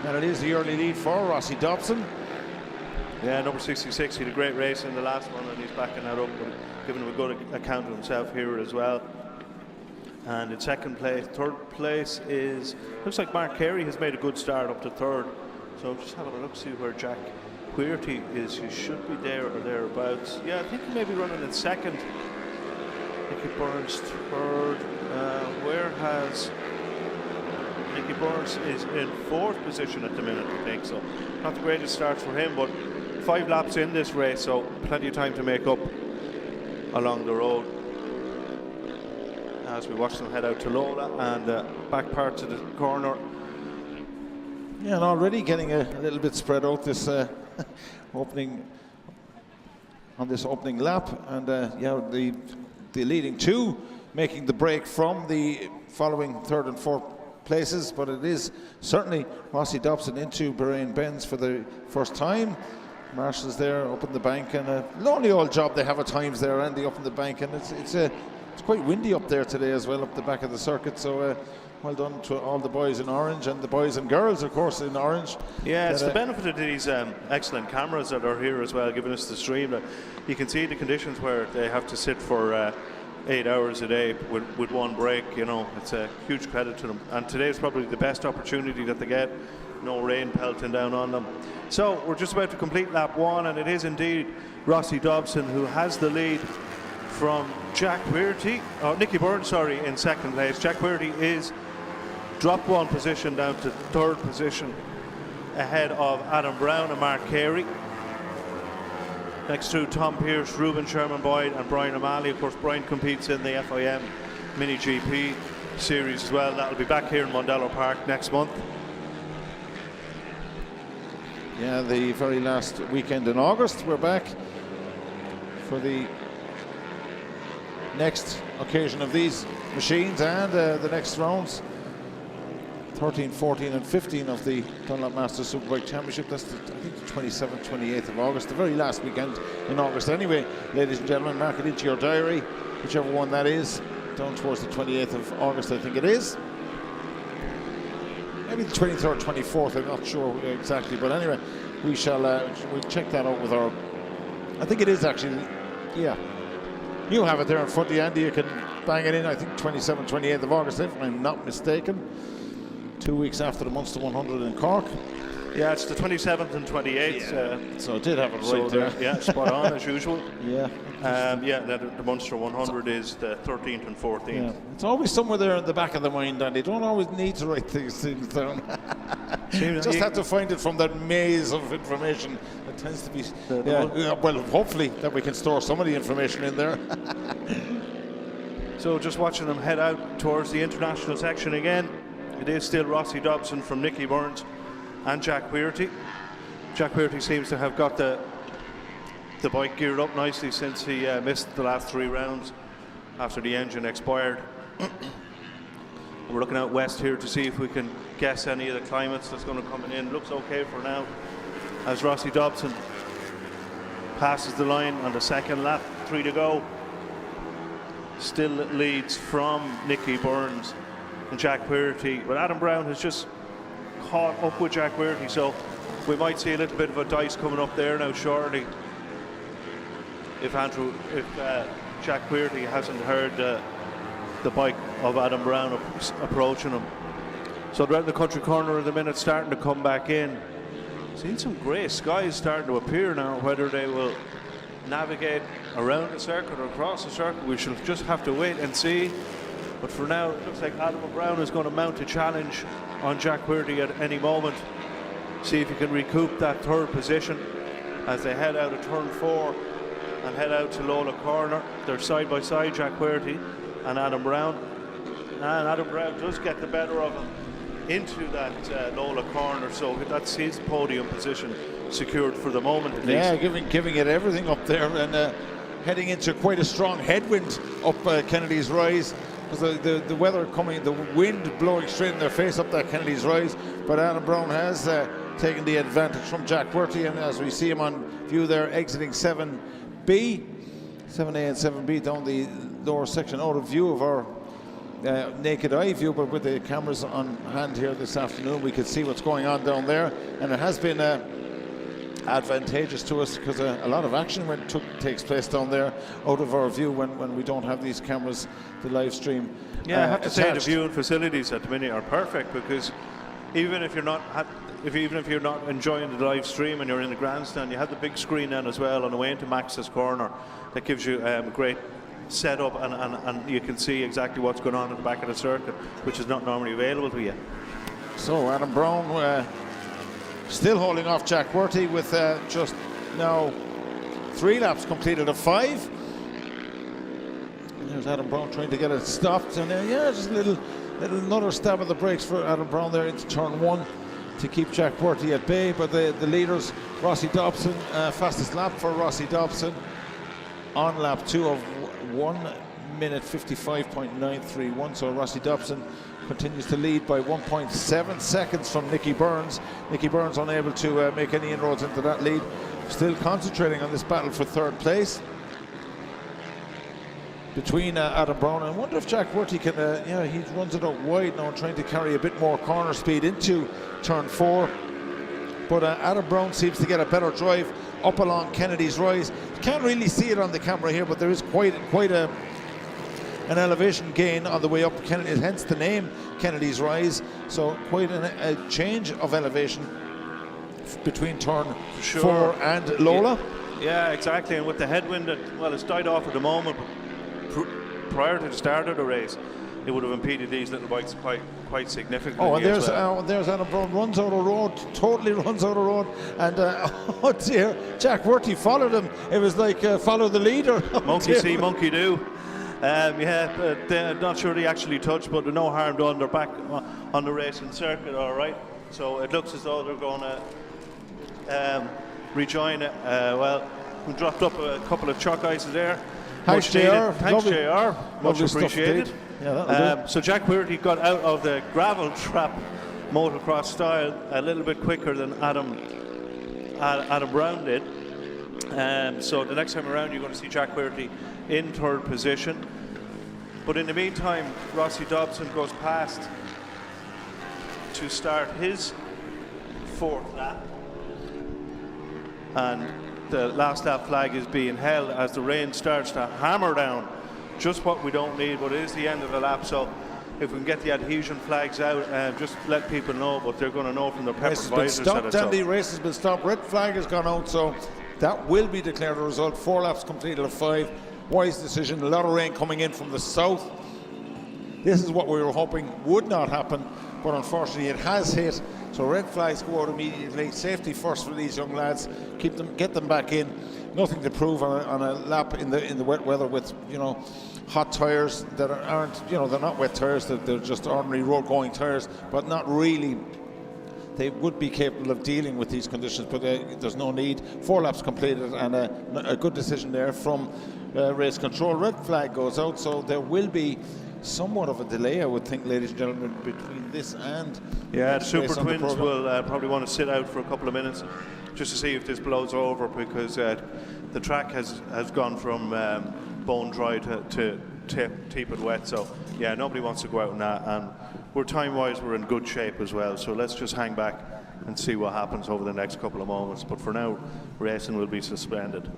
and it is the early lead for Rossi Dobson. Yeah, number 66, he had a great race in the last one, and he's backing that up, giving him a good account of himself here as well. And in second place, third place is, looks like Mark Carey has made a good start up to third. So just having a look, see where Jack Queerty is. He should be there or thereabouts. Yeah, I think he may be running in second. Nicky Burns third. Where has Nicky Burns is in fourth position at the minute, I think. So not the greatest start for him, but 5 laps in this race, so plenty of time to make up along the road. As we watch them head out to Lola and back parts of the corner. Yeah, and already getting a little bit spread out this opening lap, and yeah, the leading 2 making the break from the following 3rd and 4th places, but it is certainly Rossi Dobson into Bahrain Benz for the first time. Marshall's there up in the bank, and a lonely old job they have at times there, Andy, up in the bank, and it's quite windy up there today as well, up the back of the circuit. So well done to all the boys in orange, and the boys and girls, of course, in orange. Yeah, it's the benefit of these excellent cameras that are here as well, giving us the stream. You can see the conditions where they have to sit for 8 hours a day with one break. You know, it's a huge credit to them. And today is probably the best opportunity that they get. No rain pelting down on them. So we're just about to complete lap 1, and it is indeed Rossi Dobson who has the lead from Jack Weirty, Nicky Burns, sorry, in second place. Jack Weirty is dropped 1 position down to 3rd position, ahead of Adam Brown and Mark Carey. Next to Tom Pearce, Ruben Sherman Boyd and Brian O'Malley. Of course, Brian competes in the FIM Mini GP series as well. That'll be back here in Mondello Park next month. Yeah, the very last weekend in August, we're back for the next occasion of these machines, and the next rounds 13, 14 and 15 of the Dunlop Masters Superbike Championship. That's I think the 27th, 28th of August, the very last weekend in August anyway. Ladies and gentlemen, mark it into your diary, whichever one that is, down towards the 28th of August, I think it is. Maybe the 23rd, 24th, I'm not sure exactly, but anyway, we'll check that out with our, I think it is actually, yeah. You have it there in front of you, Andy. You can bang it in, I think 27th, 28th of August, if I'm not mistaken. 2 weeks after the Munster 100 in Cork. Yeah, it's the 27th and 28th. Yeah. So I did have it right there. Yeah, spot on as usual. Yeah. Yeah, the Munster 100 is the 13th and 14th. Yeah. It's always somewhere there in the back of the mind, and they don't always need to write these things down. Just have to find it from that maze of information that tends to be. Well, hopefully that we can store some of the information in there. So just watching them head out towards the international section again. It is still Rossi Dobson from Nicky Burns and Jack Weirty. Jack Weirty seems to have got the bike geared up nicely since he missed the last 3 rounds after the engine expired. We're looking out west here to see if we can guess any of the climates that's going to come in. Looks okay for now, as Rossi Dobson passes the line on the second lap, 3 to go. Still leads from Nicky Burns and Jack Weirty, but Adam Brown has just caught up with Jack Weirty, so we might see a little bit of a dice coming up there now shortly if Jack Weirty hasn't heard the bike of Adam Brown approaching him. So they're out in the country corner at the minute, starting to come back in. Seen some grey skies starting to appear now. Whether they will navigate around the circuit or across the circuit, we shall just have to wait and see. But for now, it looks like Adam Brown is going to mount a challenge on Jack Weirty at any moment. See if he can recoup that 3rd position as they head out of turn 4 and head out to Lola Corner. They're side by side, Jack Weirty and Adam Brown. And Adam Brown does get the better of him into that Lola corner, so that's his podium position secured for the moment at Yeah, least. giving it everything up there, and heading into quite a strong headwind up Kennedy's Rise, because the weather coming, the wind blowing straight in their face up that Kennedy's Rise. But Adam Brown has taken the advantage from Jack Worthy, and as we see him on view there, exiting 7B, 7A and 7B down the lower section, out of view of our naked eye view, but with the cameras on hand here this afternoon, we could see what's going on down there, and it has been advantageous to us because a lot of action takes place down there out of our view when we don't have these cameras to live stream. Yeah, I have to say the attached. viewing facilities at the minute are perfect, because even if you're not enjoying the live stream and you're in the grandstand, you have the big screen then as well on the way into Maxus corner that gives you a great setup, and you can see exactly what's going on at the back of the circuit, which is not normally available to you. So Adam Brown still holding off Jack Worthy with just now 3 laps completed of 5. There's Adam Brown trying to get it stopped, and yeah, just a little another stab at the brakes for Adam Brown there into turn 1 to keep Jack Worthy at bay. But the leaders, Rossi Dobson, fastest lap for Rossi Dobson on lap 2 of 1:55.931. So Rossi Dobson continues to lead by 1.7 seconds from Nicky Burns. Nicky Burns unable to make any inroads into that lead. Still concentrating on this battle for 3rd place between Adam Brown. I wonder if Jack Worthy can, he runs it out wide now, trying to carry a bit more corner speed into turn 4. But Adam Brown seems to get a better drive up along Kennedy's Rise. You can't really see it on the camera here, but there is quite an elevation gain on the way up Kennedy, hence the name Kennedy's Rise. So quite a change of elevation between turn 4 and Lola. Yeah, exactly. And with the headwind it's died off at the moment, but prior to the start of the race, it would have impeded these little bikes quite significantly. Oh, and there's Adam Brown, runs out of road, totally runs out of road, and oh dear, Jack Worthy followed him. It was like follow the leader. Monkey see, monkey do. Not sure they actually touched, but no harm done. They're back on the racing circuit, all right. So it looks as though they're going to rejoin it. We dropped up a couple of chalk ices there. Thanks, JR. Thanks, JR. Much appreciated. Yeah, so Jack Worthy got out of the gravel trap motocross style a little bit quicker than Adam Brown did. So the next time around, you're going to see Jack Worthy in 3rd position. But in the meantime, Rossi Dobson goes past to start his 4th lap. And the last lap flag is being held as the rain starts to hammer down. Just what we don't need, but it is the end of the lap. So if we can get the adhesion flags out, just let people know, but they're going to know from the pepper visors that it's up. The race has been stopped. Red flag has gone out, so that will be declared a result. 4 laps completed of 5. Wise decision. A lot of rain coming in from the south. This is what we were hoping would not happen, but unfortunately it has hit. So red flags go out immediately. Safety first for these young lads. Get them back in. Nothing to prove on a lap in the wet weather with hot tires that aren't they're not wet tires. They're just ordinary road going tires, but not really. They would be capable of dealing with these conditions, but there's no need. 4 laps completed, and a good decision there from race control. Red flag goes out, so there will be somewhat of a delay, I would think, ladies and gentlemen, between this and the Super Twins will probably want to sit out for a couple of minutes just to see if this blows over, because the track has gone from bone dry to tepid wet. So yeah, nobody wants to go out in that, and we're time-wise we're in good shape as well. So let's just hang back and see what happens over the next couple of moments. But for now, racing will be suspended.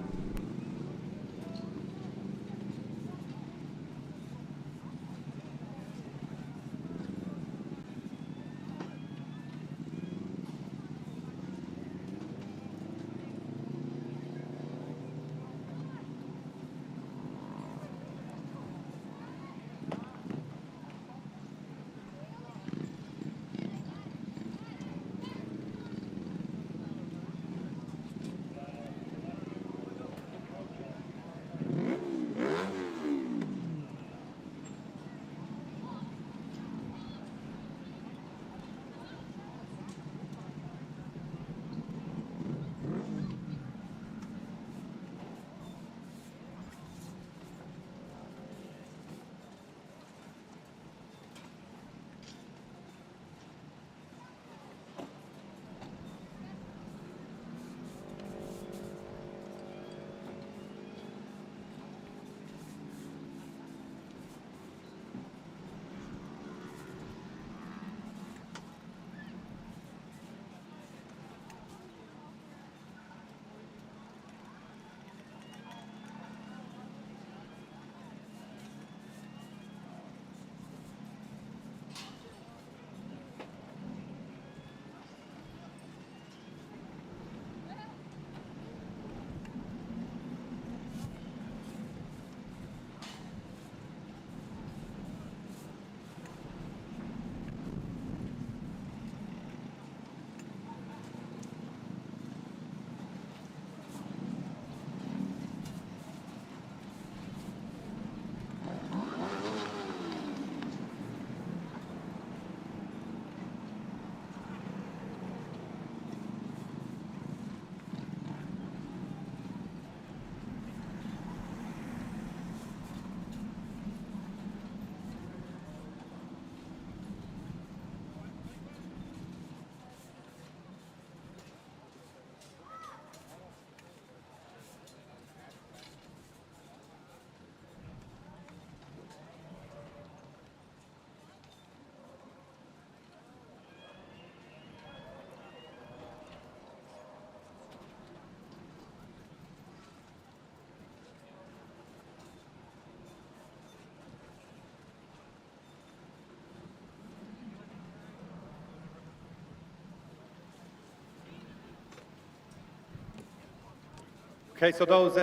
Okay, so those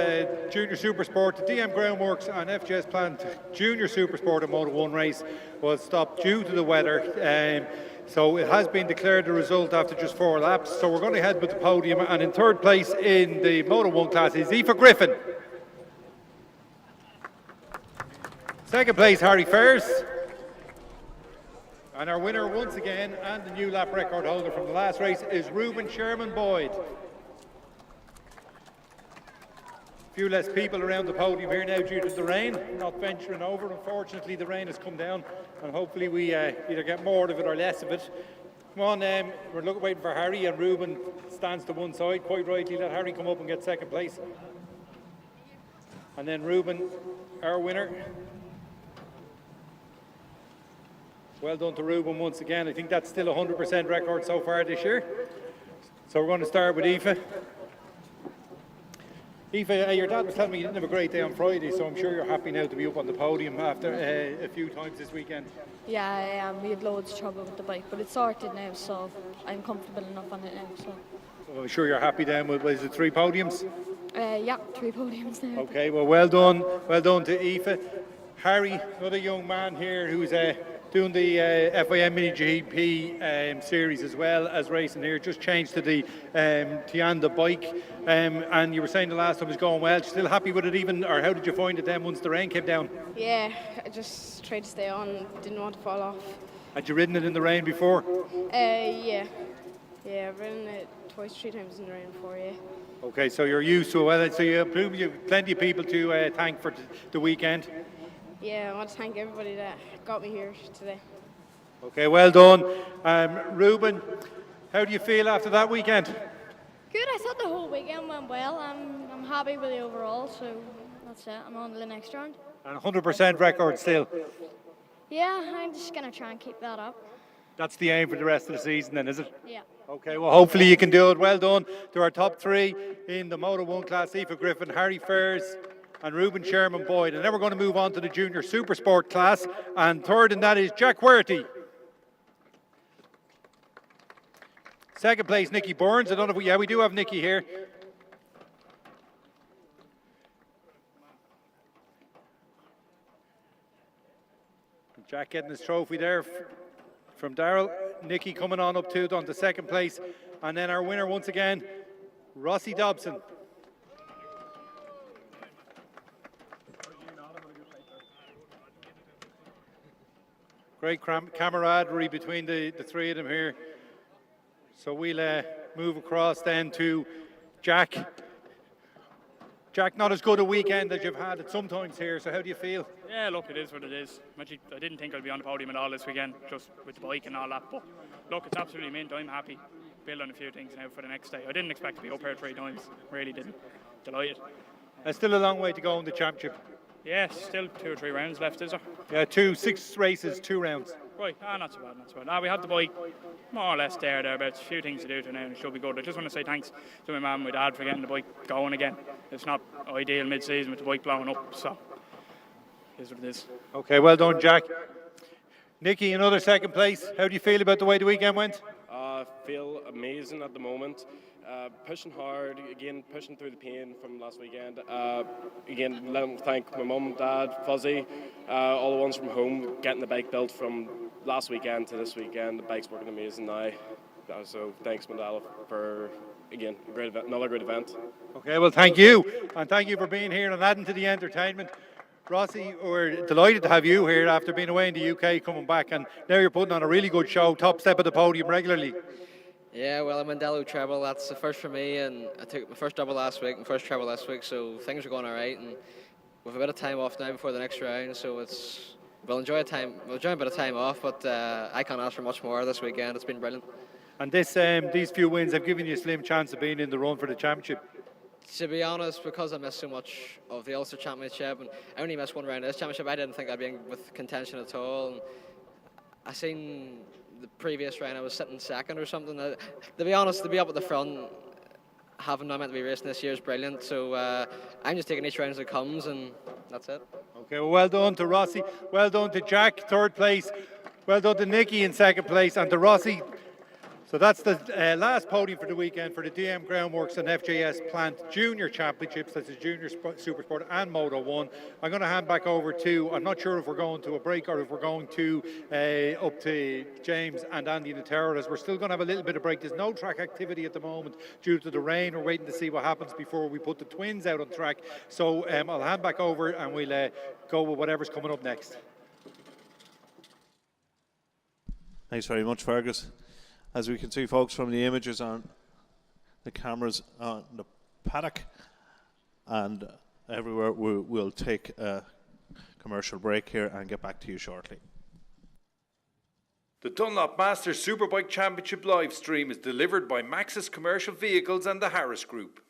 Junior Supersport, the DM Groundworks and FJS planned Junior Supersport and Moto 1 race was stopped due to the weather. So it has been declared the result after just 4 laps. So we're going to head with the podium, and in third place in the Moto 1 class is Aoife Griffin. Second place, Harry Fairs. And our winner once again, and the new lap record holder from the last race, is Ruben Sherman Boyd. A few less people around the podium here now due to the rain. Not venturing over. Unfortunately, the rain has come down, and hopefully we either get more of it or less of it. Come on, we're waiting for Harry, and Ruben stands to one side. Quite rightly, let Harry come up and get second place. And then Ruben, our winner. Well done to Ruben once again. I think that's still a 100% record so far this year. So we're going to start with Aoife. Aoife, your dad was telling me you didn't have a great day on Friday, so I'm sure you're happy now to be up on the podium after a few times this weekend. Yeah, I am. We had loads of trouble with the bike, but it's sorted now, so I'm comfortable enough on it now. So I'm sure you're happy then with, is it 3 podiums? Yeah, 3 podiums now. Okay, well done to Aoife. Harry, another young man here who's doing the FIM Mini GP series as well as racing here. Just changed to the Tianda bike, and you were saying the last time was going well. Still happy with it even, or how did you find it then once the rain came down? Yeah, I just tried to stay on, didn't want to fall off. Had you ridden it in the rain before? Yeah, I've ridden it twice, 3 times in the rain before, yeah. Okay, so you're used to it. Well, so you have plenty of people to thank for the weekend. Yeah, I want to thank everybody that got me here today. Okay, well done. Ruben, how do you feel after that weekend? Good, I thought the whole weekend went well. I'm happy with the overall, so that's it. I'm on to the next round. And 100% record still. Yeah, I'm just going to try and keep that up. That's the aim for the rest of the season then, is it? Yeah. Okay, well hopefully you can do it. Well done to our top 3 in the Moto 1 class, Aoife Griffin, Harry Fairs, and Ruben Sherman Boyd. And then we're going to move on to the Junior Supersport class. And third in that is Jack Werty. Second place, Nicky Burns. I don't know if we do have Nicky here. Jack getting his trophy there from Darrell. Nicky coming on up to second place. And then our winner once again, Rossi Dobson. Great camaraderie between the 3 of them here. So we'll move across then to Jack. Jack, not as good a weekend as you've had it sometimes here, so how do you feel? Yeah, look, it is what it is. Actually, I didn't think I'd be on the podium at all this weekend, just with the bike and all that. But look, it's absolutely mint. I'm happy. Building a few things now for the next day. I didn't expect to be up here 3 times. Really didn't. Delighted. There's still a long way to go in the championship. Yeah, still 2 or 3 rounds left, is there? Yeah, 6 races, 2 rounds. Right, not so bad. We have the bike more or less thereabouts. A few things to do to now, and it should be good. I just want to say thanks to my mum and my dad for getting the bike going again. It's not ideal mid-season with the bike blowing up, so it is what it is. Okay, well done, Jack. Nicky, another second place. How do you feel about the way the weekend went? I feel amazing at the moment. Pushing hard, again, pushing through the pain from last weekend. Again, let me thank my mum, dad, Fuzzy, all the ones from home, getting the bike built from last weekend to this weekend. The bike's working amazing now. So thanks, Mondello, for, again, another great event. Okay, well, thank you. And thank you for being here and adding to the entertainment. Rossi, we're delighted to have you here after being away in the UK, coming back, and now you're putting on a really good show, top step of the podium regularly. Yeah, well, a Mondello treble, that's the first for me, and I took my first double last week and first treble last week, so things are going all right, and we've a bit of time off now before the next round, so we'll enjoy a bit of time off, but I can't ask for much more this weekend. It's been brilliant. And these few wins have given you a slim chance of being in the run for the championship. To be honest, because I missed so much of the Ulster Championship, and I only missed 1 round of this championship, I didn't think I'd be in with contention at all. And I seen the previous round I was sitting second or something. To be honest, to be up at the front, having not meant to be racing this year is brilliant. So I'm just taking each round as it comes, and that's it. Okay, well done to Rossi, well done to Jack, third place, well done to Nicky in second place, and to Rossi, So that's the last podium for the weekend for the DM Groundworks and FJS Plant Junior Championships. That's the Junior Super Sport and Moto 1. I'm going to hand back over to, I'm not sure if we're going to a break or if we're going to up to James and Andy the Terrorists. We're still going to have a little bit of break. There's no track activity at the moment due to the rain. We're waiting to see what happens before we put the twins out on track. So I'll hand back over and we'll go with whatever's coming up next. Thanks very much, Fergus. As we can see, folks, from the images on the cameras on the paddock and everywhere, we'll take a commercial break here and get back to you shortly. The Dunlop Masters Superbike Championship live stream is delivered by Maxus Commercial Vehicles and the Harris Group.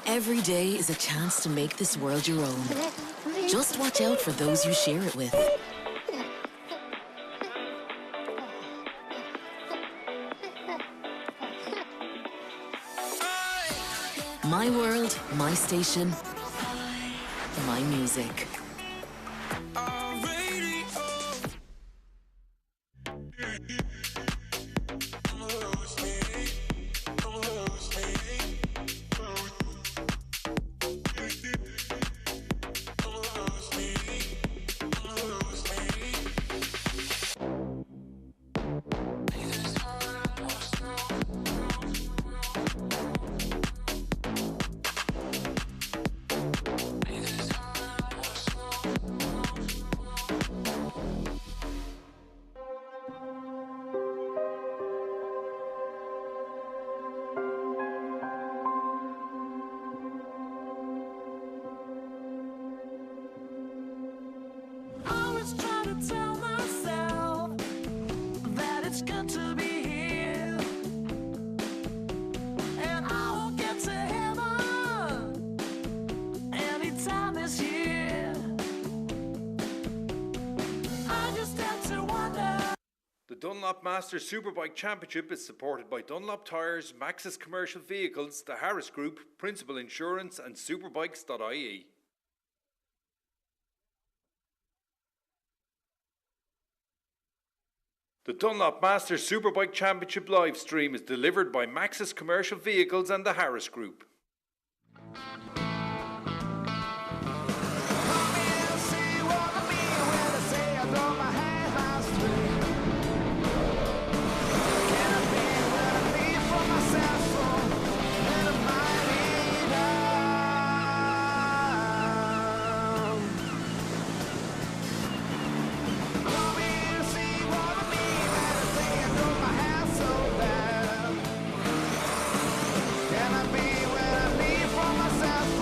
Every day is a chance to make this world your own. Just watch out for those you share it with. My world, my station, my music. The Dunlop Masters Superbike Championship is supported by Dunlop Tyres, Maxus Commercial Vehicles, the Harris Group, Principal Insurance and Superbikes.ie. The Dunlop Masters Superbike Championship live stream is delivered by Maxus Commercial Vehicles and the Harris Group. Can I be where I need for myself?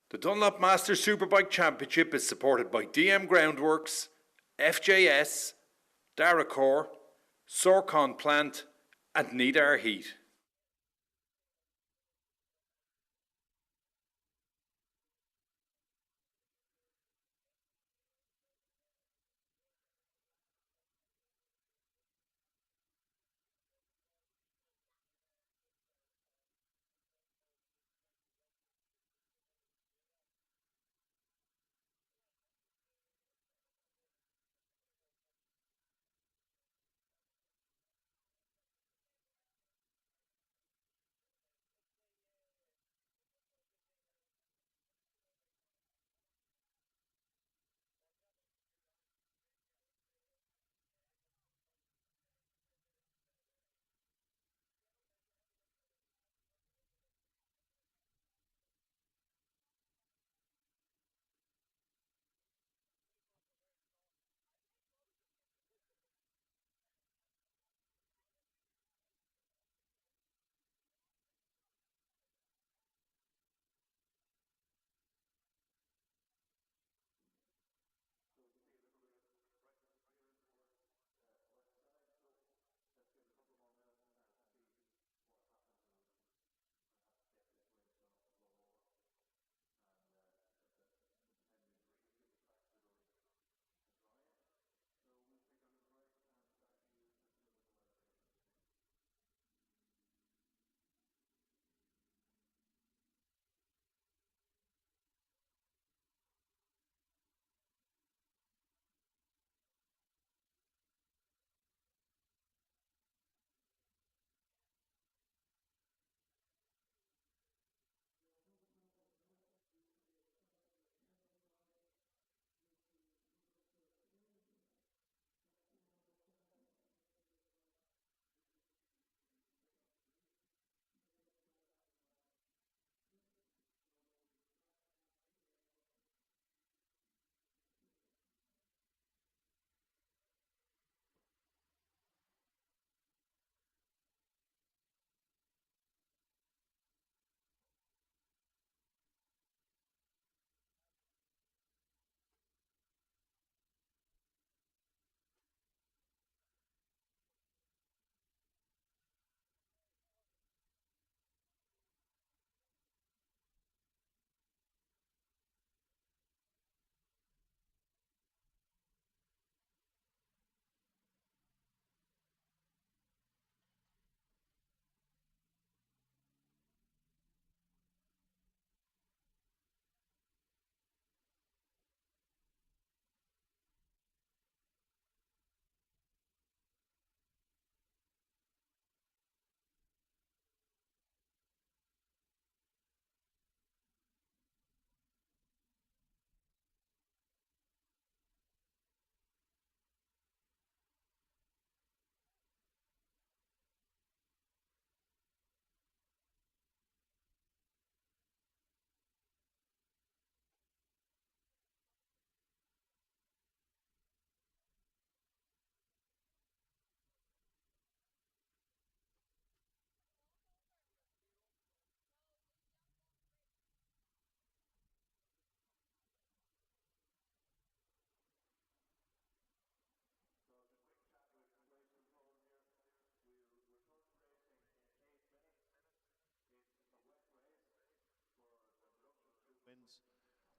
The Dunlop Masters Superbike Championship is supported by DM Groundworks, FJS, Daracor, Sorcon Plant and Nidar Heat.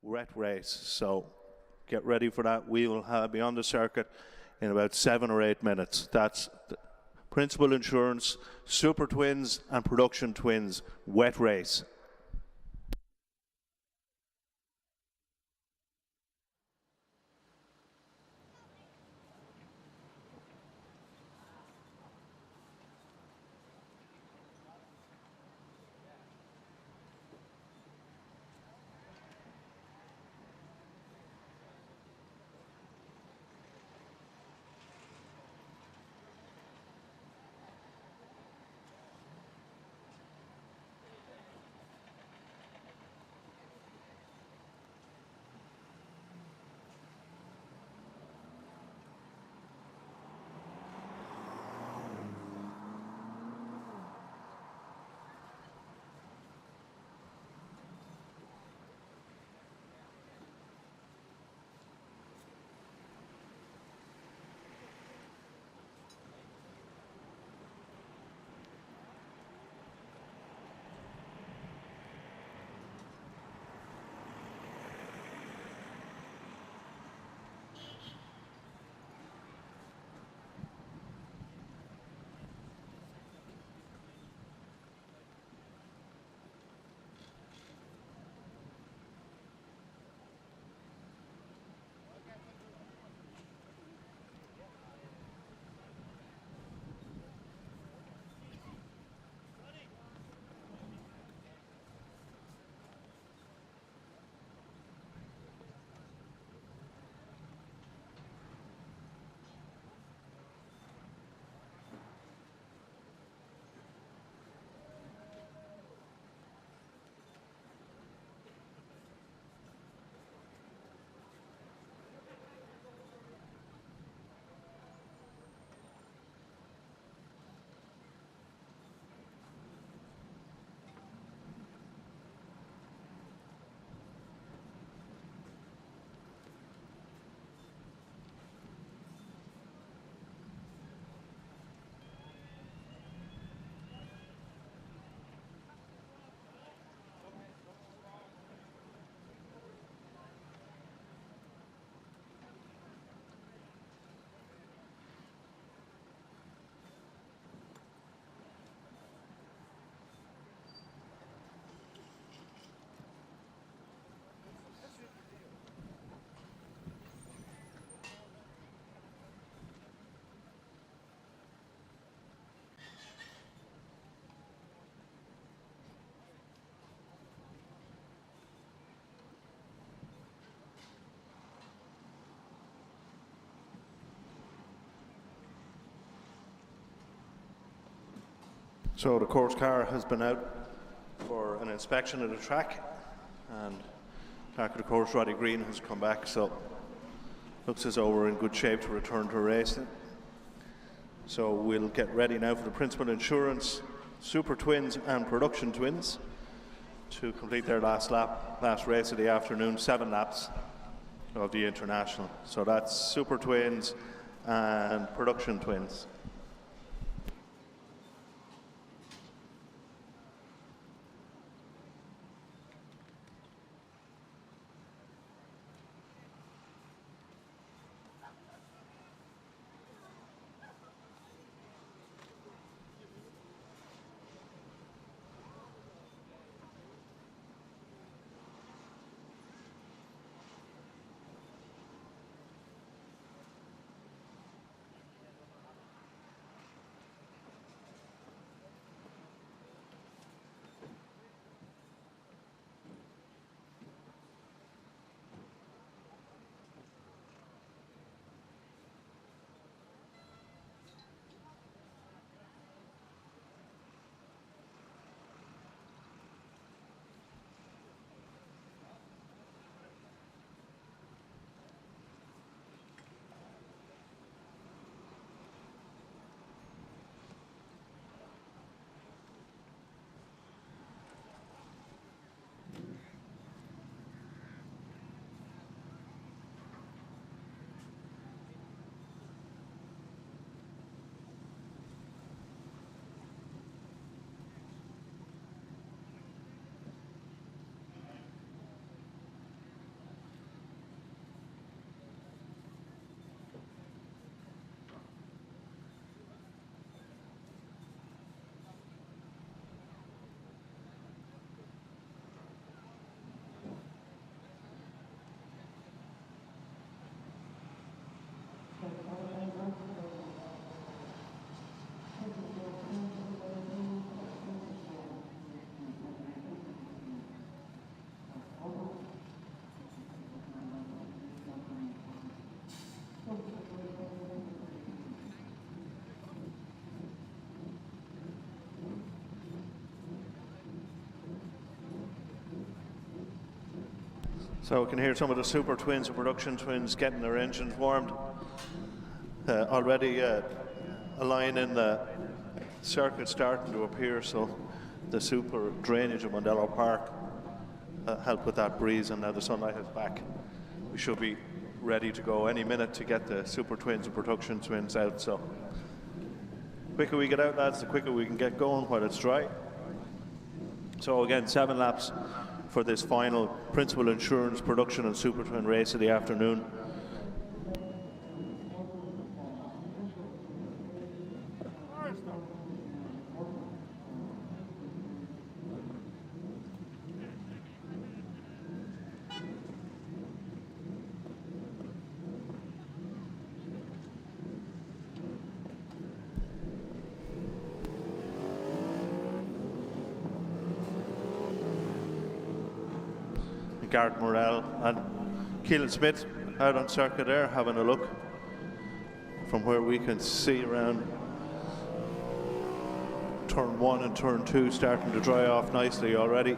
wet race. So get ready for that. We will be on the circuit in about 7 or 8 minutes. That's the Principal Insurance, Super Twins and Production Twins wet race. So the course car has been out for an inspection of the track, and track of the course, Roddy Green, has come back, so looks as though we're in good shape to return to racing. So we'll get ready now for the Principal Insurance, Super Twins and Production Twins to complete their last lap, last race of the afternoon, 7 laps of the International. So that's Super Twins and Production Twins. So we can hear some of the Super Twins and Production Twins getting their engines warmed. Already a line in the circuit starting to appear, so the super drainage of Mondello Park helped with that breeze, and now the sunlight is back. We should be ready to go any minute to get the Super Twins and Production Twins out. So the quicker we get out, lads, the quicker we can get going while it's dry. So again, 7 laps for this final Principal Insurance Production and Super Twin race of the afternoon. Garrett Morrell and Keelan Smith out on circuit there, having a look from where we can see around turn 1 and turn 2 starting to dry off nicely already.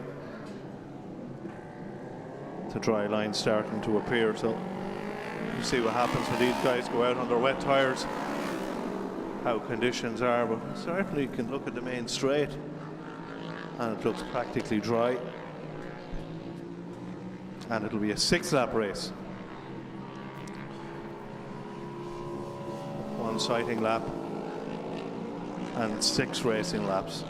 The dry line starting to appear, so we'll see what happens when these guys go out on their wet tyres, how conditions are, but certainly you can look at the main straight and it looks practically dry. And it'll be a 6-lap race. 1 sighting lap and 6 racing laps.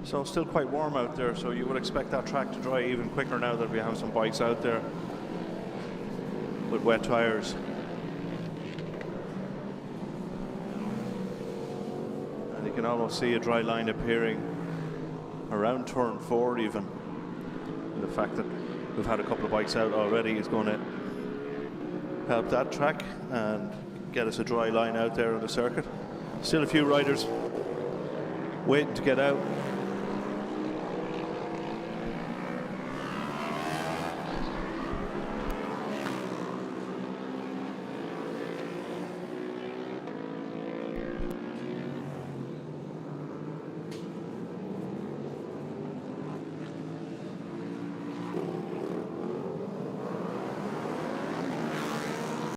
So still quite warm out there, so you would expect that track to dry even quicker now that we have some bikes out there with wet tyres. And you can almost see a dry line appearing around turn 4 even. And the fact that we've had a couple of bikes out already is going to help that track and get us a dry line out there on the circuit. Still a few riders waiting to get out.